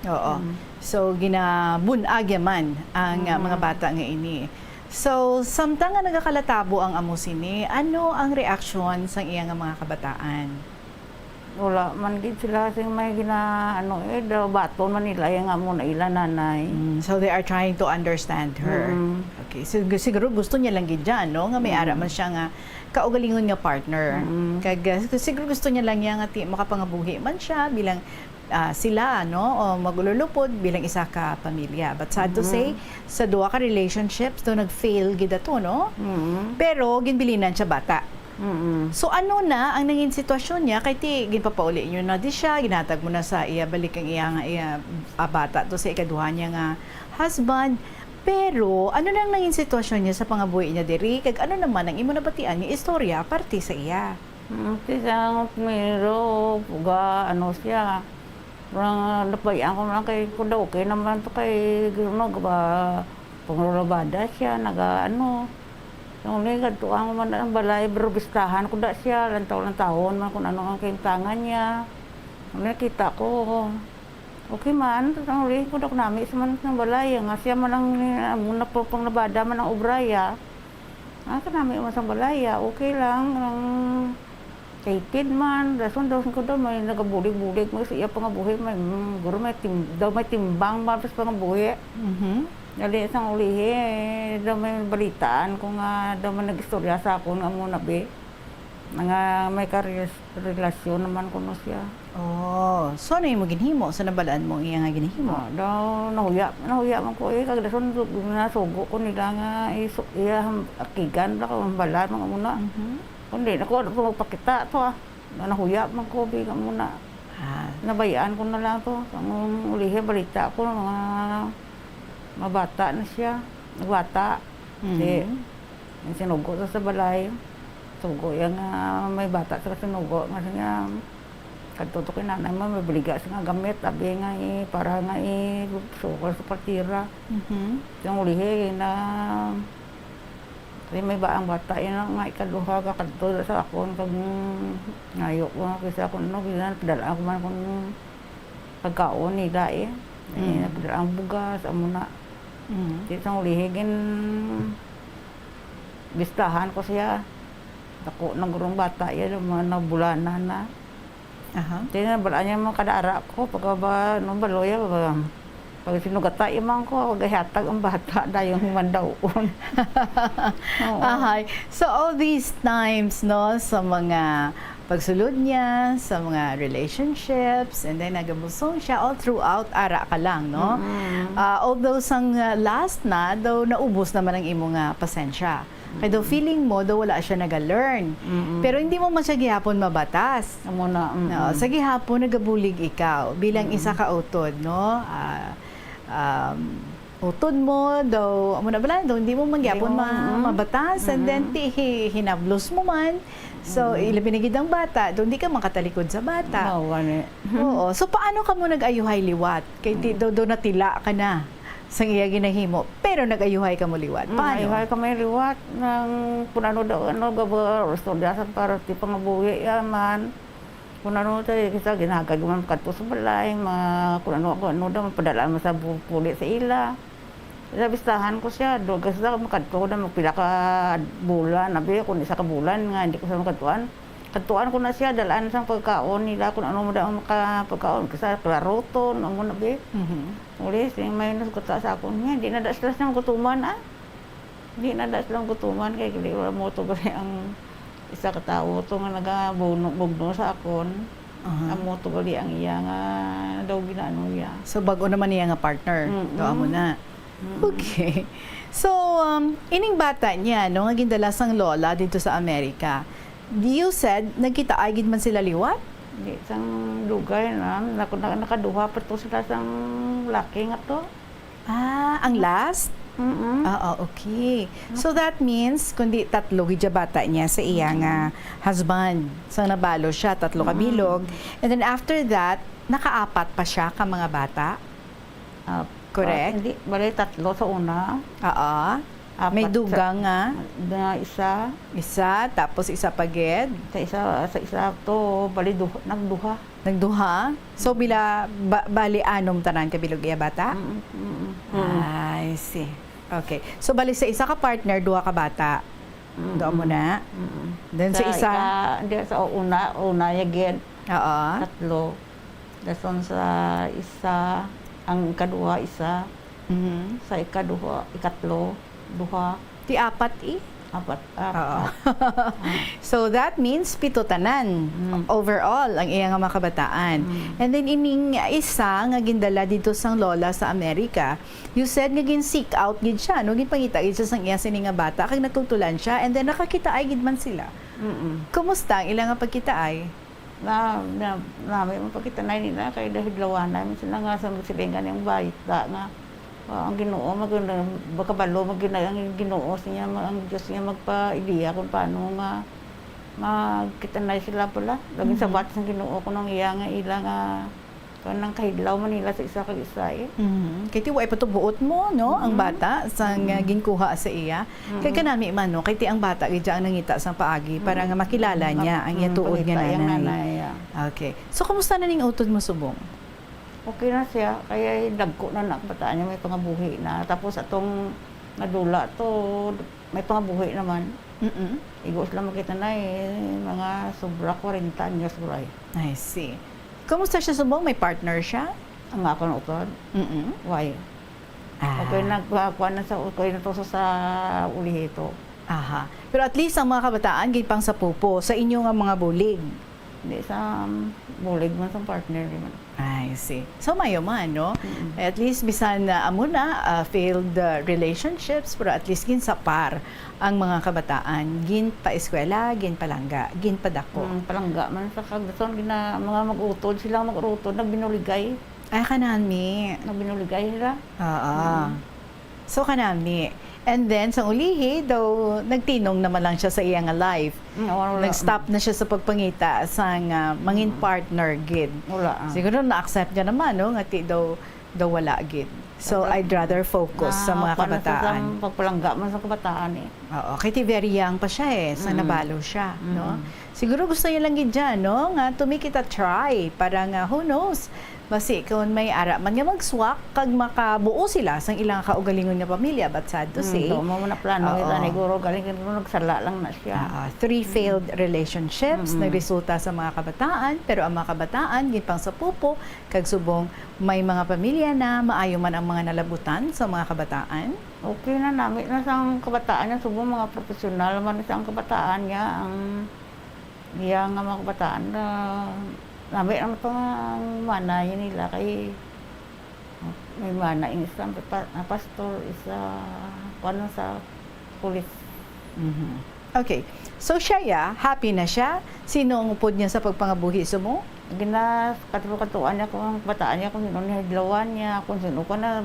Oo. So ginabunag man ang mga bata nga ini. So samtang nga nagakalatabo ang amo sini, ano ang reaksyon sa iya nga mga kabataan? Wala man gid sila sing may daw baton man nila yung amo na ila nanay. So they are trying to understand her. Okay, so siguro gusto niya lang gid dyan, no? Nga may ara man siya nga kaugalingon nga partner. Kag siguro gusto niya lang nga makapangabuhi man siya bilang sila, no? O magululupod bilang isa ka pamilya. But sad to say, sa duwa ka relationships, do nag-fail gid ato, no? Pero ginbilinan siya bata. So ano na ang naging sitwasyon niya kay ti ginpapauli niyo na di siya ginatag mo na sa iya balik ang iya bata to sa ikaduha niya nga husband, pero ano nang naging sitwasyon niya sa pangabuhi niya diri kag ano naman ang imo nabatian nga istorya parte sa iya? Tisang mero puga siya parang napayan ko lang kay kuda okay naman to kay ba panglulabada siya yung ligad to ang man ang balay berbistahan ko da siya lantaw-lantawon man kung ano ang kintangan niya. Nakita ko okay man ang ligad ko nami sa man ng balay nga siya man ang muna po panglabada man ang obraya. Kanami man sa balaya okay lang ang kaitid man dason ko daw may nagabulig-bulig mo sa iya pangabuhi may guro may timbang ba sa pangabuhi. Dali isang ulihi, daw may balitaan kung daw man nag-istorya sa ako nga muna be. Nga may relasyon naman kuno siya. Oh, so ano yung mo ginhimo? Sa nabalaan mo iya nga ginhimo? Daw nahuya man ko kag dason nasugo ko nila nga iya akigan ra ko balaan mga muna. Kundi ako magpakita to nahuya man ko bi nga muna. Nabayaan ko na lang to. Ang ulihi balita ko mga mabata na siya, nagbata. Sinugo sa balay. Sugo yung may bata sa sinugo. Kasi nga, katutukin na naman, may baliga siya nga gamit. Abi nga para nga sukol sa partira. Yung ulihi na may baang bata. Yan nga ikaduha ka kadto sa akon. Kag ngayok ko kasi ako padala ako man kung pagkaon nila Nagpadala ang bugas, amo na. Di sa ulihigin, bistahan ko siya. Ako, nagurong bata yan, mga nabulanan na. Tinabalaan niya mga kadara ko, pagka ba, nung baloya, pag sinugata imang ko, gahatag ang bata, dayong mandaon. Ahay. So all these times, no, sa mga pagsulod niya, sa mga relationships, and then nagabusong siya all throughout, ara ka lang, no? Although sang last na, daw naubos naman ang imo nga pasensya. Kaya daw feeling mo, daw wala siya nag-learn. Pero hindi mo man siya gihapon mabatas. No, sa gihapon, nagabulig ikaw bilang isa ka utod, no? Utod mo, daw, amo na bala, daw, hindi mo man gihapon mabatas, and then hinablos mo man. So, ilabinigid ang bata, doon hindi ka makatalikod sa bata. Oo. So, paano ka mo nag-ayuhay liwat? Kaya daw natila ka na sa iya ginahimo, pero nag-ayuhay ka mo liwat. Paano? Ayuhay ka may liwat ng punano daw, gabar, estudyasan para ti pangabuhi yaman. Punano tayo, kita ginagagaman kadto sa balay, kunano daw, padalaan mo sa puli sa ila. Sabistahan ko siya, doon kasi makadto na magpila ka bulan, nabi kung isa ka bulan nga, hindi ko sa makadtuan. Kadtuan ko na siya, dalaan sa pagkaon nila, kung ano mo daw makapagkaon, kasi klaroton, ano mo nabi. Ulis, yung may naskuta sa akon niya, hindi na da sila siyang kutuman, Hindi na da silang kutuman, kaya hindi wala mo ito kasi ang isa katao ito nga nagabugno sa akon. Ang mo ito gali ang iya nga daw ginaano iya. So, bago naman niya nga partner, doon mo na. Okay. So, ining bata niya, no, nga gindala sang lola dito sa Amerika, you said, nagkita agid man sila liwat? Hindi, sang lugay na, nakaduha pa to sila sang laki nga to. Ang last? Okay. So that means, kundi tatlo gidya bata niya sa iya nga husband. So nabalo siya, tatlo kabilog. And then after that, nakaapat pa siya ka mga bata? Correct? Hindi, bali tatlo sa una. May dugang nga? Isa, tapos isa pagid? Sa isa to, bali nagduha. Nagduha? So bali anom tanan kabilog iya bata? I see. Okay. So bali sa isa ka partner, duha ka bata? Doon mo na? Then sa isa? Hindi, sa una yagin. Tatlo. Dason sa isa, ang ikaduha isa. Sa ikatlo, duha. Ti apat Apat. So that means pito tanan overall ang iya nga mga kabataan. And then ining isa nga gindala dito sang lola sa Amerika, you said nga gin seek out gid siya, no, gin pangita gid siya sang iya sini nga bata kag natutulan siya, and then nakakita ay gid man sila. Kumusta ang ilang nga pagkitaay? May mapakita na nila kay dahil lawanan sila nga sa silingan yung bayita nga. Ang Ginoo baka balo ang Ginoo niya, ang Diyos niya magpa-ideya kung paano nga magkita na sila pala. Laging sabat sa Ginoo ko nang iya nga ila nga kanang kahidlaw man nila sa isa kag isa Kay ti way patubuot mo, no, ang bata sang ginkuha sa iya. Kay kanami man, no, kay ti ang bata gid ang nangita sang paagi para nga makilala niya ang iya tuod nga nanay. Okay. So kumusta na ning utod mo subong? Okay na siya, kaya dagko na nakabataan niya, may pangabuhi na. Tapos atong nadula to, may pangabuhi naman. Igos lang makita na mga sobra 40 anyos buray. I see. Kumusta siya subong? May partner siya? Ang ako na utod. Why? Okay na to sa ulihito. Pero at least ang mga kabataan, gipang sa pupo, sa inyo nga mga bulig. Hindi, sa bulig man sa partner naman. I see. So mayo man, no? At least bisan amo na failed relationships, pero at least gin sa par ang mga kabataan, gin pa eskwela, gin palangga, gin padako. Palangga man sa kagdason gina mga mag-utod sila nagbinuligay. Ay kanami, nagbinuligay sila. So kanami. And then, sa ulihi, daw, nagtinong naman lang siya sa iyang life. Nag-stop na siya sa pagpangita sa mangin partner, gid. Siguro na-accept niya naman, no? Ngati daw wala, gid. So, I'd rather focus sa mga kabataan. Pagpalangga man sa kabataan, Oo, kaya very young pa siya sa nabalo siya, no? siguro gusto niya lang gid dyan, no? Nga to make it a try para nga who knows. Basi kung may ara man nga magswak kag makabuo sila sang ilang kaugalingon nga pamilya, but sad to say. Ito mo na plano kita ni Guro galing nagsala lang na siya. 3 failed relationships nagresulta sa mga kabataan, pero ang mga kabataan gipang sa pupo kag subong may mga pamilya na maayo man ang mga nalabutan sa mga kabataan. Okay na namin na sa kabataan niya, subong mga profesional man sa kabataan niya, ang iya nga mga kabataan na namin ang manayin nila kay may mana yung isang pastor, isa paano sa pulis. Okay. So siya, happy na siya? Sino ang upod niya sa pagpangabuhi mo? Katuan niya kung bataan niya, kung sino nahidlawan niya, kung sino ka na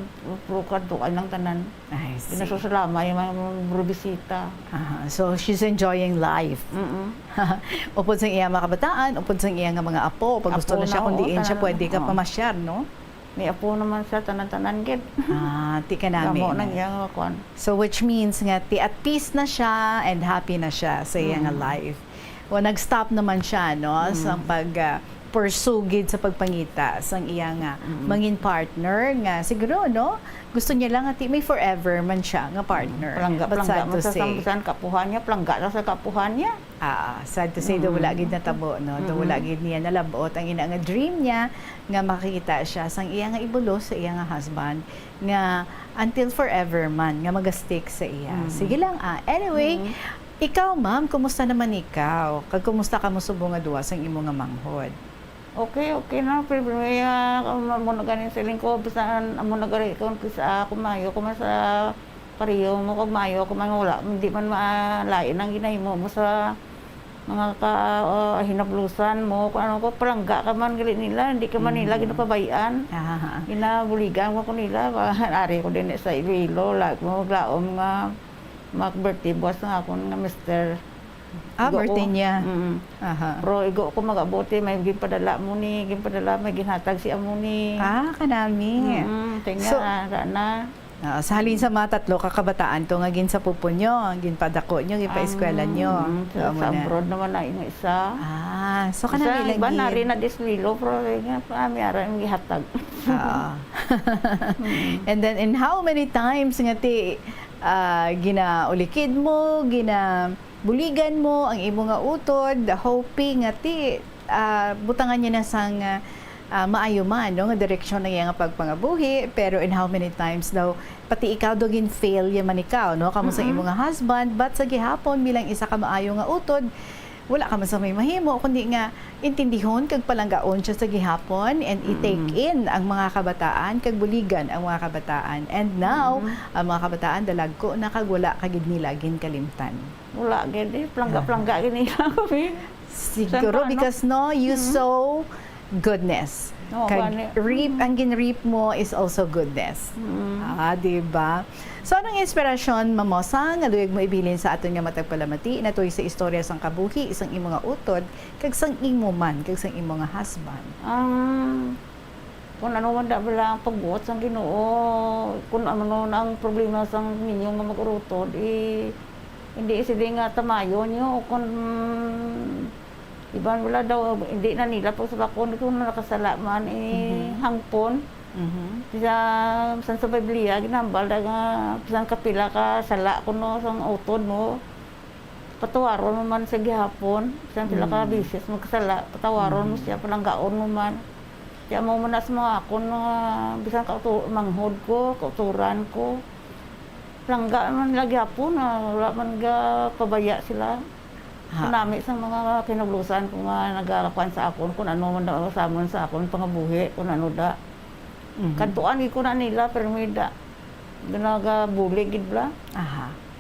katuan ng tanan. Ginasusalama yung mga brubisita. So she's enjoying life. Upod sa iya mga kabataan, upod sa iya nga mga apo. Pag gusto na siya, kung diin siya, pwede ka pamasyar, no? May apo naman siya, tanan-tanan gid. Ti ka namin. Gamo nang iyang kwan. So which means nga, at peace na siya and happy na siya sa iya nga life. Well, nag-stop naman siya, no? Sa pursue gid sa pagpangita sang iyang mangin partner nga siguro no gusto niya lang ati may forever man siya nga partner. Plangga man sa sambusan kapuhan niya, plangga sa kapuhan niya. Sad to say do wala gid natabo no, do wala gid niya nalabot ang ina nga dream niya nga makita siya sang iya nga ibulo sa iya nga husband nga until forever man nga magastick sa iya. Sige lang anyway, ikaw ma'am, kumusta naman ikaw? Kag kumusta ka mo subong nga duwa sang imo nga manghod? Okay na, pero mo na ganin sa lingko, bisan mo na ganin kung sa kumayo, kung sa pariyo mo, kung mayo, kung wala, hindi man malain ang ginahimo mo sa mga hinaplusan mo, kung ano ko, palangga ka man gali nila, hindi ka man nila ginapabayan, ginabuligan mo ko nila, ari ko din sa Iloilo, lag mo, maglaom nga, mag-birthday buwas nga ako nga Mr. Birthday niya. Pero igo ko mag-abuti, may ginpadala mo ni, may ginhatag si amo ni. Kanami. So, na. Sa halin sa mga tatlo kakabataan to nga gin sa pupo nyo, ginpadako nyo, ginpa-eskwela nyo. Sa abroad naman na yung isa. So kanami lang iba na rin na diswilo, pero kami ara yung gihatag. And then, in how many times nga ti ginaulikid mo, buligan mo ang imo nga utod, hoping nga ti butangan niya na sang maayo man no nga direksyon na nga pagpangabuhi, pero in how many times daw pati ikaw daw gin fail man ikaw no kamo sa imo nga husband, but sa gihapon bilang isa ka maayo nga utod wala ka man sa may mahimo kundi nga intindihon kag palanggaon siya sa gihapon and i-take in ang mga kabataan kag buligan ang mga kabataan, and now ang mga kabataan dalagko na kag wala kagid nila gin kalimtan. Wala gid plangga gid nila kami. Siguro because no you sow goodness. Kag reap ang gin-reap mo is also goodness. Diba? So anong inspirasyon mamosa nga luyag mo ibilin sa aton nga matag palamati natoy sa istorya sang kabuhi isang imo nga utod kag sang imo man kag sang imo nga husband? Kung ano man bala ang pagbuot sang Ginoo, kung ano ang problema sang ninyo nga mag-urutod, hindi sila nga tamayo nyo, kung iban wala daw, hindi na nila pag sa bakon, kung nakasala man, hangpon. Sa Biblia, ginambal na nga, sa kapila ka, sala ko no, sa utod mo, patawaron mo man sa gihapon, sa sila ka bisis, magkasala, patawaron mo siya, palanggaon mo man. Kaya mo manas mga ako na bisan ka manghod ko, kauturan ko. Langga man lagi hapon na wala man ga pabaya sila. Nami sa mga kinablusan ko nga nagakakuan sa akon kung ano man daw samon sa akon pangabuhi kung ano da. Kantuan ko na nila pero may da. Ganaga bulig gid bla.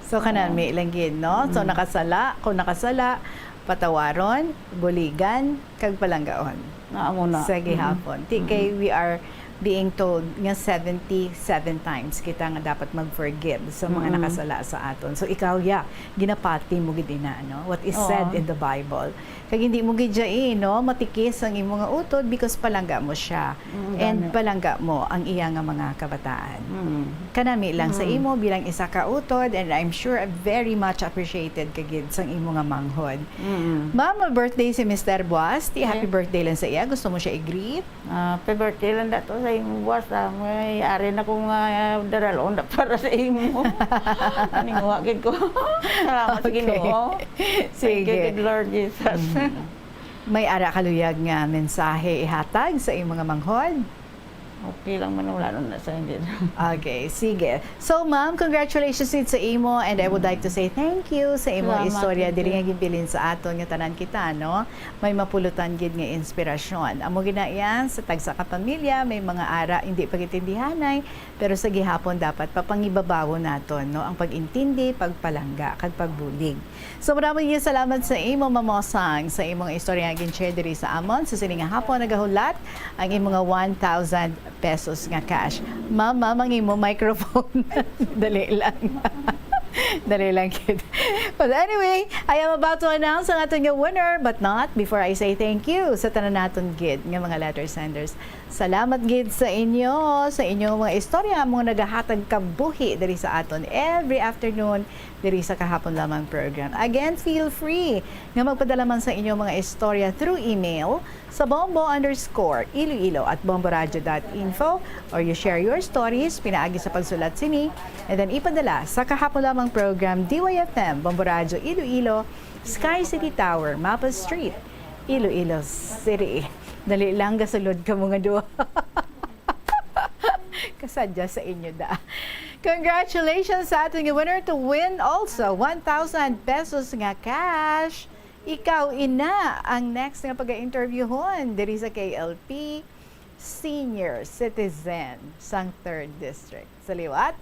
So kanami lang gid no. So nakasala, kung nakasala patawaron, buligan kag palanggaon. Naamo na. Sa gihapon. Kay we are being told nga 77 times kita nga dapat mag-forgive sa mga nakasala sa aton. So ikaw ginapati mo gid ina, no? What is said in the Bible. Kag hindi mo gid no, matikis ang imong nga utod because palangga mo siya. And palangga mo ang iya nga mga kabataan. Kanami lang sa imo bilang isa ka utod, and I'm sure very much appreciated kagid sa imo nga manghod. Ma'am, birthday si Mr. Buasti. Happy birthday lang sa iya. Gusto mo siya i-greet? Happy birthday lang dato sa imo boss. May ari na kong daralon na para sa imo. Aning ko. Salamat sa Ginoo. Sige. Thank you, Lord Jesus. May ara kaluyag nga mensahe ihatag sa imong mga manghod? Okay lang man, wala na sa hindi. Okay, sige. So ma'am, congratulations sa imo, and I would like to say thank you sa imong Salamat, istorya thank diri you. nga gibilin sa aton nga tanan kita, no? May mapulutan gid nga inspirasyon. Amo ginaiyan sa tagsa ka pamilya, may mga ara hindi pagitindihanay, pero sa gihapon dapat papangibabawo naton, no? Ang pag-intindi, pagpalangga, kag pagbulig. So maraming salamat sa imo, Mamosang, sa imong istorya nga gin-share diri sa amon. Sa sining hapon nagahulat ang imong 1,000 pesos nga cash. Mama, mangi mo microphone. Dali lang. Dali lang kid. But anyway, I am about to announce ang ating winner, but not before I say thank you sa tanan naton gid nga mga letter senders. Salamat gid sa inyo, sa inyong mga istorya mga nagahatag kabuhi diri sa aton every afternoon diri sa Kahapon Lamang program. Again, feel free nga magpadala man sa inyong mga istorya through email sa bombo_iloilo@bomboradio.info, or you share your stories pinaagi sa pagsulat sini, and then ipadala sa Kahapon Lamang program, DYFM, Bombo Radio Iloilo, Sky City Tower, Mapa Street, Iloilo City. Dali lang gasulod ka mga duwa. Kasadya sa inyo da. Congratulations sa ating winner to win also 1,000 pesos nga cash. Ikaw ina ang next nga pag-interviewon diri sa KLP Senior Citizen sang 3rd District. Sa liwat,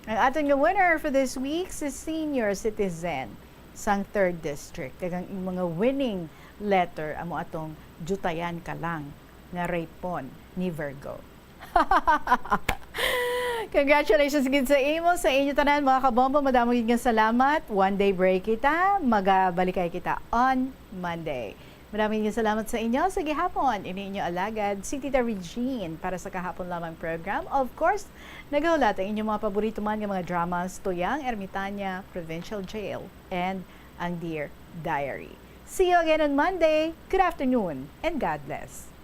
ang ating winner for this week si Senior Citizen sang 3rd District. Kagang mga winning letter amo atong jutayan ka lang nga rapon ni Virgo. Congratulations gid sa imo, sa inyo tanan mga kabombo. Madamo gid nga salamat. One day break kita, magabalikay kita on Monday. Maraming salamat sa inyo. Sa gihapon, ini inyo alagad si Tita Regine para sa Kahapon Lamang program. Of course, nagahulat ang inyong mga paborito man nga mga dramas, Tuyang, Ermitanya, Provincial Jail, and ang Dear Diary. See you again on Monday. Good afternoon and God bless.